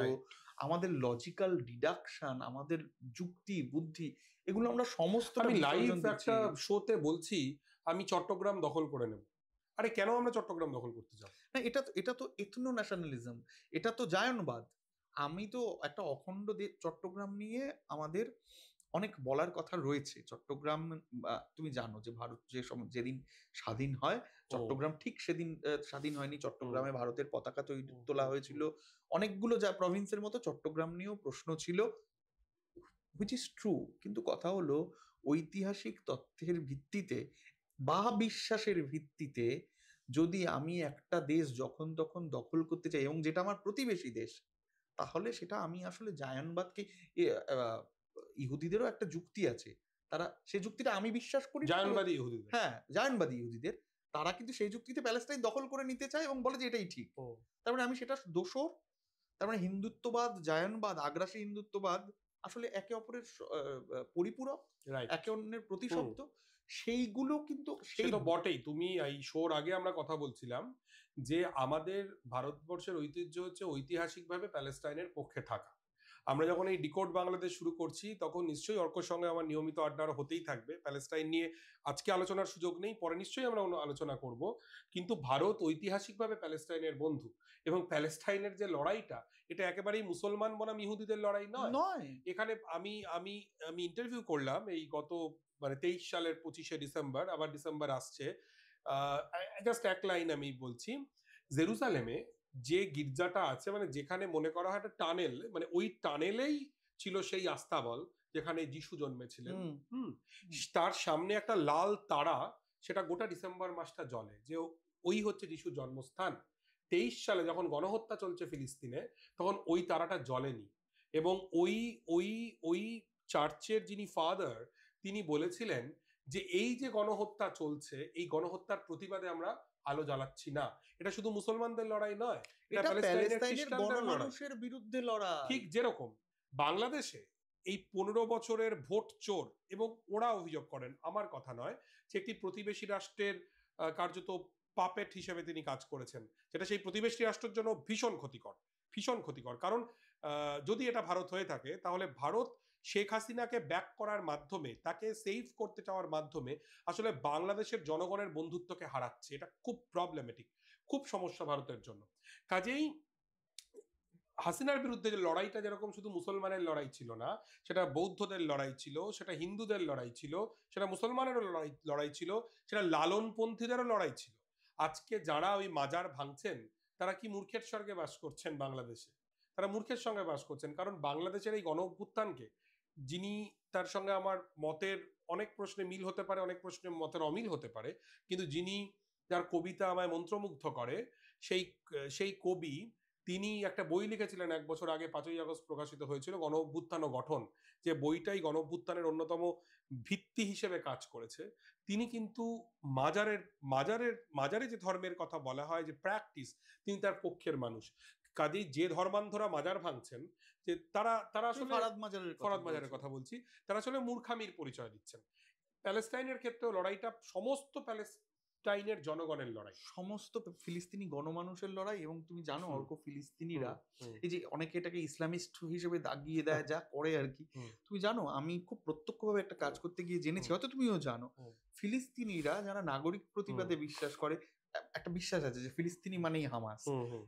S1: আমাদের লজিক্যাল ডিডাকশন, আমাদের যুক্তি বুদ্ধি, এগুলো আমরা সমস্ত,
S2: আমি লাইভ একটা শোতে বলছি আমি চট্টগ্রাম দখল করে নেব। আরে কেন আমরা চট্টগ্রাম দখল করতে যাব?
S1: না, এটা তো এথনো ন্যাশনালিজম, এটা তো জায়নবাদ। আমি তো একটা অখণ্ড চট্টগ্রাম নিয়ে আমাদের অনেক বলার কথা রয়েছে। চট্টগ্রাম, তুমি জানো যে ভারত যেদিন স্বাধীন হয়, চট্টগ্রাম ঠিক সেদিন স্বাধীন হয়নি। চট্টগ্রামে ভারতের পতাকা তোলা হয়েছিল, অনেকগুলো যা প্রভিন্সের মতো চট্টগ্রাম নিয়েও প্রশ্ন ছিল, হুইচ ইজ ট্রু। কিন্তু কথা হলো, ঐতিহাসিক তথ্যের ভিত্তিতে বা বিশ্বাসের ভিত্তিতে যদি আমি একটা দেশ যখন তখন দখল করতে চাই, এবং যেটা আমার প্রতিবেশী দেশ, তাহলে সেটা আমি আসলে জায়নবাদকে ইহুদিদেরও একটা যুক্তি আছে, তারা সেই যুক্তিটা আমি বিশ্বাস করি না।
S2: জায়নবাদী ইহুদিদের।
S1: হ্যাঁ, জায়নবাদী ইহুদিদের, তারা কিন্তু সেই যুক্তিতে প্যালেস্টাইন দখল করে নিতে চায় এবং বলে যে এটাই ঠিক। তার মানে আমি সেটা দোষর। তার মানে হিন্দুত্ববাদ, জায়নবাদ, আগ্রাসী হিন্দুত্ববাদ আসলে একে অপরের পরিপূরক, একে অন্যের প্রতিশব্দ। সেইগুলো কিন্তু
S2: সে তো বটেই। তুমি এই শোর আগে আমরা কথা বলছিলাম যে আমাদের ভারতবর্ষের ঐতিহ্য হচ্ছে ঐতিহাসিকভাবে প্যালেস্টাইনের পক্ষে থাকা। আমরা যখন এই ডিকোড বাংলাদেশ শুরু করছি তখন নিশ্চয়ই অর্কর সঙ্গে আমার নিয়মিত আড্ডা হতেই থাকবে। প্যালেস্টাইন নিয়ে আজকে আলোচনার সুযোগ নেই, পরে নিশ্চয়ই আমরা অন্য আলোচনা করব। কিন্তু ভারত ঐতিহাসিকভাবে প্যালেস্টাইনের বন্ধু, এবং প্যালেস্টাইনের যে লড়াইটা, এটা একেবারেই মুসলমান বনাম ইহুদিদের লড়াই নয়। এখানে আমি আমি আমি ইন্টারভিউ করলাম এই গত মানে 23 সালের 25শে ডিসেম্বর, আবার ডিসেম্বর আসছে, জাস্ট এক লাইন আমি বলছি। জেরুজালেমে যে গির্জাটা আছে, মানে যেখানে মনে করা হয় একটা টানেল, মানে ওই টানেলেই ছিল সেই আস্তাবল যেখানে যিশু জন্মেছিলেন। তার সামনে একটা লাল তারা, সেটা গোটা ডিসেম্বর মাসটা জ্বলে, যে ওই হচ্ছে যিশুর জন্মস্থান। 23 সালে যখন গণহত্যা চলছে ফিলিস্তিনে, তখন ওই তারাটা জ্বলেনি। এবং ওই ওই ওই চার্চের যিনি ফাদার, তিনি বলেছিলেন যে এই যে গণহত্যা চলছে, এই গণহত্যার প্রতিবাদে আমরা আলো জ্বালাচ্ছি না। এটা শুধু মুসলমানদের লড়াই নয়, এটা প্যালেস্টাইনের
S1: গণমানুষের বিরুদ্ধে লড়াই।
S2: ঠিক যেরকম বাংলাদেশে এই 15 বছরের ভোট চোর, এবং ওরা অভিযোগ করেন, আমার কথা নয়, যে একটি প্রতিবেশী রাষ্ট্রের কার্যত পাপেট হিসেবে তিনি কাজ করেছেন, যেটা সেই প্রতিবেশী রাষ্ট্রের জন্য ভীষণ ক্ষতিকর, ভীষণ ক্ষতিকর। কারণ যদি এটা ভারত হয়ে থাকে, তাহলে ভারত শেখ হাসিনাকে ব্যাক করার মাধ্যমে, তাকে সেভ করতে চাওয়ার মাধ্যমে আসলে বাংলাদেশের জনগণের বন্ধুত্বকে হারাচ্ছে। এটা খুব প্রবলেমেটিক, খুব সমস্যা ভারতের জন্য। কাজেই হাসিনার বিরুদ্ধে যে লড়াইটা যেরকম শুধু মুসলমানের লড়াই ছিল না, সেটা বৌদ্ধদের লড়াই ছিল, সেটা হিন্দুদের লড়াই ছিল, সেটা মুসলমানেরও লড়াই ছিল, সেটা লালনপন্থীদেরও লড়াই ছিল। আজকে যারা ওই মাজার ভাঙছেন, তারা কি মূর্খের স্বর্গে বাস করছেন বাংলাদেশে? তারা মূর্খের সঙ্গে বাস করছেন। কারণ বাংলাদেশের এই গণ অভ্যুত্থানকে, যিনি, তার সঙ্গে আমার মতের অনেক প্রশ্নে মিল হতে পারে, অনেক প্রশ্নে মতের অমিল হতে পারে, কিন্তু যিনি, যার কবিতা আমায় মন্ত্রমুগ্ধ করে, সেই সেই কবি, তিনি একটা বই লিখেছিলেন 1 বছর আগে, 5ই আগস্ট প্রকাশিত হয়েছিল, গণ অভ্যুত্থান ও গঠন, যে বইটাই গণ অভ্যুত্থানের অন্যতম ভিত্তি হিসেবে কাজ করেছে। তিনি কিন্তু মাজারে যে ধর্মের কথা বলা হয়, যে প্র্যাকটিস, তিনি তার পক্ষের মানুষ। কাজেই যে ধর্মান্ধরা মাজার ভাঙছেন, যে তারা তারা আসলে ফরাদ মাজারের কথা বলছি, তারা আসলে মূর্খামির পরিচয় দিচ্ছেন। প্যালেস্টাইনের ক্ষেত্রেও লড়াইটা সমস্ত প্যালেস্টাইনের জনগণের লড়াই,
S1: সমস্ত ফিলিস্তিনি গণমানুষের লড়াই। এবং তুমি জানো অর্ক, ফিলিস্তিনিরা এই যে অনেকে এটাকে ইসলামিস্ট হিসেবে দাগিয়ে দেয়, যা করে আর কি, তুমি জানো আমি খুব প্রত্যক্ষভাবে একটা কাজ করতে গিয়ে জেনেছি, হয়তো তুমিও জানো, ফিলিস্তিনিরা যারা নাগরিক প্রতিবাদে বিশ্বাস করে, একটা বিশ্বাস আছে যে ফিলিস্তিনি মানেই হামাস।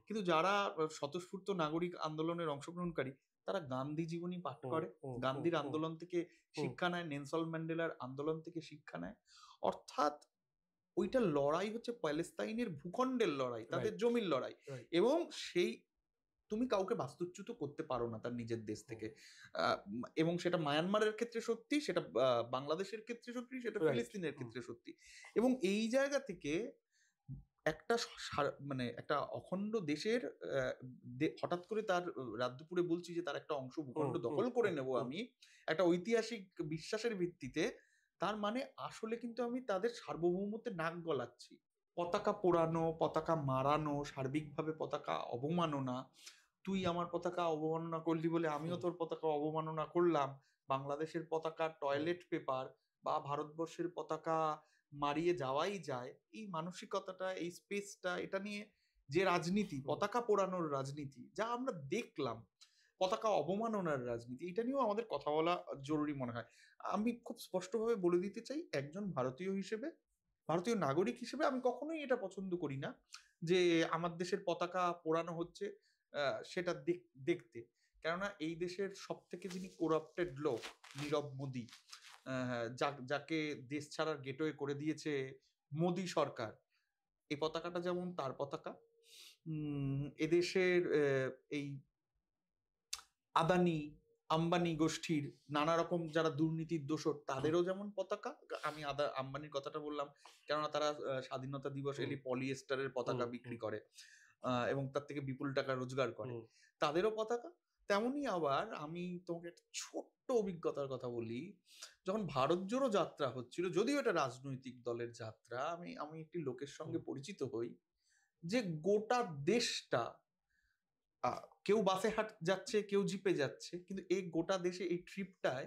S1: কিন্তু যারা স্বতঃস্ফূর্ত নাগরিক আন্দোলনের অংশগ্রহণকারী, তারা গান্ধী জীবনী পাঠ করে, গান্ধীর আন্দোলন থেকে শিক্ষা নেয়, নেলসন ম্যান্ডেলার আন্দোলন থেকে শিক্ষা নেয়। অর্থাৎ ওইটা লড়াই হচ্ছে প্যালেস্তাইনের ভূখণ্ডের লড়াই, তাদের জমির লড়াই। এবং সেই তুমি কাউকে বাস্তুচ্যুত করতে পারো না তার নিজের দেশ থেকে। এবং সেটা মায়ানমারের ক্ষেত্রে সত্যি, সেটা বাংলাদেশের ক্ষেত্রে সত্যি, সেটা ফিলিস্তিনের ক্ষেত্রে সত্যি। এবং এই জায়গা থেকে একটা মানে একটা অখণ্ড দেশের হঠাৎ করে তার রাজ্যপুরে বলছি যে তার একটা অংশ ভূখণ্ড দখল করে নেব আমি একটা ঐতিহাসিক বিশ্বাসের ভিত্তিতে, তার মানে আসলে কিন্তু আমি তাদের সার্বভৌমত্বে নাক গলাচ্ছি। পতাকা পোড়ানো, পতাকা মারানো, সার্বিকভাবে পতাকা অবমাননা, তুই আমার পতাকা অবমাননা করলি বলে আমিও তোর পতাকা অবমাননা করলাম, বাংলাদেশের পতাকা টয়লেট পেপার বা ভারতবর্ষের পতাকা মারিয়ে যাওয়াই যায়, এই মানসিকতাটা, এই স্পেসটা, এটা নিয়ে যে রাজনীতি, পতাকা পোড়ানোর রাজনীতি যা আমরা দেখলাম, পতাকা অবমাননার রাজনীতি, এটা নিয়েও আমাদের কথা বলা জরুরি মনে হয়। আমি খুব স্পষ্টভাবে বলে দিতে চাই, একজন ভারতীয় হিসেবে, ভারতীয় নাগরিক হিসেবে আমি কখনোই এটা পছন্দ করি না যে আমার দেশের পতাকা পোড়ানো হচ্ছে সেটা দেখতে। কেননা এই দেশের সব থেকে যিনি করাপ্টেড লোক, নীরব মোদী, যাকে দেশ ছাড়ার গেটওয়ে করে দিয়েছে মোদী সরকার, এই পতাকাটা যেমন তার পতাকা, এদেশের এই আদানি, আম্বানি গোষ্ঠীর নানা রকম যারা দুর্নীতির দোষর তাদেরও যেমন পতাকা, আমি আম্বানির কথাটা বললাম কেননা তারা স্বাধীনতা দিবস এলে পলিয়েস্টারের পতাকা বিক্রি করে এবং তার থেকে বিপুল টাকা রোজগার করে, তাদেরও পতাকা। তেমনি আবার আমি তোমাকে একটা ছোট্ট অভিজ্ঞতার কথা বলি। যখন ভারত জোড়ো যাত্রা হচ্ছিল, যদিও এটা রাজনৈতিক দলের যাত্রা, আমি একটি লোকের সঙ্গে পরিচিত হই যে গোটা দেশটা, কেউ বাসে যাচ্ছে, কেউ জিপে যাচ্ছে, কিন্তু এই গোটা দেশে এই ট্রিপটায়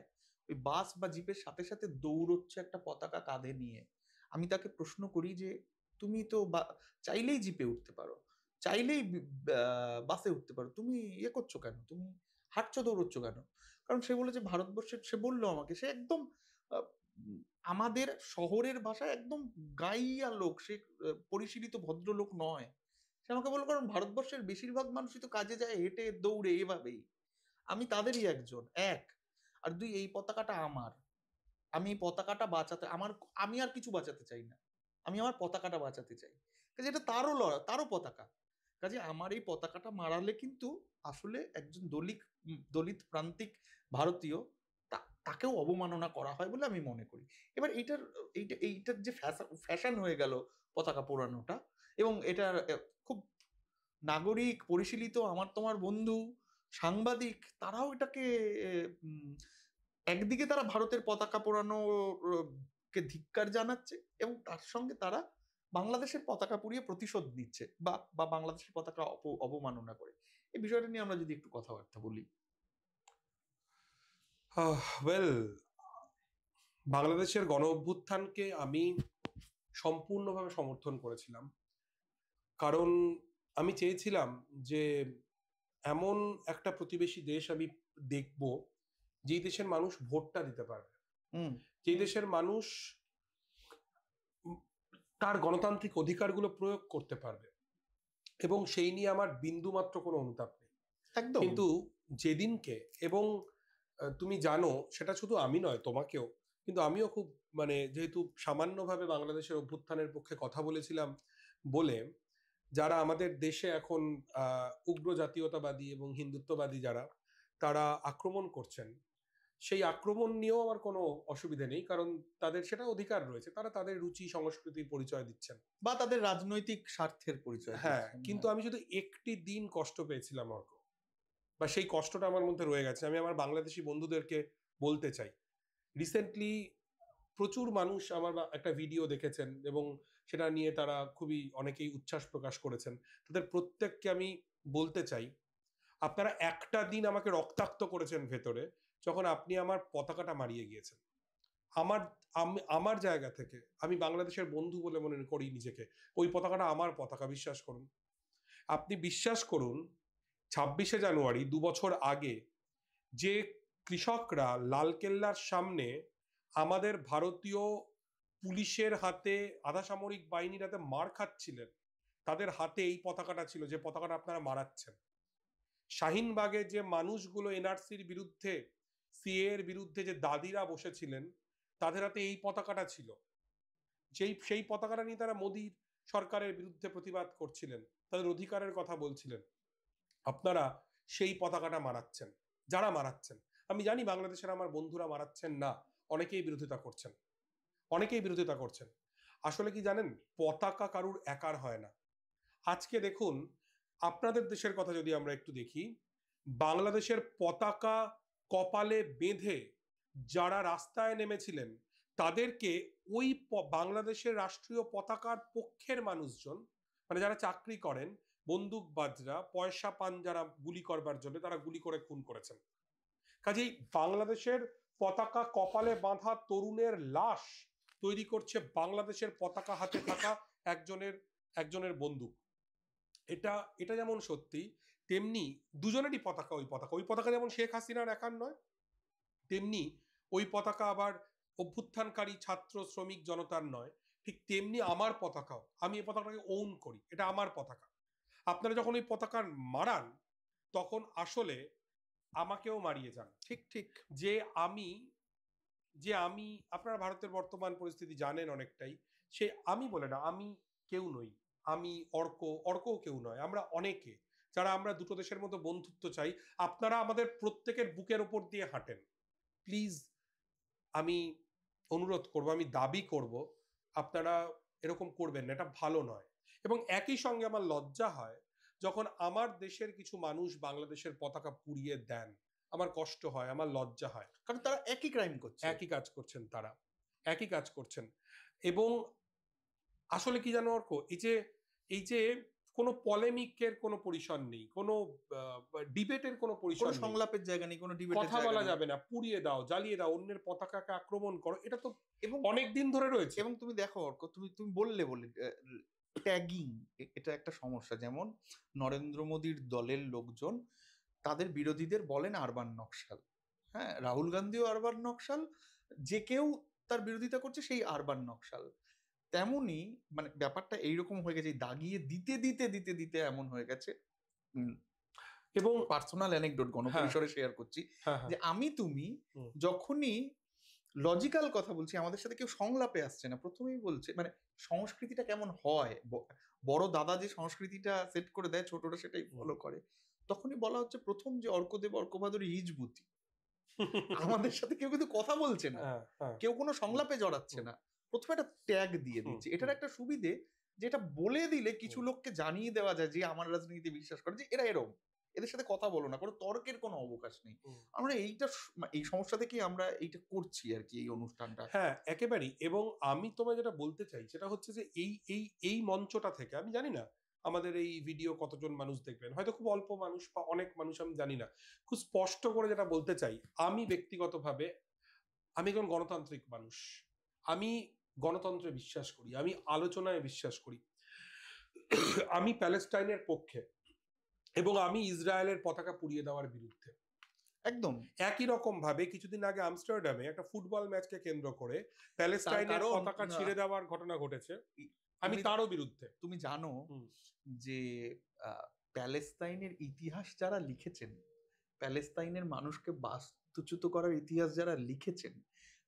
S1: ওই বাস বা জিপের সাথে সাথে দৌড়চ্ছে একটা পতাকা কাঁধে নিয়ে। আমি তাকে প্রশ্ন করি যে তুমি তো চাইলেই জিপে উঠতে পারো, চাইলেই বাসে উঠতে পারো, তুমি ইয়ে করছো কেন, তুমি হাঁটছো দৌড়চ্ছ কেন? কারণ সে বলেছে ভারতবর্ষের, সে বললো আমাকে, সে একদম আমাদের শহরের ভাষায় একদম গাইয়া লোক, সে পরিশীলিত ভদ্রলোক নয়। সে আমাকে বললো কারণ ভারতবর্ষের বেশিরভাগ মানুষই তো কাজে যায় হেঁটে দৌড়ে এভাবেই, আমি তাদেরই একজন। এক আর দুই, এই পতাকাটা আমার, আমি এই পতাকাটা বাঁচাতে, আমি আর কিছু বাঁচাতে চাই না, আমি আমার পতাকাটা বাঁচাতে চাই। কাজে এটা তারও তারও পতাকা, কাজে আমার এই পতাকাটা মারালে কিন্তু আসলে একজন দলিত প্রান্তিক ভারতীয় তাকেও অবমাননা করা হয় বলে আমি মনে করি। এবার এইটার যে ফ্যাশন হয়ে গেল পতাকা পোড়ানোটা, এবং এটার খুব নাগরিক পরিশীলিত আমার তোমার বন্ধু সাংবাদিক তারাও এটাকে একদিকে তারা ভারতের পতাকা পোড়ানো কে ধিক্কার জানাচ্ছে এবং তার সঙ্গে তারা বাংলাদেশের পতাকা পুড়িয়ে প্রতিশোধ নিচ্ছে বা বাংলাদেশের পতাকা অবমাননা করে। এই বিষয়টা নিয়ে আমরা যদি একটু কথাবার্তা বলি।
S2: ওয়েল, বাংলাদেশের গণ অভ্যুত্থানকে আমি সম্পূর্ণভাবে সমর্থন করেছিলাম, কারণ আমি চেয়েছিলাম যে এমন একটা প্রতিবেশী দেশ আমি দেখব যেই দেশের মানুষ ভোটটা দিতে পারবে, যেই দেশের মানুষ তার গণতান্ত্রিক অধিকারগুলো প্রয়োগ করতে পারবে, এবং সেই নিয়ে আমার বিন্দু মাত্র কোনো অনুতাপ নেই। কিন্তু যেদিনকে, এবং তুমি জানো সেটা শুধু আমি নয় তোমাকেও, কিন্তু আমিও খুব যেহেতু সামান্যভাবে বাংলাদেশের অভ্যুত্থানের পক্ষে কথা বলেছিলাম বলে, যারা আমাদের দেশে এখন উগ্র জাতীয়তাবাদী এবং হিন্দুত্ববাদী যারা তারা আক্রমণ করছেন, সেই আক্রমণ নিয়েও আমার কোনো অসুবিধা নেই, কারণ তাদের সেটা অধিকার রয়েছে, তারা তাদের রুচি সংস্কৃতির পরিচয় দিচ্ছেন
S1: বা তাদের রাজনৈতিক স্বার্থের পরিচয়।
S2: হ্যাঁ, কিন্তু আমি শুধু একটি দিন কষ্ট পেয়েছিলাম অর্ক, বা সেই কষ্টটা আমার মধ্যে রয়ে গেছে। আমি আমার বাংলাদেশি বন্ধুদেরকে বলতে চাই, রিসেন্টলি প্রচুর মানুষ আমার একটা ভিডিও দেখেছেন এবং সেটা নিয়ে তারা খুবই অনেকেই উচ্ছ্বাস প্রকাশ করেছেন। তাদের প্রত্যেককে আমি বলতে চাই, আপনারা একটা দিন আমাকে রক্তাক্ত করেছেন ভেতরে, যখন আপনি আমার পতাকাটা মারিয়ে গিয়েছেন। আমার জায়গা থেকে আমি বাংলাদেশের বন্ধু বলে মনে করি নিজেকে, ওই পতাকাটা আমার পতাকা, বিশ্বাস করুন। আপনি বিশ্বাস করুন, 26শে জানুয়ারি 2 বছর আগে যে কৃষকরা লালকেল্লার সামনে আমাদের ভারতীয় পুলিশের হাতে, আধা সামরিক বাহিনীর হাতে মার খাচ্ছিলেন, তাদের হাতে এই পতাকাটা ছিল, যে পতাকাটা আপনারা মারাচ্ছেন। শাহিনবাগে যে মানুষগুলো এনআরসির বিরুদ্ধে, সিএ এর বিরুদ্ধে যে দাদিরা বসেছিলেন, তাদের হাতে এই পতাকাটা ছিল, সেই পতাকাটা নিয়ে তারা মোদীর সরকারের বিরুদ্ধে প্রতিবাদ করছিলেন, তাদের অধিকারের কথা বলছিলেন। আপনারা সেই পতাকাটা মারাচ্ছেন। যারা মারাচ্ছেন, আমি জানি বাংলাদেশের আমার বন্ধুরা মারাচ্ছেন না, অনেকেই বিরোধিতা করছেন। আসলে কি জানেন, পতাকা কারুর একার হয় না। আজকে দেখুন, আপনাদের দেশের কথা যদি আমরা একটু দেখি, বাংলাদেশের পতাকা কপালে বেঁধে যারা রাস্তায় নেমেছিলেন, তাদেরকে ওই বাংলাদেশের রাষ্ট্রীয় পতাকার পক্ষের মানুষজন, যারা চাকরি করেন, বন্দুকবাজরা, পয়সা পান যারা গুলি করবার জন্য, তারা গুলি করে খুন করেছেন। কাজেই বাংলাদেশের পতাকা কপালে বাঁধা তরুণের লাশ তৈরি করছে বাংলাদেশের পতাকা হাতে থাকা একজনের বন্দুক। এটা যেমন সত্যি, তেমনি দুজনেরই পতাকা ওই পতাকা যেমন শেখ হাসিনার একার নয়, তেমনি ওই পতাকা আবার অভ্যুত্থানকারী ছাত্র শ্রমিক জনতার নয়, ঠিক তেমনি আমার পতাকাও, আমি এই পতাকাটাকে ওন করি, এটা আমার পতাকা। আপনারা যখন ওই পতাকা মারান, তখন আসলে আমাকেও মারিয়ে যান। ঠিক যে আমি আপনারা ভারতের বর্তমান পরিস্থিতি জানেন অনেকটাই, সে আমি বলে না, আমি কেউ নই, আমি অর্কও কেউ নয়, আমরা অনেকে যারা আমরা দুটো দেশের মধ্যে বন্ধুত্ব চাই, আপনারা আমাদের প্রত্যেকের বুকের ওপর দিয়ে হাঁটেন। প্লিজ আমি অনুরোধ করব, আমি দাবি করব, আপনারা এরকম করবেন না, এটা ভালো নয়। এবং একই সঙ্গে আমার লজ্জা হয় যখন আমার দেশের কিছু মানুষ বাংলাদেশের পতাকা পুড়িয়ে দেন, আমার কষ্ট হয়, আমার লজ্জা হয়,
S1: কারণ তারা একই ক্রাইম করছে,
S2: একই কাজ করছেন, তারা একই কাজ করছেন। এবং আসলে কি জানো অর্ক, এই যে কোনো পলেমিকের কোনো পরিসর নেই, কোনো ডিবেটের কোনো পরিসর
S1: কোনো
S2: নেই,
S1: সংলাপের জায়গা নেই, কোনো ডিবেটের
S2: কথা বলা যাবে না, পুড়িয়ে দাও, জ্বালিয়ে দাও, অন্যের পতাকাকে আক্রমণ করো, এটা তো
S1: এবং
S2: অনেক দিন ধরে রয়েছে।
S1: এবং তুমি দেখো অর্ক, তুমি তুমি বললে ট্যাগিং, এটা একটা সমস্যা। যেমন নরেন্দ্র মোদীর দলের লোকজন তাদের বিরোধীদের বলেন আরবান নকশাল, হ্যাঁ, রাহুল গান্ধীও আরবান নকশাল, যে কেউ তার বিরোধিতা করছে সেই আরবান নকশাল। তেমনি মানে ব্যাপারটা এইরকম হয়ে গেছে, দাগিয়ে দিতে দিতে দিতে দিতে এমন হয়ে গেছে। এবং পার্সোনাল অ্যানেকডোট গণপরিসরে শেয়ার করছি, যে আমি তুমি যখনই লজিক্যাল কথা বলছি, আমাদের সাথে কেউ সংলাপে আসছে না, প্রথমেই বলছে মানে সংস্কৃতিটা কেমন হয়, বড় দাদা যে সংস্কৃতিটা সেট করে দেয়, ছোটরা সেটাই ফলো করে, তখনই বলা হচ্ছে প্রথম যে অর্কদেব অর্কভাদুরী হিজবুতি। আমাদের সাথে কেউ কিন্তু কথা বলছে না, কেউ কোনো সংলাপে জড়াচ্ছে না, প্রথমে একটা ট্যাগ দিয়ে দিচ্ছে। এটার একটা সুবিধে, যেটা বলে দিলে কিছু লোককে জানিয়ে দেওয়া যায় যে আমার রাজনীতিতে বিশ্বাস করে যে এরা এরকম, এদের সাথে কথা বলো না, কোনো তর্কের কোনো অবকাশ নেই। আমরা এই সমস্যা থেকেই আমরা এইটা করছি আর কি, এই অনুষ্ঠানটা।
S2: হ্যাঁ, একেবারেই। এবং আমি তোমায় যেটা বলতে চাই সেটা হচ্ছে যে এই মঞ্চটা থেকে, আমি জানি না আমাদের এই ভিডিও কতজন মানুষ দেখবেন, হয়তো খুব অল্প মানুষ বা অনেক মানুষ, আমি জানি না, খুব স্পষ্ট করে যেটা বলতে চাই, আমি ব্যক্তিগতভাবে আমি একজন গণতান্ত্রিক মানুষ, আমি গণতন্ত্রে বিশ্বাস করি, আমি আলোচনায় বিশ্বাস করি, আমি প্যালেস্টাইনের পক্ষে, এবং আমি ইসরায়েলের পতাকা পুড়িয়ে দেওয়ার বিরুদ্ধে।
S1: একদম
S2: একই রকম ভাবে কিছুদিন আগে আমস্টারডামে একটা ফুটবল ম্যাচকে কেন্দ্র করে প্যালেস্টাইনের পতাকা ছিঁড়ে দেওয়ার ঘটনা ঘটেছে, আমি তারও বিরুদ্ধে।
S1: তুমি জানো যে প্যালেস্তাইনের ইতিহাস যারা লিখেছেন, প্যালেস্তাইনের মানুষকে বাস্তুচ্যুত করার ইতিহাস যারা লিখেছেন,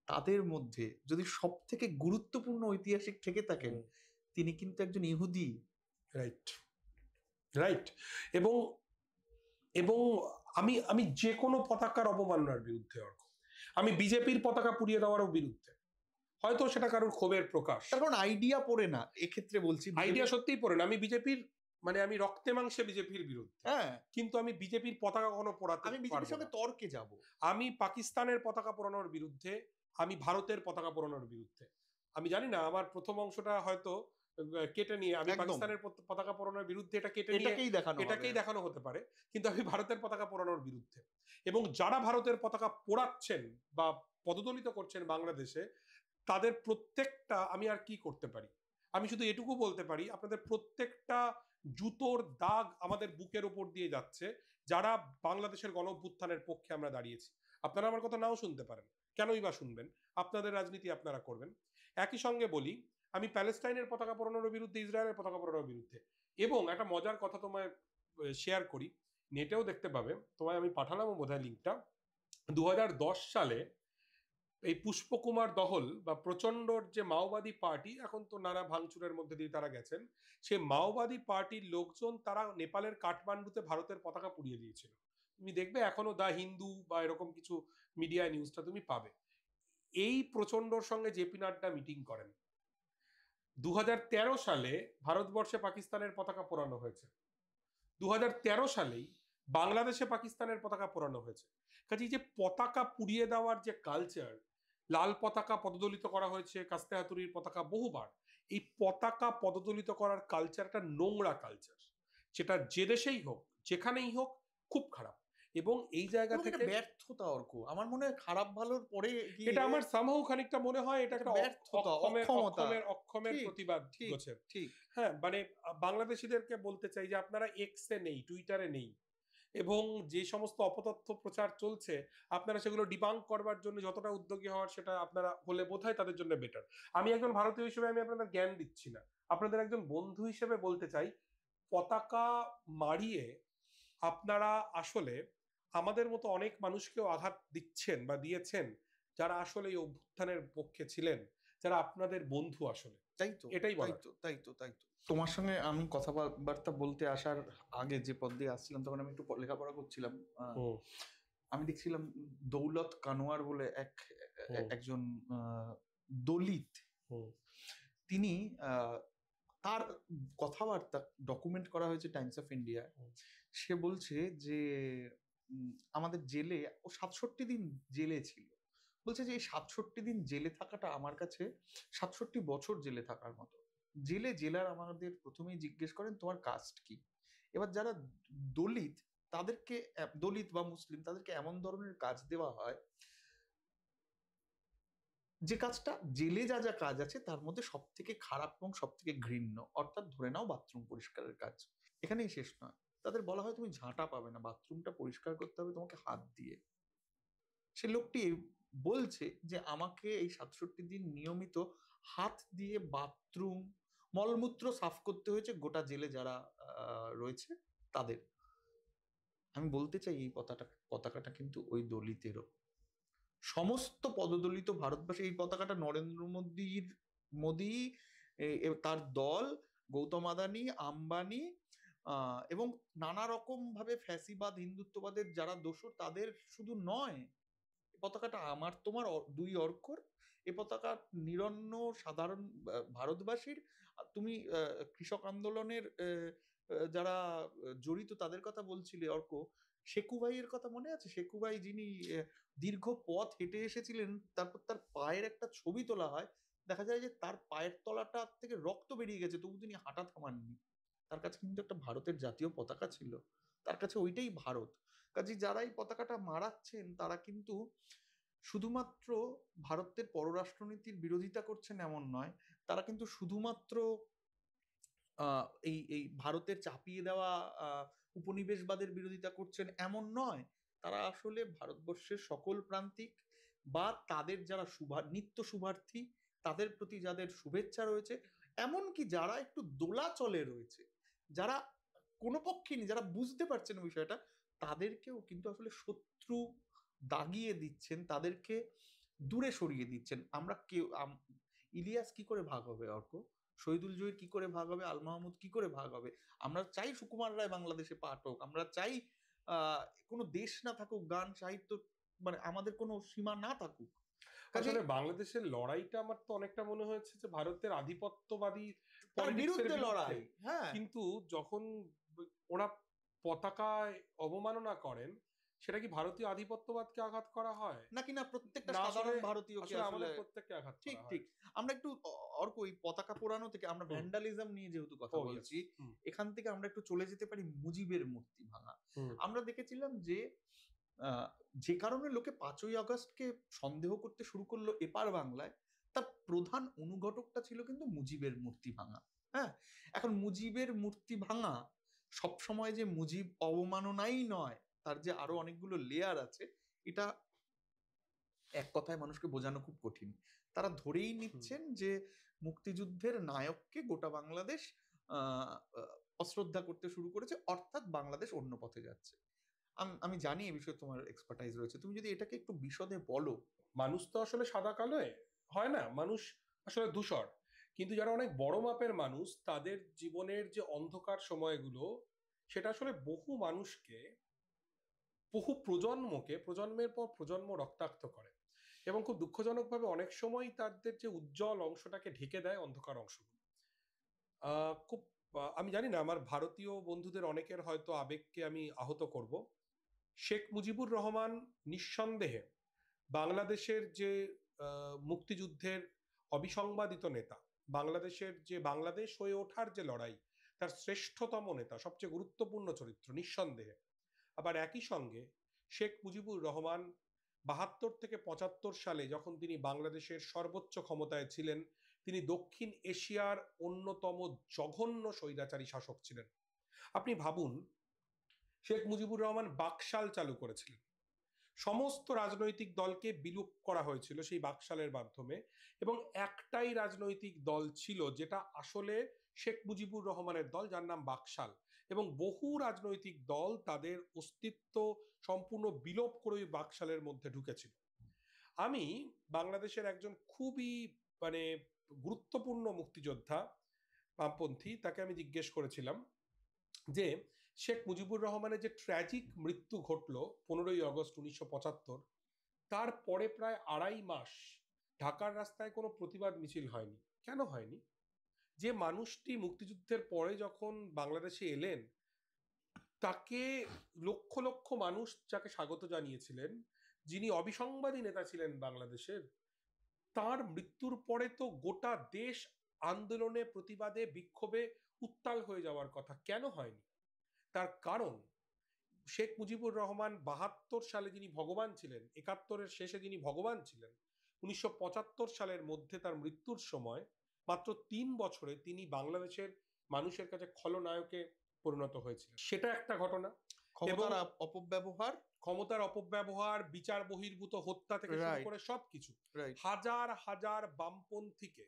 S1: তাদের মধ্যে যদি সব থেকে গুরুত্বপূর্ণ ঐতিহাসিক থেকে থাকেন, তিনি কিন্তু একজন ইহুদি।
S2: Right, right. এবং এবং আমি যে কোনো পতাকার অবমাননার বিরুদ্ধে, আমি বিজেপির পতাকা পুড়িয়ে দেওয়ারও বিরুদ্ধে। হয়তো সেটা কারোর ক্ষোভের প্রকাশ,
S1: কারণ আইডিয়া পড়ে না, এক্ষেত্রে বলছি
S2: আইডিয়া সত্যিই পড়ে না। আমি বিজেপির মানে আমি রক্তে মাংসে বিজেপির বিরুদ্ধে,
S1: হ্যাঁ,
S2: কিন্তু আমি বিজেপির পতাকা কখনো পোড়াতে,
S1: আমি বিজেপির সঙ্গে তর্কে যাব।
S2: আমি পাকিস্তানের পতাকা পোড়ানোর বিরুদ্ধে, আমি ভারতের পতাকা পোড়ানোর বিরুদ্ধে। আমি জানি না, আমার প্রথম অংশটা হয়তো কেটে নিয়ে আমি পাকিস্তানের পতাকা পোড়ানোর বিরুদ্ধে, এটা কেটে নিয়ে এটাকেই দেখানো হতে পারে, কিন্তু আমি ভারতের পতাকা পোড়ানোর বিরুদ্ধে। এবং যারা ভারতের পতাকা পোড়াচ্ছেন বা পদদলিত করছেন বাংলাদেশে, তাদের প্রত্যেকটা, আমি আর কি করতে পারি, আমি শুধু এটুকু বলতে পারি, আপনাদের প্রত্যেকটা জুতোর দাগ আমাদের বুকের উপর দিয়ে যাচ্ছে, যারা বাংলাদেশের গণ অভ্যুত্থানের পক্ষে আমরা দাঁড়িয়েছি। আপনারা আমার কথা নাও শুনতে পারেন, কেনই বা শুনবেন, আপনাদের রাজনীতি আপনারা করবেন। একই সঙ্গে বলি, আমি প্যালেস্টাইনের পতাকা পোড়ানোর বিরুদ্ধে, ইসরায়েলের পতাকা পোড়ানোর বিরুদ্ধে। এবং একটা মজার কথা তোমায় শেয়ার করি, নেটেও দেখতে পাবে, তোমায় আমি পাঠালাম বোধহয় লিঙ্কটা। 2010 সালে এই পুষ্পকুমার দহল বা প্রচন্ডর যে মাওবাদী পার্টি, এখন তো নানা ভাঙচুরের মধ্যে দিয়ে তারা গেছেন, সে মাওবাদী পার্টির লোকজন তারা নেপালের কাঠমান্ডুতে ভারতের পতাকা পুড়িয়ে দিয়েছিল। তুমি দেখবে এখনো দা হিন্দু বা এরকম কিছু মিডিয়া নিউজটা তুমি পাবে। এই প্রচন্ডর সঙ্গে জেপি নাড্ডা মিটিং করেন। 2013 সালে ভারতবর্ষে পাকিস্তানের পতাকা পোড়ানো হয়েছে, 2013 সালেই বাংলাদেশে পাকিস্তানের পতাকা পোড়ানো হয়েছে। কাজে যে পতাকা পুড়িয়ে দেওয়ার যে কালচার, লাল পতাকা পদদলিত করা হয়েছে, কাস্তে হাতুড়ির পতাকা বহুবার, এই পতাকা পদদলিত করার কালচার একটা নোংরা কালচার, সেটা যে দেশেই হোক যেখানেই হোক খুব খারাপ। এবং এই জায়গা থেকে
S1: ব্যর্থতা অর্ক, আমার মনে হয় খারাপ ভালোর পরে
S2: এটা আমার সামহাউ খানিকটা মনে হয় এটা একটা
S1: ব্যর্থতা,
S2: অক্ষমের প্রতিবাদ গোছের। হ্যাঁ, মানে বাংলাদেশিদেরকে বলতে চাই যে আপনারা এক্সে নেই, টুইটারে নেই, এবং যে সমস্ত অপতথ্য প্রচার চলছে আপনারা সেগুলো ডিবাঙ্ক করবার জন্য যতটা উদ্যোগী হওয়ার, সেটা আপনারা হলে বোধহয় তাদের জন্য বেটার। আমি একজন ভারতীয় হিসেবে আমি আপনাদের জ্ঞান দিচ্ছি না, আপনাদের একজন বন্ধু হিসেবে বলতে চাই, পতাকা মারিয়ে আপনারা আসলে আমাদের মতো অনেক মানুষকেও আঘাত দিচ্ছেন বা দিয়েছেন, যারা আসলে এই অভ্যুত্থানের পক্ষে ছিলেন, যারা আপনাদের বন্ধু আসলে,
S1: তাই তো,
S2: এটাই
S1: তাই
S2: বলার।
S1: তো, তাই তো, তাই তো। তোমার সঙ্গে আমি কথাবার্তা বলতে আসার আগে যে পদ দিয়ে আসছিলাম, তখন আমি একটু লেখাপড়া করছিলাম।
S2: হুম
S1: আমি দেখছিলাম দৌলত কানোয়ার বলে
S2: হুম
S1: একজন দলিত,
S2: হুম
S1: তিনি তার কথাবার্তা ডকুমেন্ট করা হয়েছে টাইমস অফ ইন্ডিয়া।
S2: হুম।
S1: সে বলছে যে আমাদের জেলে ও 67 দিন জেলে ছিল। বলছে যে এই 67 দিন জেলে থাকাটা আমার কাছে 67 বছর জেলে থাকার মতো। জেলার আমাদের প্রথমেই জিজ্ঞেস করেন তোমার কাস্ট কি। এবার যারা দলিত, তাদেরকে দলিত বা মুসলিম, তাদেরকে এমন ধরনের কাজ দেওয়া হয় যে কাজটা জেলে যা যা কাজ আছে তার মধ্যে সব থেকে খারাপ এবং সব থেকে ঘৃণ্য, অর্থাৎ ধরে নাও বাথরুম পরিষ্কারের কাজ। এখানেই শেষ নয়, তাদের বলা হয় তুমি ঝাঁটা পাবে না, বাথরুমটা পরিষ্কার করতে হবে তোমাকে হাত দিয়ে। সে লোকটি বলছে যে আমাকে এই 67 দিন নিয়মিত হাত দিয়ে বাথরুম, মলমূত্র সাফ করতে হয়েছে গোটা জেলে যারা রয়েছে তাদের। আমি বলতে চাই এই পতাকাটা কিন্তু ওই দলিতেরও। সমস্ত পদদলিত ভারতবর্ষে এই পতাকাটা নরেন্দ্র মোদী তার দল, গৌতম আদানি, আম্বানি এবং নানা রকম ভাবে ফ্যাসিবাদ হিন্দুত্ববাদের যারা দোষর তাদের শুধু নয়। পতাকাটা আমার তোমার দুই অক্ষর। এ পতাকা নিরন্ন সাধারণ ভারতবাসীর। তুমি কৃষক আন্দোলনের যারা জড়িত তাদের কথা বলছিলে অর্ক, শেকু ভাইয়ের কথা মনে আছে? শেকু ভাই যিনি দীর্ঘ পথ হেঁটে এসেছিলেন, তারপর তার পায়ের একটা ছবি তোলা হয়, দেখা যায় যে তার পায়ের তলাটা থেকে রক্ত বেরিয়ে গেছে, তবু তিনি হাঁটা থামাননি। তার কাছে কিন্তু একটা ভারতের জাতীয় পতাকা ছিল, তার কাছে ওইটাই ভারত। কাজে যারা এই পতাকাটা মারাচ্ছেন তারা কিন্তু শুধুমাত্র ভারতের পররাষ্ট্রনীতির বিরোধিতা করছেন এমন নয়, তারা কিন্তু শুধুমাত্র এই এই ভারতের চাপিয়ে দেওয়া উপনিবেশবাদের বিরোধিতা করছেন এমন নয়। তারা আসলে ভারতবর্ষের সকল প্রান্তিক বা তাদের যারা নিত্য শুভার্থী, তাদের প্রতি যাদের শুভেচ্ছা রয়েছে, এমনকি যারা একটু দোলাচলে রয়েছে, যারা কোনো পক্ষে নেই, যারা বুঝতে পারছেন বিষয়টা, তাদেরকেও কিন্তু আসলে শত্রু দাগিয়ে দিচ্ছেন, তাদেরকে দূরে সরিয়ে দিচ্ছেন। আমরা কেউ ইলিয়াস কি করে ভাগ হবে অর্ক? শহীদুল জহির কি করে ভাগ হবে? আল মাহমুদ কি করে ভাগ হবে? আমরা চাই সুকুমার রায় বাংলাদেশে পাঠ হোক, আমরা চাই কোনো দেশ না থাকুক, গান সাহিত্য মানে আমাদের কোনো সীমা না থাকুক।
S2: আসলে বাংলাদেশের লড়াইটা আমার তো অনেকটা মনে হয়েছে যে ভারতের আধিপত্যবাদী
S1: তার
S2: পলিটিক্সের
S1: বিরুদ্ধে
S2: বিরুদ্ধে।
S1: লড়াই। হ্যাঁ,
S2: কিন্তু যখন ওরা পতাকায় অবমাননা করেন, সেটা কি ভারতীয় আধিপত্যবাদকে আঘাত করা হয়
S1: নাকি না প্রত্যেকটা
S2: না? আসলে
S1: সাধারণ ভারতীয়কে
S2: আসলে
S1: আসলে
S2: আমাদের প্রত্যেককে আঘাত
S1: ঠিক
S2: করা হয়।
S1: ঠিক। আমরা একটু অর্ক ওই পতাকা পোড়ানো থেকে, আমরা
S2: হুম।
S1: ভ্যান্ডালিজম নিয়ে যেহেতু কথা
S2: ও ইয়েস।
S1: বলছি, এখান থেকে আমরা একটু চলে যেতে পারি মুজিবের মূর্তি ভাঙা।
S2: হুম
S1: আমরা দেখেছিলাম যে যে কারণে লোকে 5ই আগস্টকে সন্দেহ করতে শুরু করলো এপার বাংলায়, তার প্রধান অনুঘটকটা ছিল কিন্তু মুজিবের মূর্তি ভাঙা। হ্যাঁ, এখন মুজিবের মূর্তি ভাঙা সব সময় যে মুজিব অবমাননাই নয়, তার যে আরো অনেকগুলো লেয়ার আছে, এটা এক কথায় মানুষকে বোঝানো খুব কঠিন। তারা ধরেই নিচ্ছেন যে মুক্তিযুদ্ধের নায়ককে গোটা বাংলাদেশ আহ অশ্রদ্ধা করতে শুরু করেছে, অর্থাৎ বাংলাদেশ অন্য পথে যাচ্ছে। আমি জানি এই বিষয়ে তোমার এক্সপার্টাইজ রয়েছে, তুমি যদি এটাকে একটু বিশদে বলো।
S2: মানুষ তো আসলে সাদা কালো হয় না, মানুষ আসলে ধূসর। কিন্তু যারা অনেক বড় মাপের মানুষ, তাদের জীবনের যে অন্ধকার সময়গুলো, সেটা আসলে বহু মানুষকে, বহু প্রজন্মের পর প্রজন্ম রক্তাক্ত করে, এবং খুব দুঃখজনকভাবে অনেক সময় তাদের যে উজ্জ্বল অংশটাকে ঢেকে দেয় অন্ধকার অংশগুলো। খুব আমি জানি না, আমার ভারতীয় বন্ধুদের অনেকের হয়তো আবেগকে আমি আহত করব। শেখ মুজিবুর রহমান নিঃসন্দেহে বাংলাদেশের যে মুক্তিযুদ্ধের অবিসংবাদিত নেতা, বাংলাদেশের যে বাংলাদেশ হয়ে ওঠার যে লড়াই, তার শ্রেষ্ঠতম নেতা, সবচেয়ে গুরুত্বপূর্ণ চরিত্র নিঃসন্দেহে। আবার একই সঙ্গে শেখ মুজিবুর রহমান 72 থেকে 75 সালে যখন তিনি বাংলাদেশের সর্বোচ্চ ক্ষমতায় ছিলেন, তিনি দক্ষিণ এশিয়ার অন্যতম জঘন্য স্বৈরাচারী শাসক ছিলেন। আপনি ভাবুন, শেখ মুজিবুর রহমান বাকশাল চালু করেছিলেন, সমস্ত রাজনৈতিক দলকে বিলুপ করা হয়েছিল সেই বাকশালের মাধ্যমে, এবং একটাই রাজনৈতিক দল ছিল যেটা আসলে শেখ মুজিবুর রহমানের দল, যার নাম বাকশাল। এবং বহু রাজনৈতিক দল তাদের অস্তিত্ব সম্পূর্ণ বিলোপ করে ওই বাকশালের মধ্যে ঢুকেছিল। আমি বাংলাদেশের একজন খুবই মানে গুরুত্বপূর্ণ মুক্তিযোদ্ধা বামপন্থী, তাকে আমি জিজ্ঞেস করেছিলাম যে শেখ মুজিবুর রহমানের যে ট্র্যাজিক মৃত্যু ঘটলো 15ই আগস্ট 1975, তারপরে প্রায় 2.5 মাস ঢাকার রাস্তায় কোনো প্রতিবাদ মিছিল হয়নি। কেন হয়নি? যে মানুষটি মুক্তিযুদ্ধের পরে যখন বাংলাদেশে এলেন, তাকে লক্ষ লক্ষ মানুষ যাকে স্বাগত জানিয়েছিলেন, যিনি অবিসংবাদী নেতা ছিলেন বাংলাদেশের, তার মৃত্যুর পরে তো গোটা দেশ আন্দোলনে, প্রতিবাদে, বিক্ষোভে উত্তাল হয়ে যাওয়ার কথা। কেন হয়নি? তার কারণ শেখ মুজিবুর রহমান 72 সালে যিনি ভগবান ছিলেন, 71-এর শেষে যিনি ভগবান ছিলেন, 1975 সালের মধ্যে তার মৃত্যুর সময় মাত্র 3 বছরে তিনি বাংলাদেশের মানুষের কাছে খলনায়কে পরিণত হয়েছিলেন। সেটা একটা ঘটনা।
S1: ক্ষমতার অপব্যবহার,
S2: ক্ষমতার অপব্যবহার, বিচার বহির্ভূত হত্যা থেকে শুরু করে সবকিছু। হাজার হাজার বামপন্থীকে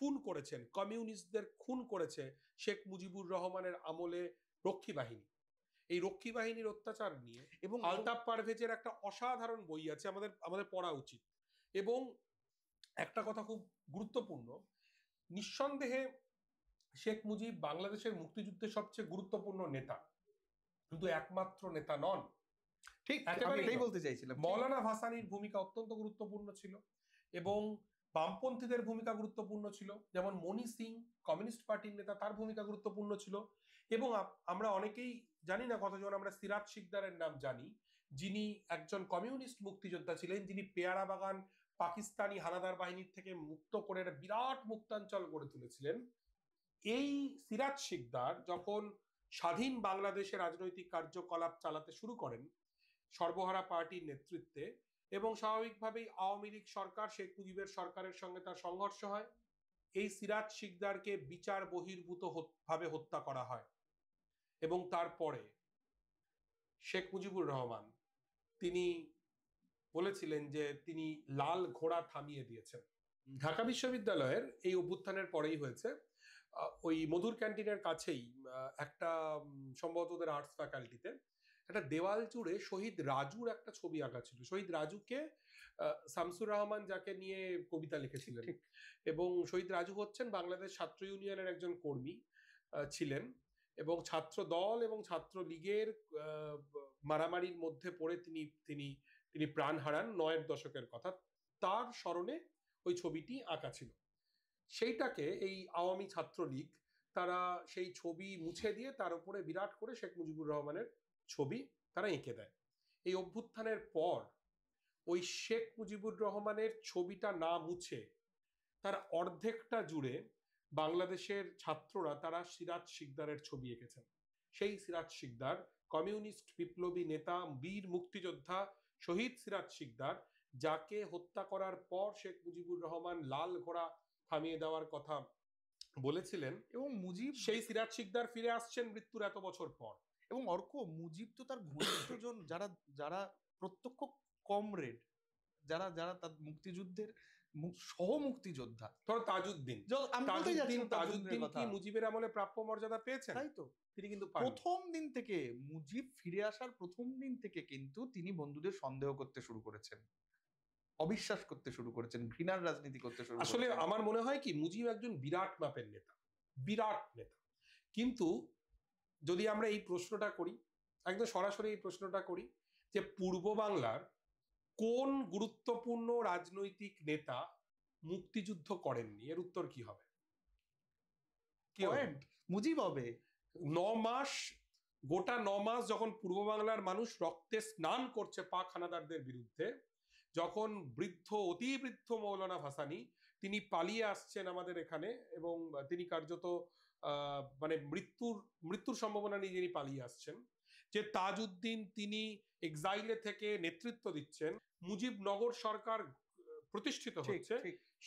S2: খুন করেছেন, কমিউনিস্টদের খুন করেছে শেখ মুজিবুর রহমানের আমলে রক্ষী বাহিনী। এই রক্ষী বাহিনীর অত্যাচার নিয়ে এবং আলতাফ পারভেজের একটা অসাধারণ বই আছে, আমাদের পড়া উচিত। এবং একটা কথা খুব গুরুত্বপূর্ণ, নিঃসন্দেহে শেখ মুজিব বাংলাদেশের মুক্তিযুদ্ধের সবচেয়ে গুরুত্বপূর্ণ নেতা, কিন্তু একমাত্র নেতা নন।
S1: ঠিক, আমি এটাই বলতে চাইছিলাম।
S2: মৌলানা ভাসানীর ভূমিকা অত্যন্ত গুরুত্বপূর্ণ ছিল এবং বামপন্থীদের ভূমিকা গুরুত্বপূর্ণ ছিল। যেমন মনি সিং কমিউনিস্ট পার্টির নেতা, তার ভূমিকা গুরুত্বপূর্ণ ছিল। এবং আমরা অনেকেই জানি না কতজন আমরা সিরাজ শিকদারের নাম জানি, যিনি একজন কমিউনিস্ট মুক্তিযোদ্ধা ছিলেন, যিনি পেয়ারা বাগান পাকিস্তানি হানাদার বাহিনীর থেকে মুক্ত করে একটা বিরাট মুক্তাঞ্চল গড়ে তুলেছিলেন। এই সিরাজ শিকদার যখন স্বাধীন বাংলাদেশে রাজনৈতিক কার্যকলাপ চালাতে শুরু করেন সর্বহারা পার্টির নেতৃত্বে, এবং স্বাভাবিকভাবেই আওয়ামী লীগ সরকার, শেখ মুজিবের সরকারের সঙ্গে তার সংঘর্ষ হয়, এই সিরাজ শিকদারকে বিচার বহির্ভূত ভাবে হত্যা করা হয়। এবং তারপরে শেখ মুজিবুর রহমান তিনি বলেছিলেন যে তিনি লাল ঘোড়া থামিয়ে দিয়েছেন। ঢাকা বিশ্ববিদ্যালয়ের এই অভ্যুত্থানের পরেই হয়েছে, ওই মধুর ক্যান্টিনের কাছেই একটা সম্ভবত ওদের আর্টস ফ্যাকাল্টিতে একটা দেওয়াল জুড়ে শহীদ রাজুর একটা ছবি আঁকা ছিল। শহীদ রাজুকে শামসুর রহমান যাকে নিয়ে কবিতা লিখেছিলেন, এবং শহীদ রাজু হচ্ছেন বাংলাদেশ ছাত্র ইউনিয়নের একজন কর্মী ছিলেন, এবং ছাত্র দল এবং ছাত্র লীগের মারামারির মধ্যে পড়ে তিনি প্রাণ হারান 9-এর দশকের কথা। তার স্মরণে ওই ছবিটি আঁকা ছিল। সেইটাকে এই আওয়ামী ছাত্রলীগ তারা সেই ছবি মুছে দিয়ে তার উপরে বিরাট করে শেখ মুজিবুর রহমানের ছবি তারা এঁকে দেয়। এই অভ্যুত্থানের পর ওই শেখ মুজিবুর রহমানের ছবিটা না মুছে তার অর্ধেকটা জুড়ে বাংলাদেশের ছাত্ররা তারা সিরাজ শিকদারের ছবি এঁকেছেন। সেই সিরাজ শিকদার কমিউনিস্ট বিপ্লবী নেতা, বীর মুক্তিযোদ্ধা শহীদ সিরাজ শিকদার, যাকে হত্যা করার পর শেখ মুজিবুর রহমান লাল ঘোড়া থামিয়ে দেওয়ার কথা বলেছিলেন, এবং মুজিব সেই সিরাজ শিকদার ফিরে আসছেন মৃত্যুর এত বছর পর।
S1: এবং অর্ক মুজিব তো তার ঘনিষ্ঠজন যারা যারা প্রত্যক্ষ কমরেড, যারা যারা তার মুক্তিযুদ্ধের সহ মুক্তিযোদ্ধা,
S2: ধরো তাজউদ্দিন কি মুজিবের আমলে প্রাপ্য মর্যাদা পেয়েছেন?
S1: তাই তো,
S2: তিনি কিন্তু
S1: প্রথম দিন থেকে, মুজিব ফিরে আসার প্রথম দিন থেকে কিন্তু তিনি বন্ধুদের সন্দেহ করতে শুরু করেছেন, অবিশ্বাস করতে শুরু করেছেন, ঘৃণার রাজনীতি করতে শুরু করেছেন।
S2: আসলে আমার মনে হয় কি, মুজিব একজন বিরাট মাপের নেতা, বিরাট নেতা। কিন্তু যদি আমরা এই প্রশ্নটা করি, একদম সরাসরি এই প্রশ্নটা করি যে পূর্ব বাংলার কোন গুরুত্বপূর্ণ রাজনৈতিক নেতা মুক্তিযুদ্ধ করেননি, এর উত্তর কি হবে?
S1: মুজিব হবে।
S2: 9 মাস, গোটা 9 মাস যখন পূর্ব বাংলার মানুষ রক্তে স্নান করছে পাক হানাদারদের বিরুদ্ধে, যখন অতি বৃদ্ধ মৌলানা ভাসানী তিনি পালিয়ে আসছেন আমাদের এখানে, এবং তিনি কার্যত মানে মৃত্যুর সম্ভাবনা নিয়ে যিনি পালিয়ে আসছেন, যে তাজউদ্দিন তিনি এক্সাইলে থেকে নেতৃত্ব দিচ্ছেন, মুজিবনগর সরকার প্রতিষ্ঠিত হচ্ছে,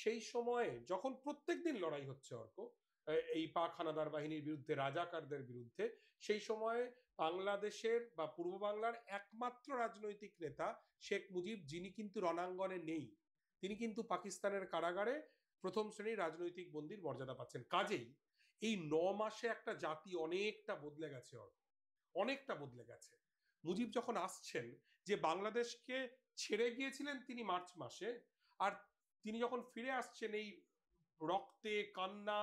S2: সেই সময়ে যখন প্রত্যেকদিন লড়াই হচ্ছে অর্ক এই পাক হানাদার বাহিনীর বিরুদ্ধে, রাজাকারদের বিরুদ্ধে, সেই সময়ে বাংলাদেশের বা পূর্ব বাংলার একমাত্র রাজনৈতিক নেতা শেখ মুজিব, যিনি কিন্তু রণাঙ্গনে নেই, তিনি কিন্তু পাকিস্তানের কারাগারে প্রথম শ্রেণীর রাজনৈতিক বন্দীর মর্যাদা পাচ্ছেন। কাজেই এই 9 মাসে একটা জাতি অনেকটা বদলে গেছে, অনেকটা বদলে গেছে। মুজিব যখন আসছেন, যে বাংলাদেশকে ছেড়ে গিয়েছিলেন তিনি মার্চ মাসে, আর তিনি যখন ফিরে আসছেন এই রক্তে কান্না,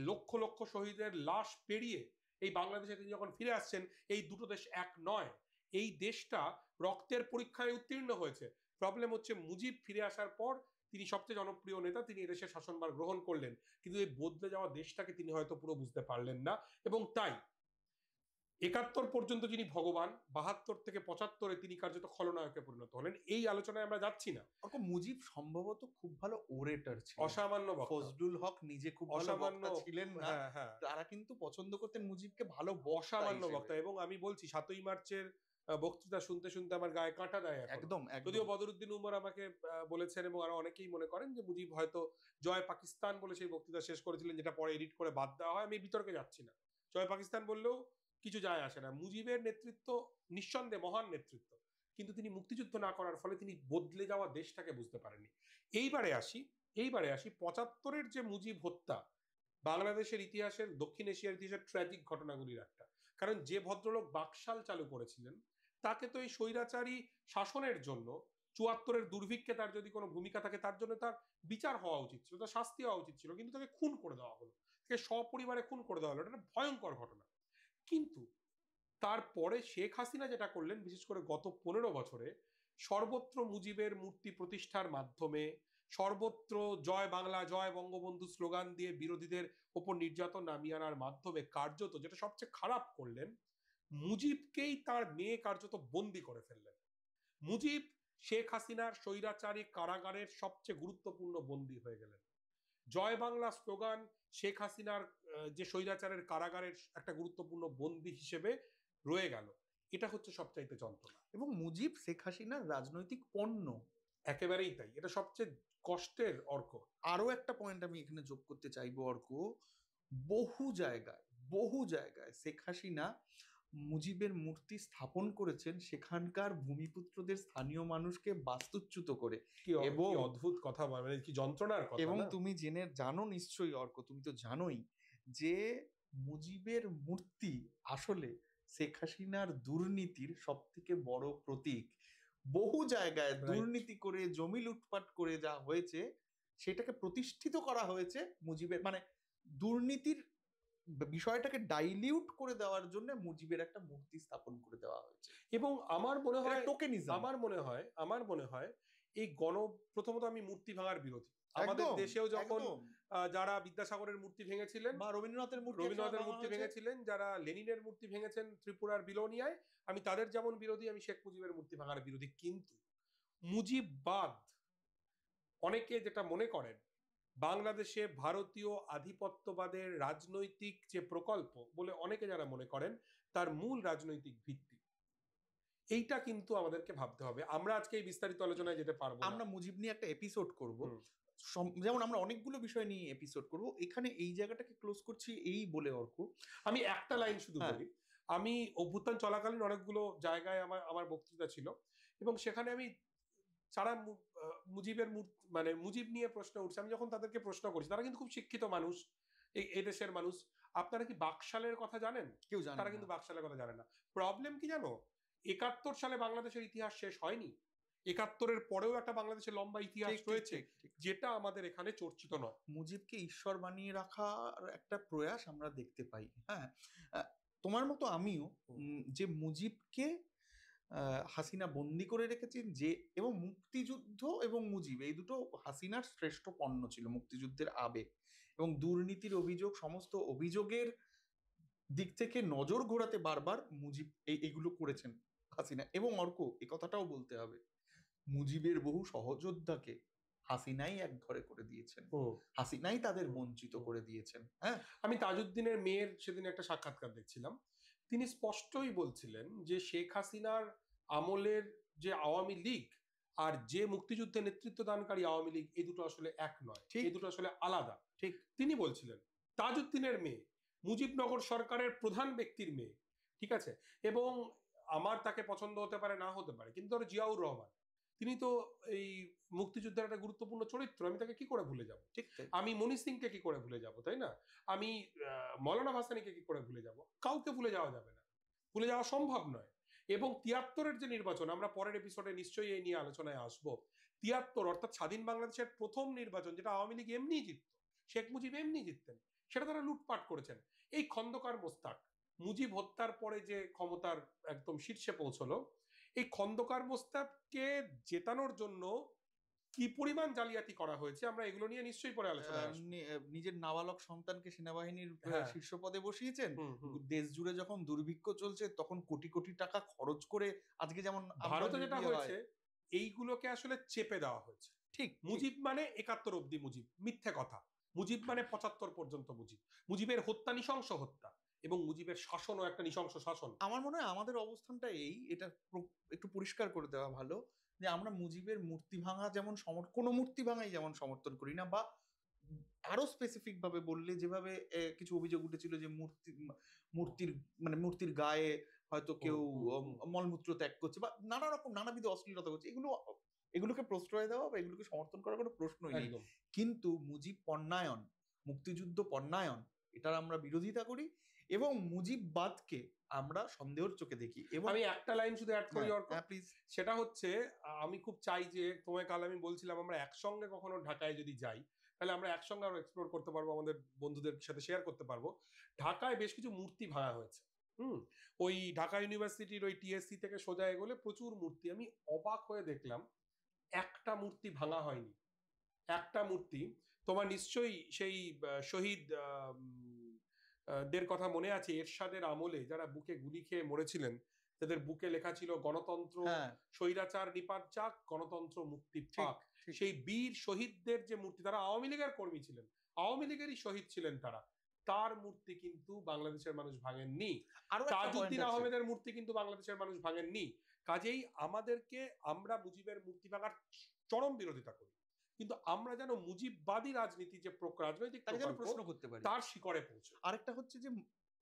S2: লক্ষ লক্ষ শহীদের লাশ পেরিয়ে এই বাংলাদেশে তিনি যখন ফিরে আসছেন, এই দুটো দেশ এক নয়, এই দেশটা রক্তের পরীক্ষায় উত্তীর্ণ হয়েছে। প্রবলেম হচ্ছে মুজিব ফিরে আসার পর তিনি সবচেয়ে জনপ্রিয় নেতা, তিনি এদেশের শাসনভার গ্রহণ করলেন, কিন্তু এই বদলে যাওয়া দেশটাকে তিনি হয়তো পুরো বুঝতে পারলেন না। এবং তাই ৭১ পর্যন্ত যিনি ভগবান, ৭২ থেকে ৭৫ তিনি কার্যত খলনায়কে পরিণত হলেন। এই আলোচনায় আমরা যাচ্ছি না।
S1: মুজিব সম্ভবত খুব ভালো ওরেটর ছিলেন,
S2: অসামান্য বক্তা।
S1: ফজলুল হক নিজে খুব ভালো বক্তা ছিলেন না, তারা কিন্তু পছন্দ করতেন মুজিবকে ভালো
S2: অসামান্য বক্তা। এবং আমি বলছি ৭ই মার্চের বক্তৃতা শুনতে শুনতে আমার গায়ে কাঁটা দেয়
S1: একদম।
S2: যদিও বদরুদ্দিন উমর আমাকে বলেছেন এবং আরো অনেকেই মনে করেন যে মুজিব হয়তো জয় পাকিস্তান বলে সেই বক্তৃতা শেষ করেছিলেন, যেটা পরে এডিট করে বাদ দেওয়া হয়। আমি বিতর্কে যাচ্ছি না, জয় পাকিস্তান বললেও কিছু যায় আসে না। মুজিবের নেতৃত্ব নিঃসন্দেহে মহান নেতৃত্ব, কিন্তু তিনি মুক্তিযুদ্ধ না করার ফলে তিনি বদলে যাওয়া দেশটাকে বুঝতে পারেননি। এইবারে আসি ৭৫-এর যে মুজিব হত্যা বাংলাদেশের ইতিহাসের, দক্ষিণ এশিয়ার ইতিহাসের ট্র্যাজিক ঘটনাগুলির একটা। কারণ যে ভদ্রলোক বাকশাল চালু করেছিলেন, তাকে তো এই স্বৈরাচারী শাসনের জন্য ৭৪-এর দুর্ভিক্ষে তার যদি কোনো ভূমিকা থাকে, তার জন্য তার বিচার হওয়া উচিত ছিল, তার শাস্তি হওয়া উচিত ছিল, কিন্তু তাকে খুন করে দেওয়া হলো, তাকে সপরিবারে খুন করে দেওয়া হলো। এটা একটা ভয়ঙ্কর ঘটনা। কিন্তু তারপরে শেখ হাসিনা যেটা করলেন, বিশেষ করে গত ১৫ বছরে, সর্বত্র মুজিবের মূর্তি প্রতিষ্ঠার মাধ্যমে, সর্বত্র জয় বাংলা জয় বঙ্গবন্ধু স্লোগান দিয়ে বিরোধীদের ওপর নির্যাতন নামিয়ে আনার মাধ্যমে কার্যত, যেটা সবচেয়ে খারাপ করলেন, মুজিবকেই তার মেয়ে কার্যত বন্দি করে ফেললেন। মুজিব শেখ হাসিনার স্বৈরাচারী কারাগারের সবচেয়ে গুরুত্বপূর্ণ বন্দী হয়ে গেলেন। জয় বাংলা স্লোগান শেখ হাসিনার যে স্বৈরাচারের কারাগারের একটা গুরুত্বপূর্ণ বন্দী হিসেবে রয়ে গেল। এটা হচ্ছে সবচাইতে যন্ত্রণা।
S1: এবং মুজিব শেখ হাসিনার রাজনৈতিক পণ্য।
S2: একেবারেই তাই, এটা সবচেয়ে কষ্টের অর্ক।
S1: আরো একটা পয়েন্ট আমি এখানে যোগ করতে চাইবো অর্ক, বহু জায়গায় শেখ হাসিনা মুজিবের মূর্তি স্থাপন করেছেন সেখানকার ভূমিপুত্রদের, স্থানীয় মানুষকে বাস্তুচ্যুত করে।
S2: এবং অদ্ভুত কথা, মানে কি যন্ত্রণার কথা।
S1: এবং তুমি জানো নিশ্চয়ই অর্ক, তুমি তো জানোই যে মুজিবের মূর্তি আসলে শেখ হাসিনার দুর্নীতির সব থেকে বড় প্রতীক। বহু জায়গায় দুর্নীতি করে, জমি লুটপাট করে যা হয়েছে সেটাকে প্রতিষ্ঠিত করা হয়েছে মুজিবের, মানে দুর্নীতির বিষয়টাকে ডাইলিউট করে দেওয়ার জন্য মুজিবের একটা মূর্তি স্থাপন করে দেওয়া হয়েছে।
S2: এবং আমার মনে হয়
S1: টোকেনিজম।
S2: আমার মনে হয় এই প্রথমত আমি মূর্তি ভাঙার বিরোধী। আমাদের দেশেও যখন যারা বিদ্যাসাগরের মূর্তি ভেঙেছিলেন বা রবীন্দ্রনাথের মূর্তি ভেঙেছিলেন, যারা লেনিনের মূর্তি ভেঙেছেন ত্রিপুরার বিলোনিয়ায়, আমি তাদের যেমন বিরোধী, আমি শেখ মুজিবের মূর্তি ভাঙার বিরোধী। কিন্তু মুজিববাদ, অনেকে যেটা মনে করেন বাংলাদেশে ভারতীয় আধিপত্যবাদের রাজনৈতিক যে প্রকল্প বলে অনেকে যারা মনে করেন, তার মূল রাজনৈতিক ভিত্তি, এইটা কিন্তু আমাদেরকে ভাবতে হবে। আমরা আজকে এই বিস্তারিত আলোচনায় যেতে পারবো না।
S1: আমরা মুজিব নিয়ে একটা এপিসোড করব, যেমন আমরা অনেকগুলো বিষয় নিয়ে এপিসোড করব। এখানে এই জায়গাটাকে ক্লোজ করছি এই বলে অর্ক,
S2: আমি একটা লাইন শুধু বলি। আমি অভ্যুত্থান চলাকালীন অনেকগুলো জায়গায় আমার বক্তৃতা ছিল, এবং সেখানে আমি যারা মুজিবের মানে মুজিব নিয়ে প্রশ্ন উঠছে, আমি যখন তাদেরকে প্রশ্ন করছি, তারা কিন্তু খুব শিক্ষিত মানুষ, এই দেশের মানুষ, আপনারা কি বাকশালের কথা জানেন?
S1: কেউ জানে না।
S2: তারা কিন্তু বাকশালের কথা জানে না। প্রবলেম কি জানো? ৭১ সালে বাংলাদেশের ইতিহাস শেষ হয়নি। ৭১-এর পরেও একটা বাংলাদেশের লম্বা ইতিহাস রয়েছে, যেটা আমাদের এখানে চর্চিত নয়।
S1: মুজিবকে ঈশ্বর বানিয়ে রাখার একটা প্রয়াস আমরা দেখতে পাই। হ্যাঁ, তোমার মতো আমিও যে মুজিবকে হাসিনা বন্দি করে রেখেছেন, যে এবং মুক্তিযুদ্ধ এবং মুজিব এই দুটো হাসিনার শ্রেষ্ঠ পণ্য ছিল। মুক্তিযুদ্ধের আবেগ এবং দুর্নীতির অভিযোগ, সমস্ত অভিযোগের দিক থেকে নজর ঘোরাতে বারবার মুজিব এইগুলো করেছেন হাসিনা। এবং অর্ক, এই কথাটাও বলতে হবে, মুজিবের বহু সহযোদ্ধাকে হাসিনাই এক ঘরে করে দিয়েছেন, হাসিনাই তাদের বঞ্চিত করে দিয়েছেন। হ্যাঁ,
S2: আমি তাজউদ্দিনের মেয়ের সেদিন একটা সাক্ষাৎকার দেখছিলাম, তিনি স্পষ্টই বলছিলেন যে শেখ হাসিনার আমলের যে আওয়ামী লীগ আর যে মুক্তিযুদ্ধে নেতৃত্ব দানকারী আওয়ামী লীগ, এই দুটো আসলে এক নয়, এই দুটো আসলে আলাদা।
S1: ঠিক
S2: তিনি বলছিলেন তাজউদ্দিনের মেয়ে মুজিবনগর সরকারের প্রধান ব্যক্তির মেয়ে, ঠিক আছে, এবং আমার তাকে পছন্দ হতে পারে না হতে পারে, কিন্তু ধরো জিয়াউর রহমান, তিনি তো এই মুক্তিযুদ্ধের একটা গুরুত্বপূর্ণ চরিত্র, আমি তাকে কি করে ভুলে যাব?
S1: ঠিক,
S2: আমি মনি সিংকে কি করে ভুলে যাব, তাই না? আমি মৌলানা ভাসানীকে কি করে ভুলে যাব? কাউকে ভুলে যাওয়া যাবে না, ভুলে যাওয়া সম্ভব নয়। এবং ৭৩-এর যে নির্বাচন, আমরা পরের এপিসোডে নিশ্চয়ই এই নিয়ে আলোচনায় আসবো, তিয়াত্তর অর্থাৎ স্বাধীন বাংলাদেশের প্রথম নির্বাচন, যেটা আওয়ামী লীগ এমনি জিতত, শেখ মুজিব এমনি জিততেন, সেটা তারা লুটপাট করেছেন। এই খন্দকার মোস্তাক মুজিব হত্যার পরে যে ক্ষমতার একদম শীর্ষে পৌঁছলো, এই খন্দকার মোস্তাককে জেতানোর জন্য কি পরিমাণ জালিয়াতি করা হয়েছে আমরা এগুলো নিয়ে নিশ্চয়ই পরে আলোচনা আসবো।
S1: নিজের নাবালক সন্তানকে সেনাবাহিনীর
S2: হ্যাঁ।
S1: শীর্ষ পদে বসিয়েছেন।
S2: হুম, হুম।
S1: দেশ জুড়ে যখন দুর্ভিক্ষ চলছে তখন কোটি কোটি টাকা খরচ করে আজকে যেমন
S2: ভারতে যেটা হয়েছে এইগুলোকে আসলে চেপে দেওয়া হয়েছে।
S1: ঠিক
S2: মুজিব মানে 71 অব্দি মুজিব, মিথ্যে কথা। মুজিব মানে 75 পর্যন্ত মুজিব। মুজিবের হত্যা নৃশংস হত্যা, এবং মুজিবের শাসনও একটা নৃশংস শাসন।
S1: আমার মনে হয় আমাদের অবস্থানটা এটা একটু পরিষ্কার করে দেওয়া ভালো যে আমরা মুজিবের মূর্তি ভাঙা যেমন কোনো মূর্তি ভাঙাই যেমন সমর্থন করি না, বা আরো স্পেসিফিক ভাবে বললে যেভাবে কিছু অভিযোগ উঠেছিল যে মূর্তির গায়ে হয়তো কেউ মলমূত্র ত্যাগ করছে বা নানা রকম নানাবিধ অশ্লীলতা করছে, এগুলোকে প্রশ্রয় দেওয়া বা এগুলোকে সমর্থন করার কোনো প্রশ্নই নেই। কিন্তু মুজিব পণ্যায়ন, মুক্তিযুদ্ধ পণ্যায়ন, এটার আমরা বিরোধিতা করি এবং মুজিববাদকে আমরা সন্দেহের চোখে দেখি। এবং
S2: আমি একটা লাইন শুধু অ্যাড করি অর্ক,
S1: প্লিজ।
S2: সেটা হচ্ছে আমি খুব চাই যে তোমায় কাল আমি বলছিলাম আমরা একসঙ্গে কখনো ঢাকায় যদি যাই তাহলে আমরা একসঙ্গে আরো এক্সপ্লোর করতে পারবো, আমাদের বন্ধুদের সাথে শেয়ার করতে পারবো। ঢাকায় বেশ কিছু মূর্তি ভাঙা হয়েছে। ওই ঢাকা ইউনিভার্সিটির ওই টিএসসি থেকে সোজা এগোলে প্রচুর মূর্তি, আমি অবাক হয়ে দেখলাম একটা মূর্তি ভাঙা হয়নি। একটা মূর্তি, তোমার নিশ্চয়ই সেই শহীদ দের কথা মনে আছে এরশাদের আমলে যারা বুকে গুলি খেয়ে মরেছিলেন, তাদের বুকে লেখা ছিল গণতন্ত্র স্বৈরাচার নিপাত যাক, গণতন্ত্র মুক্তি পাক। সেই বীর শহীদদের যে মূর্তি, তারা আওয়ামী লীগের কর্মী ছিলেন, আওয়ামী লীগেরই শহীদ ছিলেন তারা, তার মূর্তি কিন্তু বাংলাদেশের মানুষ ভাঙেননি। তাজউদ্দিন আহমেদের মূর্তি কিন্তু বাংলাদেশের মানুষ ভাঙেননি। কাজেই আমাদেরকে, আমরা মুজিবের মূর্তি ভাঙার চরম বিরোধিতা করি, কিন্তু আমরা যেন মুজিববাদী রাজনীতি যে রাজনৈতিক প্রশ্ন করতে পারি তার শিকড়ে পৌঁছে।
S1: আরেকটা হচ্ছে যে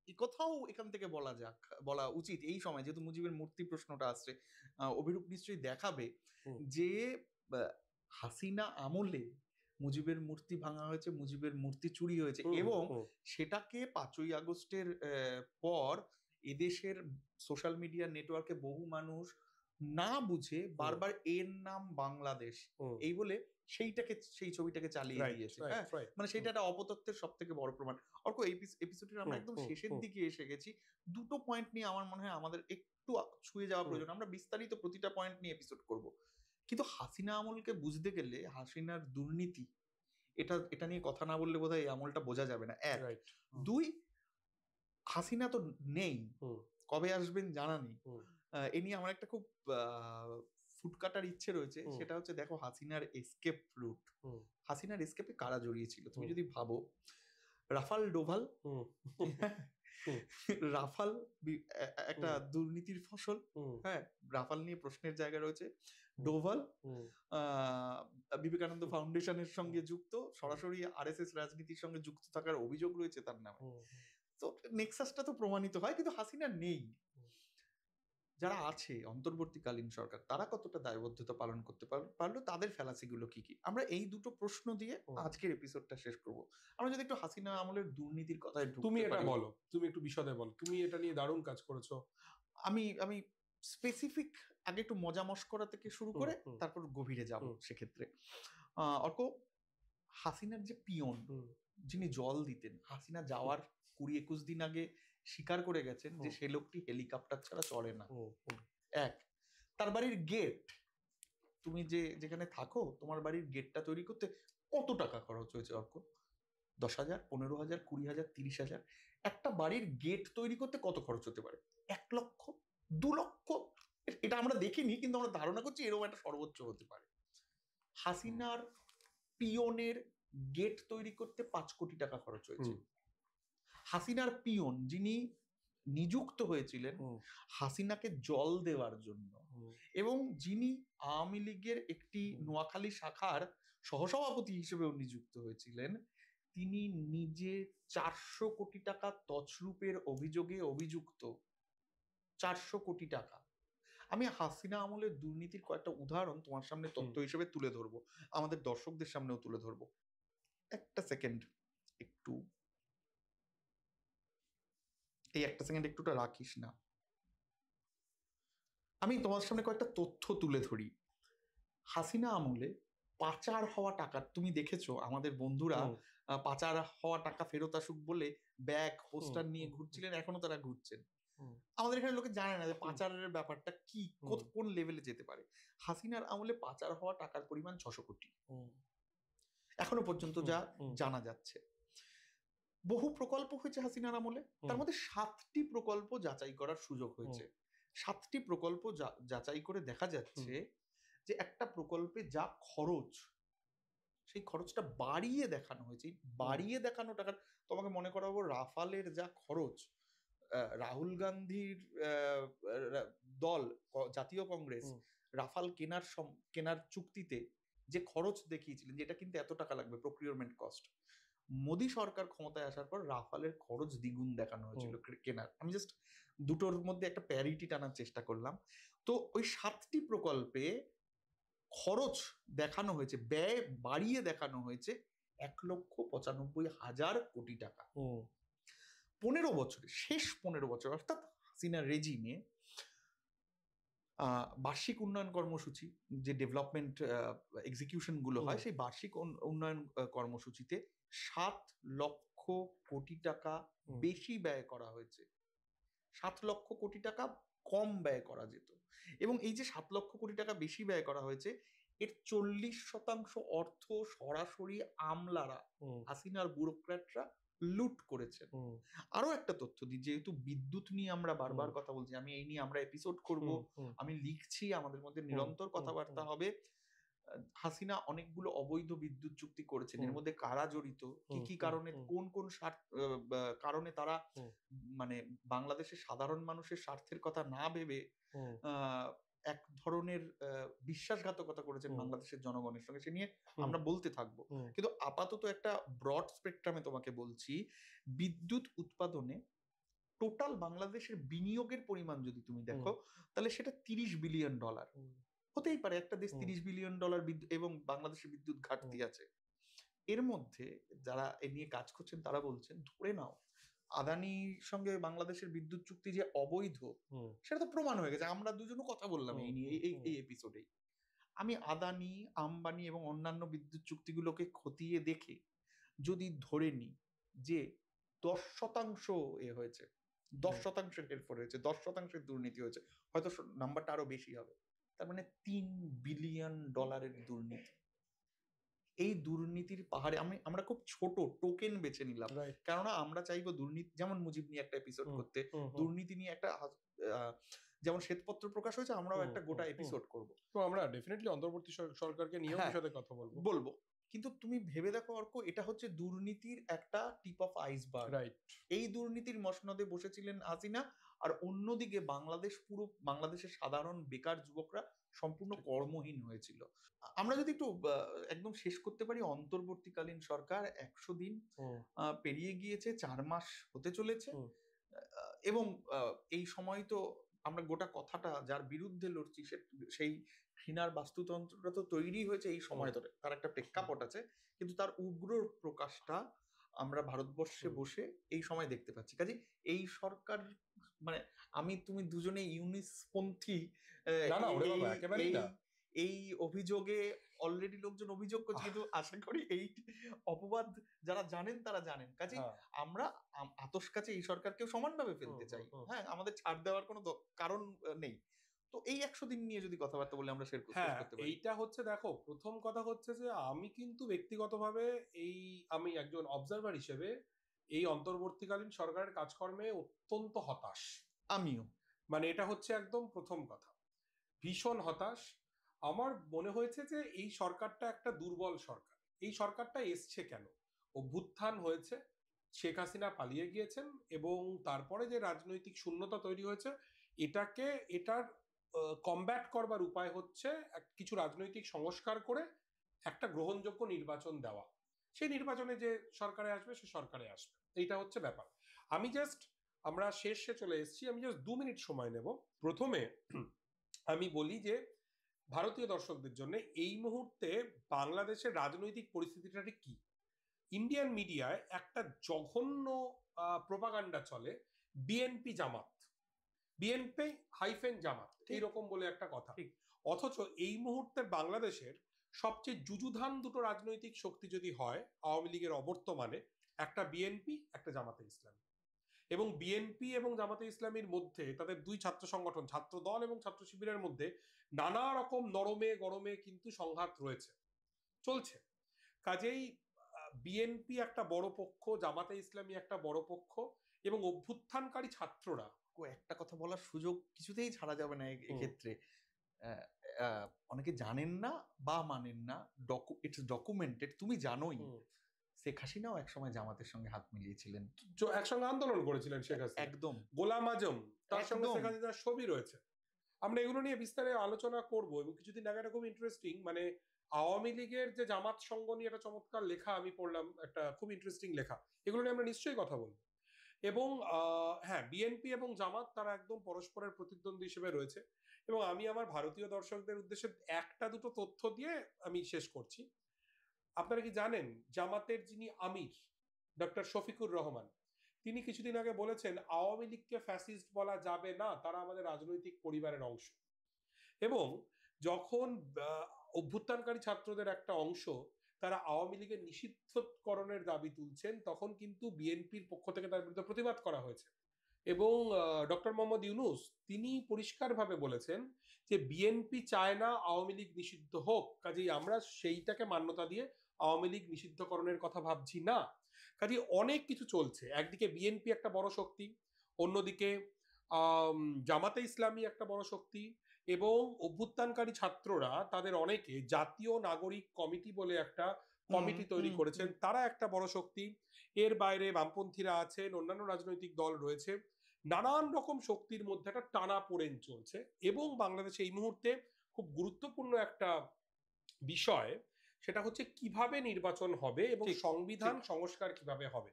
S1: এই কথাও এখান থেকে বলা উচিত এই সময়, যেহেতু মুজিবের মূর্তি প্রশ্নটা আসছে, অভিরূপ নিশ্চয়ই দেখাবে যে হাসিনা আমলে মুজিবের মূর্তি ভাঙা হয়েছে, মুজিবের মূর্তি চুরি হয়েছে, এবং সেটাকে 5ই আগস্টের পর এদেশের সোশ্যাল মিডিয়া নেটওয়ার্কে বহু মানুষ না বুঝে বারবার এর নাম বাংলাদেশ এই বলে সেই ছবিটাকে চালিয়ে দিয়েছে। মানে সেটা একটা অপতথ্যের সব থেকে বড় প্রমাণ। অর্ক, এই এপিসোডের আমরা একদম শেষের দিকে এসে গেছি। দুটো পয়েন্ট নিয়ে আমার মনে হয় আমাদের একটু ছুঁয়ে যাওয়া প্রয়োজন। আমরা বিস্তারিত প্রতিটা পয়েন্ট নিয়ে এপিসোড করব, কিন্তু হাসিনা আমলকে বুঝতে গেলে হাসিনার দুর্নীতি, এটা নিয়ে কথা না বললে বোধহয় এই আমলটা বোঝা যাবে না। এক, দুই, হাসিনা তো নেই, কবে আসবেন জানা নেই। এ নিয়ে আমার একটা খুব ফুটকাটার ইচ্ছে রয়েছে, সেটা হচ্ছে দেখো হাসিনার এসকেপ রুট, হাসিনার এসকেপে কারা জড়িয়ে ছিল। তুমি যদি ভাবো রাফাল ডোভাল, রাফাল একটা দুর্নীতির ফসল, হ্যাঁ, রাফাল নিয়ে প্রশ্নের জায়গা রয়েছে। ডোভাল বিবেকানন্দ ফাউন্ডেশনের সঙ্গে যুক্ত, সরাসরি আরএসএস রাজনীতির সঙ্গে যুক্ত থাকার অভিযোগ রয়েছে তার নামে। তো নেক্সাসটা তো প্রমাণিত হয়, কিন্তু হাসিনা নেই। যারা আছে অন্তর্বর্তীকালীন সরকার, তারা কতটা দায়বদ্ধতা পালন করতে পারলো, তাদের ফ্যালাসিগুলো কি কি, আমরা এই দুটো প্রশ্ন দিয়ে আজকের এপিসোডটা শেষ করব। আমরা যদি একটু হাসিনা আমলের দুর্নীতির কথায়
S2: তুমি এটা বলো, তুমি একটু বিশদে বলো, তুমি এটা নিয়ে দারুণ কাজ করেছো।
S1: আমি স্পেসিফিক আগে একটু মজা মস্করা থেকে শুরু করে তারপর গভীরে যাব। সেক্ষেত্রে অর্ক, হাসিনার যে পিয়ন যিনি জল দিতেন, হাসিনা যাওয়ার 20-21 দিন আগে স্বীকার করে গেছেন যে সে লোকটি হেলিকপ্টার ছাড়া চলে না। এক, তার বাড়ির গেট, তুমি যেখানে থাকো তোমার বাড়ির গেটটা তৈরি করতে কত টাকা খরচ হয়েছে অর্ক? 10,000, 15,000, 20,000, 30,000? একটা বাড়ির গেট তৈরি করতে কত খরচ হতে পারে? 1 লক্ষ, 2 লক্ষ? এটা আমরা দেখিনি, কিন্তু আমরা ধারণা করছি এরকম একটা সর্বোচ্চ হতে পারে। হাসিনার পিয়নের গেট তৈরি করতে 5 কোটি টাকা খরচ হয়েছে। হাসিনার পিয়ন যিনি নিযুক্ত হয়েছিলেন হাসিনাকে জল দেওয়ার জন্য, এবং যিনি আওয়ামী লীগের একটি নোয়াখালী শাখার সহসভাপতি হিসেবেও নিযুক্ত হয়েছিলেন, তিনি নিজে 400 কোটি টাকা তছরূপের অভিযোগে অভিযুক্ত। 400 কোটি টাকা। আমি হাসিনা আমলের দুর্নীতির কয়েকটা উদাহরণ তোমার সামনে তথ্য হিসেবে তুলে ধরবো, আমাদের দর্শকদের সামনেও তুলে ধরবো। একটা সেকেন্ড, একটুটা রাখিস না, আমি তোমার সামনে কয়েকটা তথ্য তুলে ধরি। হাসিনা আমলে পাচার হওয়া টাকা, তুমি দেখেছো আমাদের বন্ধুরা পাচার হওয়া টাকা ফেরত আসুক বলে ব্যাগ পোস্টার নিয়ে ঘুরছিলেন, এখনো তারা ঘুরছেন। আমাদের এখানে লোকে জানে না যে পাচারের ব্যাপারটা কি, কোন লেভেলে যেতে পারে। হাসিনার আমলে পাচার হওয়া টাকার পরিমাণ 600 কোটি এখনো পর্যন্ত যা জানা যাচ্ছে। বহু প্রকল্প হয়েছে হাসিনার আমলে, তার মধ্যে 7টি প্রকল্প যাচাই করার সুযোগ হয়েছে। 7টি প্রকল্প যাচাই করে দেখা যাচ্ছে যে একটা প্রকল্পে যা খরচ, সেই খরচটা বাড়িয়ে দেখানো হয়েছে। বাড়িয়ে দেখানো টাকা, তোমাকে মনে করাবো রাফালের যা খরচ, রাহুল গান্ধীর দল জাতীয় কংগ্রেস রাফাল কেনার চুক্তিতে যে খরচ দেখিয়েছিলেন, যেটা কিন্তু এত টাকা লাগবে প্রকিউরমেন্ট কস্ট, মোদী সরকার ক্ষমতায় আসার পর রাফালের খরচ দ্বিগুণ দেখানো হয়েছিল কেনার। আমি জাস্ট দুটোর মধ্যে একটা প্যারিটি টানার চেষ্টা করলাম। তো ওই 7টি প্রকল্পে খরচ দেখানো হয়েছে, ব্যয় বাড়িয়ে দেখানো হয়েছে 1,95,000 কোটি টাকা। 15 বছরে, শেষ 15 বছর অর্থাৎ হাসিনা রেজিমে বার্ষিক উন্নয়ন কর্মসূচি, যে ডেভেলপমেন্ট এক্সিকিউশন গুলো হয়, সেই বার্ষিক উন্নয়ন কর্মসূচিতে 7 লক্ষ কোটি টাকা বেশি ব্যয় করা হয়েছে। 7 লক্ষ কোটি টাকা কম ব্যয় করা যেত। এবং এই যে 7 লক্ষ কোটি টাকা বেশি ব্যয় করা হয়েছে, এর 40% অর্থ সরাসরি আমলারা, হাসিনার ব্যুরোক্র্যাটরা লুট করেছেন। আরো একটা তথ্য দিই, যেহেতু বিদ্যুৎ নিয়ে আমরা বারবার কথা বলছি, আমি এই নিয়ে আমরা এপিসোড করব, আমি লিখছি, আমাদের মধ্যে নিরন্তর কথাবার্তা হবে। হাসিনা অনেকগুলো অবৈধ বিদ্যুৎ চুক্তি করেছেন, এর মধ্যে কারা জড়িত, কি কি কারণে, কোন কোন কারণে তারা মানে বাংলাদেশের সাধারণ মানুষের স্বার্থের কথা না ভেবে এক ধরনের বিশ্বাসঘাতকতা করেছেন বাংলাদেশের জনগণের সঙ্গে, সে নিয়ে আমরা বলতে থাকবো। কিন্তু আপাতত একটা ব্রড স্পেকট্রামে তোমাকে বলছি, বিদ্যুৎ উৎপাদনে টোটাল বাংলাদেশের বিনিয়োগের পরিমাণ যদি তুমি দেখো, তাহলে সেটা $30 বিলিয়ন। হতেই পারে একটা দেশ $30 বিলিয়ন এবং বাংলাদেশের বিদ্যুৎ ঘাটতি আছে। এর মধ্যে যারা এ নিয়ে কাজ করছেন তারা বলছেন, ধরে নাও আদানির সঙ্গে বাংলাদেশের বিদ্যুৎ চুক্তি যে অবৈধ, সেটা তো প্রমাণ হয়ে গেছে, আমরা দুজনও কথা বললাম এই নিয়ে এই এপিসোডেই। আমি আদানি, আম্বানি এবং অন্যান্য বিদ্যুৎ চুক্তিগুলোকে খতিয়ে দেখে যদি ধরে নিই যে 10% এ হয়েছে, 10% হেরফের হয়েছে, 10% দুর্নীতি হয়েছে, হয়তো নাম্বারটা আরো বেশি হবে, তার মানে $3 বিলিয়ন দুর্নীতি। এই দুর্নীতির পাহাড়ে আমরা খুব ছোট টোকেন বেছে নিলাম, কেননা আমরা চাইবো দুর্নীতি, যেমন মুজিব নিয়ে একটা এপিসোড করতে, দুর্নীতি নিয়ে একটা যেমন শ্বেতপত্র প্রকাশ হয়েছে, আমরাও একটা গোটা এপিসোড করব।
S2: তো আমরা ডেফিনেটলি অন্তর্বর্তী সরকারকে নিয়েও সাথে কথা বলবো।
S1: কিন্তু তুমি ভেবে দেখো অর্ক, এটা হচ্ছে দুর্নীতির একটা টিপ অফ আইসবার্গ। এই দুর্নীতির মসনদে বসেছিলেন হাসিনা, আর অন্যদিকে বাংলাদেশের সাধারণ বেকার যুবকরা সম্পূর্ণ কর্মহীন হয়েছিল। আমরা যদি একটু একদম শেষ করতে পারি, অন্তর্বর্তীকালীন সরকার 100 দিন পেরিয়ে গিয়েছে, 4 মাস হতে চলেছে, এবং এই সময় তো আমরা গোটা কথাটা যার বিরুদ্ধে লড়ছি, সেই ঘৃণার বাস্তুতন্ত্রটা তো তৈরি হয়েছে এই সময় ধরে, তার একটা প্রেক্ষাপট আছে, কিন্তু তার উগ্র প্রকাশটা আমরা ভারতবর্ষে বসে এই সময় দেখতে পাচ্ছি। কাজে এই সরকার, মানে তুমি দুজনে ইউনিসপন্থী, এই অভিযোগে অলরেডি লোকজন অভিযোগ করছে, কিন্তু আশা করি এই অপবাদ যারা জানেন তারা জানেন। কাজে আমরা আতস কাছে এই সরকারকেও সমানভাবে ফেলতে চাই। হ্যাঁ, আমাদের ছাড় দেওয়ার কোনো কারণ নেই। তো এই 100 দিন নিয়ে যদি কথাবার্তা বলে আমরা শেষ করতে পারি।
S2: এইটা হচ্ছে, দেখো, প্রথম কথা হচ্ছে যে আমি কিন্তু ব্যক্তিগতভাবে আমি একজন অবজারভার হিসেবে এই অন্তর্বর্তীকালীন সরকারের কাজকর্মে অত্যন্ত হতাশ।
S1: আমিও,
S2: মানে এটা হচ্ছে একদম প্রথম কথা, ভীষণ হতাশ। আমার মনে হয়েছে যে এই সরকারটা একটা দুর্বল সরকার। এই সরকারটা এসছে কেন? অভ্যুত্থান হয়েছে, শেখ হাসিনা পালিয়ে গিয়েছেন, এবং তারপরে যে রাজনৈতিক শূন্যতা তৈরি হয়েছে, এটার কমব্যাট করবার উপায় হচ্ছে কিছু রাজনৈতিক সংস্কার করে একটা গ্রহণযোগ্য নির্বাচন দেওয়া। সেই নির্বাচনে যে সরকারে আসবে সে সরকারে আসবে, এইটা হচ্ছে ব্যাপার। আমরা শেষে চলে এসেছি, আমি জাস্ট 2 মিনিট সময় নেব। প্রথমে আমি বলি যে ভারতীয় দর্শকদের জন্য এই মুহূর্তে বাংলাদেশের রাজনৈতিক পরিস্থিতিটা কি। ইন্ডিয়ান মিডিয়ায় একটা জঘন্য প্রোপাগান্ডা চলে, বিএনপি জামাত, বিএনপি হাইফেন জামাত, এইরকম বলে একটা কথা। অথচ এই মুহূর্তের বাংলাদেশের সবচেয়ে যুযুধান দুটো রাজনৈতিক শক্তি যদি হয় আওয়ামী লীগের অবর্তমানে, একটা বিএনপি, একটা জামাতে ইসলামী। এবং বিএনপি এবং জামাতে ইসলামীর মধ্যে তাদের দুই ছাত্র সংগঠন ছাত্র দল এবং ছাত্র শিবিরের মধ্যে নানা রকম নরমে গরমে কিন্তু সংঘাত রয়েছে, চলছে। কাজেই বিএনপি একটা বড় পক্ষ, জামাতে ইসলামী একটা বড় পক্ষ, এবং অভ্যুত্থানকারী ছাত্ররা,
S1: একটা কথা বলার সুযোগ কিছুতেই ছাড়া যাবে না এক্ষেত্রে। অনেকে জানেন না বা মানেন না, ইটস ডকুমেন্টেড, তুমি জানোই শেখ হাসিনাও একসময় জামাতের সঙ্গে হাত মিলিয়েছিলেন,
S2: একসঙ্গে আন্দোলন করেছিলেন শেখ হাসিনা,
S1: একদম
S2: গোলাম আজম তার সঙ্গে শেখ হাসিনার ছবি রয়েছে। আমরা এগুলো নিয়ে বিস্তারে আলোচনা করব। এবং কিছুদিন আগে একটা খুব ইন্টারেস্টিং, মানে আওয়ামী লীগের যে জামাত সঙ্গ নিয়ে একটা চমৎকার লেখা আমি পড়লাম, একটা খুব ইন্টারেস্টিং লেখা, এগুলো নিয়ে আমরা নিশ্চয়ই কথা বলবো। এবং হ্যাঁ, বিএনপি এবং জামাত তারা একদম পরস্পরের প্রতিদ্বন্দ্বী হিসেবে রয়েছে। এবং আমি আমার ভারতীয় দর্শকদের উদ্দেশ্যে একটা দুটো তথ্য দিয়ে আমি শেষ করছি। আপনারা কি জানেন জামাতের যিনি আমির ডক্টর শফিকুর রহমান, তিনি কিছুদিন আগে বলেছেন আওয়ামী লীগকে ফ্যাসিস্ট বলা যাবে না, তারা আমাদের রাজনৈতিক পরিবারের অংশ। এবং যখন অভ্যুত্থানকারী ছাত্রদের একটা অংশ তারা আওয়ামী লীগের নিষিদ্ধকরণের দাবি তুলছেন, তখন কিন্তু বিএনপির পক্ষ থেকে তার বিরুদ্ধে প্রতিবাদ করা হয়েছে। এবং ডক্টর মোহাম্মদ ইউনূস তিনি পরিষ্কারভাবে বলেছেন যে বিএনপি চায় না আওয়ামী লীগ নিষিদ্ধ হোক, কাজেই আমরা সেইটাকে মান্যতা দিয়ে আওয়ামী লীগ নিষিদ্ধকরণের কথা ভাবছি না। কাজে অনেক কিছু চলছে, একদিকে বিএনপি একটা বড় শক্তি, অন্যদিকে জামাতে ইসলামী একটা বড় শক্তি, এবং অভ্যুত্থানকারী ছাত্ররা তাদের অনেকে জাতীয় নাগরিক কমিটি বলে একটা কমিটি তৈরি করেছেন, তারা একটা বড় শক্তি। এর বাইরে বামপন্থীরা আছেন, অন্যান্য রাজনৈতিক দল রয়েছে, নানান রকম শক্তির মধ্যে একটা টানাপোড়েন চলছে। এবং বাংলাদেশে এই মুহূর্তে খুব গুরুত্বপূর্ণ একটা বিষয়, সেটা হচ্ছে কিভাবে নির্বাচন হবে এবং সংবিধান সংস্কার কিভাবে হবে।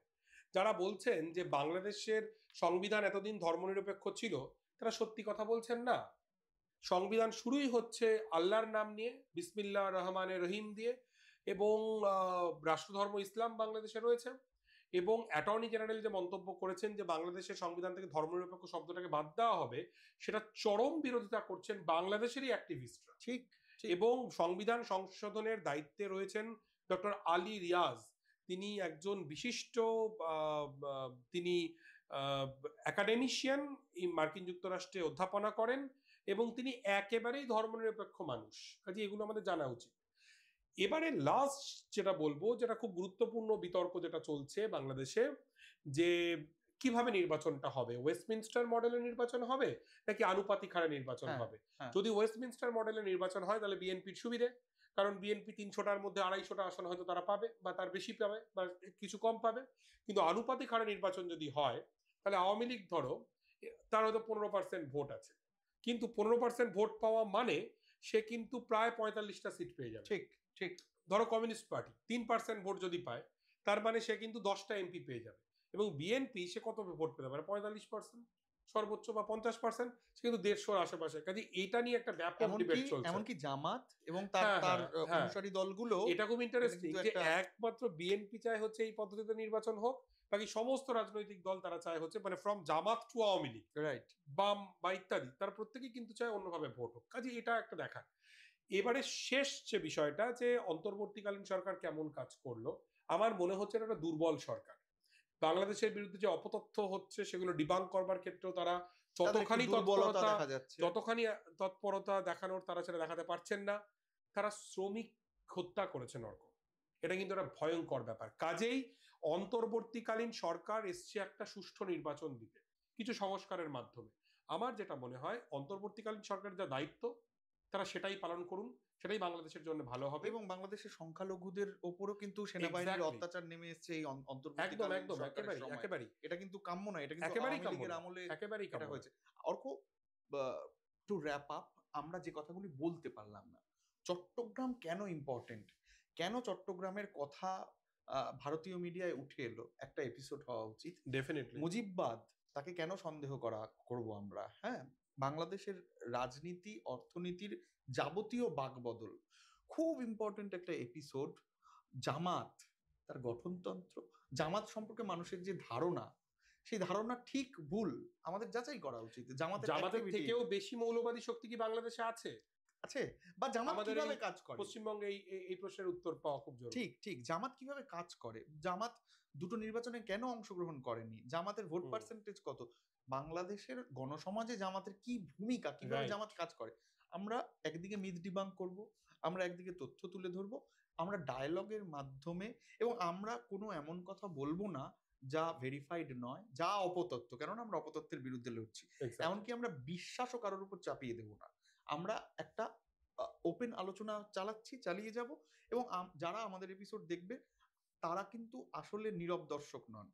S2: যারা বলছেন যে বাংলাদেশের সংবিধান এতদিন ধর্মনিরপেক্ষ ছিল, তারা সত্যি কথা বলছেন না। সংবিধান শুরুই হচ্ছে আল্লাহর নাম নিয়ে, বিসমিল্লাহ রহমানের রহিম দিয়ে, এবং রাষ্ট্রধর্ম ইসলাম বাংলাদেশে রয়েছে। এবং অ্যাটর্নি জেনারেল যে মন্তব্য করেছেন যে বাংলাদেশের সংবিধান থেকে ধর্মনিরপেক্ষ শব্দটাকে বাদ দেওয়া হবে, সেটা চরম বিরোধিতা করছেন বাংলাদেশেরই অ্যাক্টিভিস্টরা।
S1: ঠিক।
S2: এবং সংবিধান সংশোধনের দায়িত্বে রয়েছেন ডক্টর আলী রিয়াজ, তিনি একজন বিশিষ্ট তিনি একাডেমিশিয়ান, মার্কিন যুক্তরাষ্ট্রে অধ্যাপনা করেন, এবং তিনি একেবারেই ধর্মনিরপেক্ষ মানুষ। কাজে এগুলো আমাদের জানা উচিত। এবারে লাস্ট যেটা বলবো, যেটা খুব গুরুত্বপূর্ণ বিতর্ক যেটা চলছে বাংলাদেশে, যে কিভাবে নির্বাচনটা হবে, ওয়েস্টমিনস্টার মডেলের নির্বাচন হবে নাকি আনুপাতিক হারে নির্বাচন হবে। যদি ওয়েস্টমিনস্টার মডেলের নির্বাচন হয় তাহলে বিএনপির সুবিধে, কারণ বিএনপি 300টার মধ্যে 250টা আসন হয়তো তারা পাবে, বা তার বেশি পাবে বা কিছু কম পাবে। কিন্তু আনুপাতিক হারে নির্বাচন যদি হয়, তাহলে আওয়ামী লীগ ধরো তার হয়তো 15% ভোট আছে, কিন্তু 15% ভোট পাওয়া মানে সে কিন্তু প্রায় 45টা সিট পেয়ে যাবে।
S1: ঠিক ঠিক।
S2: ধরো কমিউনিস্ট পার্টি 3% ভোট যদি পায়, তার মানে সে কিন্তু 10টা এমপি পেয়ে যাবে। এবং বিএনপি সে কত ভোট পেতে পারে, 45% সর্বোচ্চ, বা 50%, সে কিন্তু 150-র আশেপাশে। কাজে এটা নিয়ে একটা ব্যাপক ডিবেট চলছে।
S1: এমনকি জামাত এবং তার অনুসারী দলগুলো,
S2: এটা খুব ইন্টারেস্টিং যে একমাত্র বিএনপি চায় হচ্ছে এই পদ্ধতিতে নির্বাচন হোক, বাকি সমস্ত রাজনৈতিক দল তারা চায় হচ্ছে, মানে from Jamaat to Awami League, right, বাম বা ইত্যাদি, তারা প্রত্যেকেই কিন্তু চায় অন্যভাবে ভোট হোক। কাজে এটা একটা দেখা। এবারে শেষ যে বিষয়টা, যে অন্তর্বর্তীকালীন সরকার কেমন কাজ করলো, আমার মনে হচ্ছে এটা একটা দুর্বল সরকার। বাংলাদেশের বিরুদ্ধে যে অপতথ্য হচ্ছে সেগুলো ডিবাঙ্ক করবার ক্ষেত্রেও তারা যতখানি তৎপরতা দেখানোর, তারা সেটা দেখাতে পারছেন না। তারা শ্রমিক হত্যা করেছে নরক, এটা কিন্তু একটা ভয়ঙ্কর ব্যাপার। কাজেই অন্তর্বর্তীকালীন সরকার এসছে একটা সুষ্ঠু নির্বাচন দিতে কিছু সংস্কারের মাধ্যমে। আমার যেটা মনে হয় অন্তর্বর্তীকালীন সরকারের যা দায়িত্ব তারা সেটাই পালন করুন, সেটাই বাংলাদেশের জন্য ভালো হবে। এবং
S1: বাংলাদেশের সংখ্যালঘুদের উপরও কিন্তু সেনাবাহিনীর অত্যাচার নেমে এসেছে এই অন্তর্বর্তীকালীন সরকারের সময়। একেবারেই এটা কিন্তু কাম্য নয়, এটা কিন্তু আওয়ামী লীগের আমলে একেবারেই এটা হয়েছে। অর্ক, টু র‍্যাপ আপ, আমরা যে কথাগুলি বলতে পারলাম না, চট্টগ্রাম কেন ইম্পর্টেন্ট, কেন চট্টগ্রামের কথা ভারতীয় মিডিয়ায় উঠে এলো, একটা এপিসোড হওয়া উচিত।
S2: ডেফিনেটলি।
S1: মুজিববাদ, তাকে কেন সন্দেহ করব আমরা? হ্যাঁ, বাংলাদেশের রাজনীতি অর্থনীতির যাবতীয় বাকবদল, খুব ইম্পর্টেন্ট একটা এপিসোড। জামাত, তার গঠনতন্ত্র, জামাত সম্পর্কে মানুষের যে ধারণা, সেই ধারণা ঠিক ভুল আমাদের যাচাই করা উচিত। জামাতের থেকেও বেশি মৌলবাদী শক্তি কি বাংলাদেশে আছে? আছে? বা জামাত
S2: আমাদের
S1: কিভাবে
S2: এই
S1: কাজ করে?
S2: পশ্চিমবঙ্গে এই প্রশ্নের উত্তর পাওয়া খুব জরুরি।
S1: ঠিক, ঠিক। জামাত কিভাবে কাজ করে? জামাত দুটো নির্বাচনে কেন অংশগ্রহণ করেনি? জামাতের ভোট
S2: হুম,
S1: পার্সেন্টেজ কত? বাংলাদেশের গণসমাজে জামাতের কি ভূমিকা? কিভাবে
S2: রাইট।
S1: জামাত কাজ করে? আমরা একদিকে মিথ ডিবাঙ্ক করব, আমরা একদিকে তথ্য তুলে ধরব, আমরা ডায়ালগের মাধ্যমে এবং আমরা কোনো এমন কথা বলব না যা ভেরিফাইড নয়, যা অপতথ্য। কেননা আমরা অপতথ্যের বিরুদ্ধে লড়ছি।
S2: এক্সাক্টলি।
S1: এমনকি আমরা বিশ্বাসও কারোর উপর চাপিয়ে দেব না। আমরা একটা ওপেন আলোচনা চালাচ্ছি, চালিয়ে যাব এবং যারা আমাদের এপিসোড দেখবে তারা কিন্তু আসলে নীরব দর্শক নন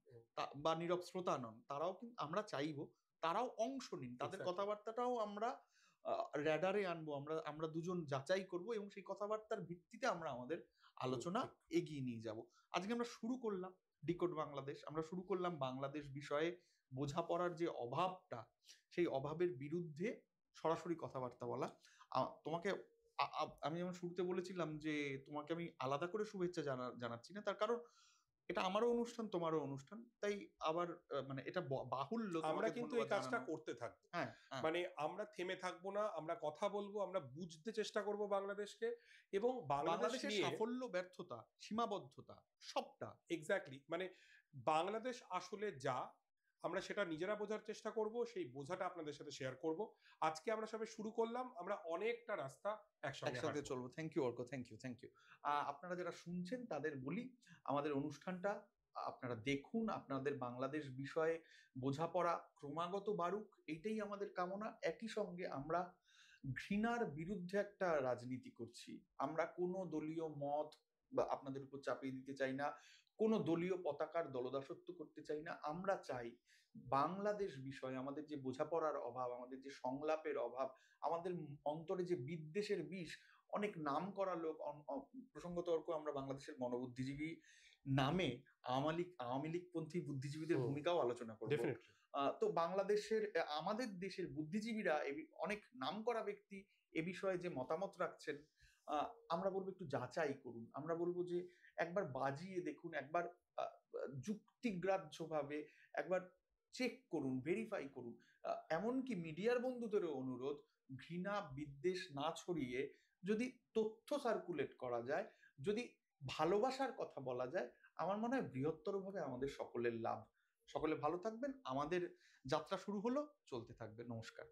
S1: বা নীরব শ্রোতা নন। তারাও কিন্তু আমরা চাইবো তারাও অংশ নিন। তাদের
S2: এক্সাক্টলি।
S1: কথাবার্তাটাও আমরা র‍্যাডারে আনবো। আমরা দুজন যাচাই করব এবং সেই কথাবার্তার ভিত্তিতে আমরা আমাদের আলোচনা
S2: ঠিক।
S1: এগিয়ে নিয়ে যাব। আজকে আমরা শুরু করলাম ডিকোড বাংলাদেশ। আমরা শুরু করলাম বাংলাদেশ বিষয়ে বোঝাপড়ার যে অভাবটা, সেই অভাবের বিরুদ্ধে সরাসরি কথাবার্তা বলা। তোমাকে আমি যেমন শুরুতে বলেছিলাম যে তোমাকে আমি আলাদা করে শুভেচ্ছা জানাচ্ছি না। তার কারণ এটা আমারও অনুষ্ঠান, তোমারও অনুষ্ঠান। তাই আবার মানে এটা বাহুল্য
S2: আমরা
S1: তোমাকে
S2: কিন্তু এই
S1: ধন্যবাদ
S2: কাজটা
S1: জানানো।
S2: করতে থাকবো।
S1: হ্যাঁ, হ্যাঁ।
S2: মানে আমরা থেমে থাকবো না, আমরা কথা বলবো, আমরা বুঝতে চেষ্টা করব বাংলাদেশকে এবং বাংলাদেশ
S1: বাংলাদেশের
S2: নিয়ে
S1: সাফল্য, ব্যর্থতা, সীমাবদ্ধতা সবটা।
S2: এক্স্যাক্টলি মানে বাংলাদেশ আসলে যা আমরা সেটা নিজেরা বোঝার চেষ্টা করব, সেই বোঝাটা আপনাদের সাথে শেয়ার করব। আজকে আমরা সবে শুরু করলাম, আমরা অনেকটা রাস্তা একসঙ্গে
S1: একসাথে
S2: হাঁটবো।
S1: চলবো। Thank you Arko, thank you, thank you. আপনারা যারা শুনছেন তাদের বলি আমাদের অনুষ্ঠানটা আপনারা দেখুন, আপনাদের বাংলাদেশ বিষয়ে বোঝাপড়া ক্রমাগত বাড়ুক এইটাই আমাদের কামনা। একই সঙ্গে আমরা ঘৃণার বিরুদ্ধে একটা রাজনীতি করছি। আমরা কোনো দলীয় মত বা আপনাদের উপর চাপিয়ে দিতে চাই না। কোনো দলীয় পতাকার দলদাসত্ব করতে চাই না। আমরা চাই বাংলাদেশ বিষয়ে আমাদের যে বোঝাপড়ার অভাব, আমাদের যে সংলাপের অভাব, আমাদের অন্তরে যে বিদ্বেষের বিষ, অনেক নামকরা লোক প্রসঙ্গত অর্ক আমরা বাংলাদেশের গণবুদ্ধিজীবী নামে আওয়ামী লীগপন্থী বুদ্ধিজীবীদের ভূমিকাও আলোচনা করব।
S2: ডেফিনেটলি।
S1: তো বাংলাদেশের আমাদের দেশের বুদ্ধিজীবীরা অনেক নামকরা ব্যক্তি এ বিষয়ে যে মতামত রাখছেন, আমরা বলবো একটু যাচাই করুন। আমরা বলবো যে একবার বাজিয়ে দেখুন, একবার যুক্তিগ্রাহ্যভাবে একবার চেক করুন, ভেরিফাই করুন। এমনকি মিডিয়ার বন্ধুদেরও অনুরোধ, ঘৃণা বিদ্বেষ না ছড়িয়ে যদি তথ্য সার্কুলেট করা যায়, যদি ভালোবাসার কথা বলা যায়, আমার মনে হয় বৃহত্তরভাবে আমাদের সকলের লাভ। সকলে ভালো থাকবেন। আমাদের যাত্রা শুরু হলো, চলতে থাকবে। নমস্কার।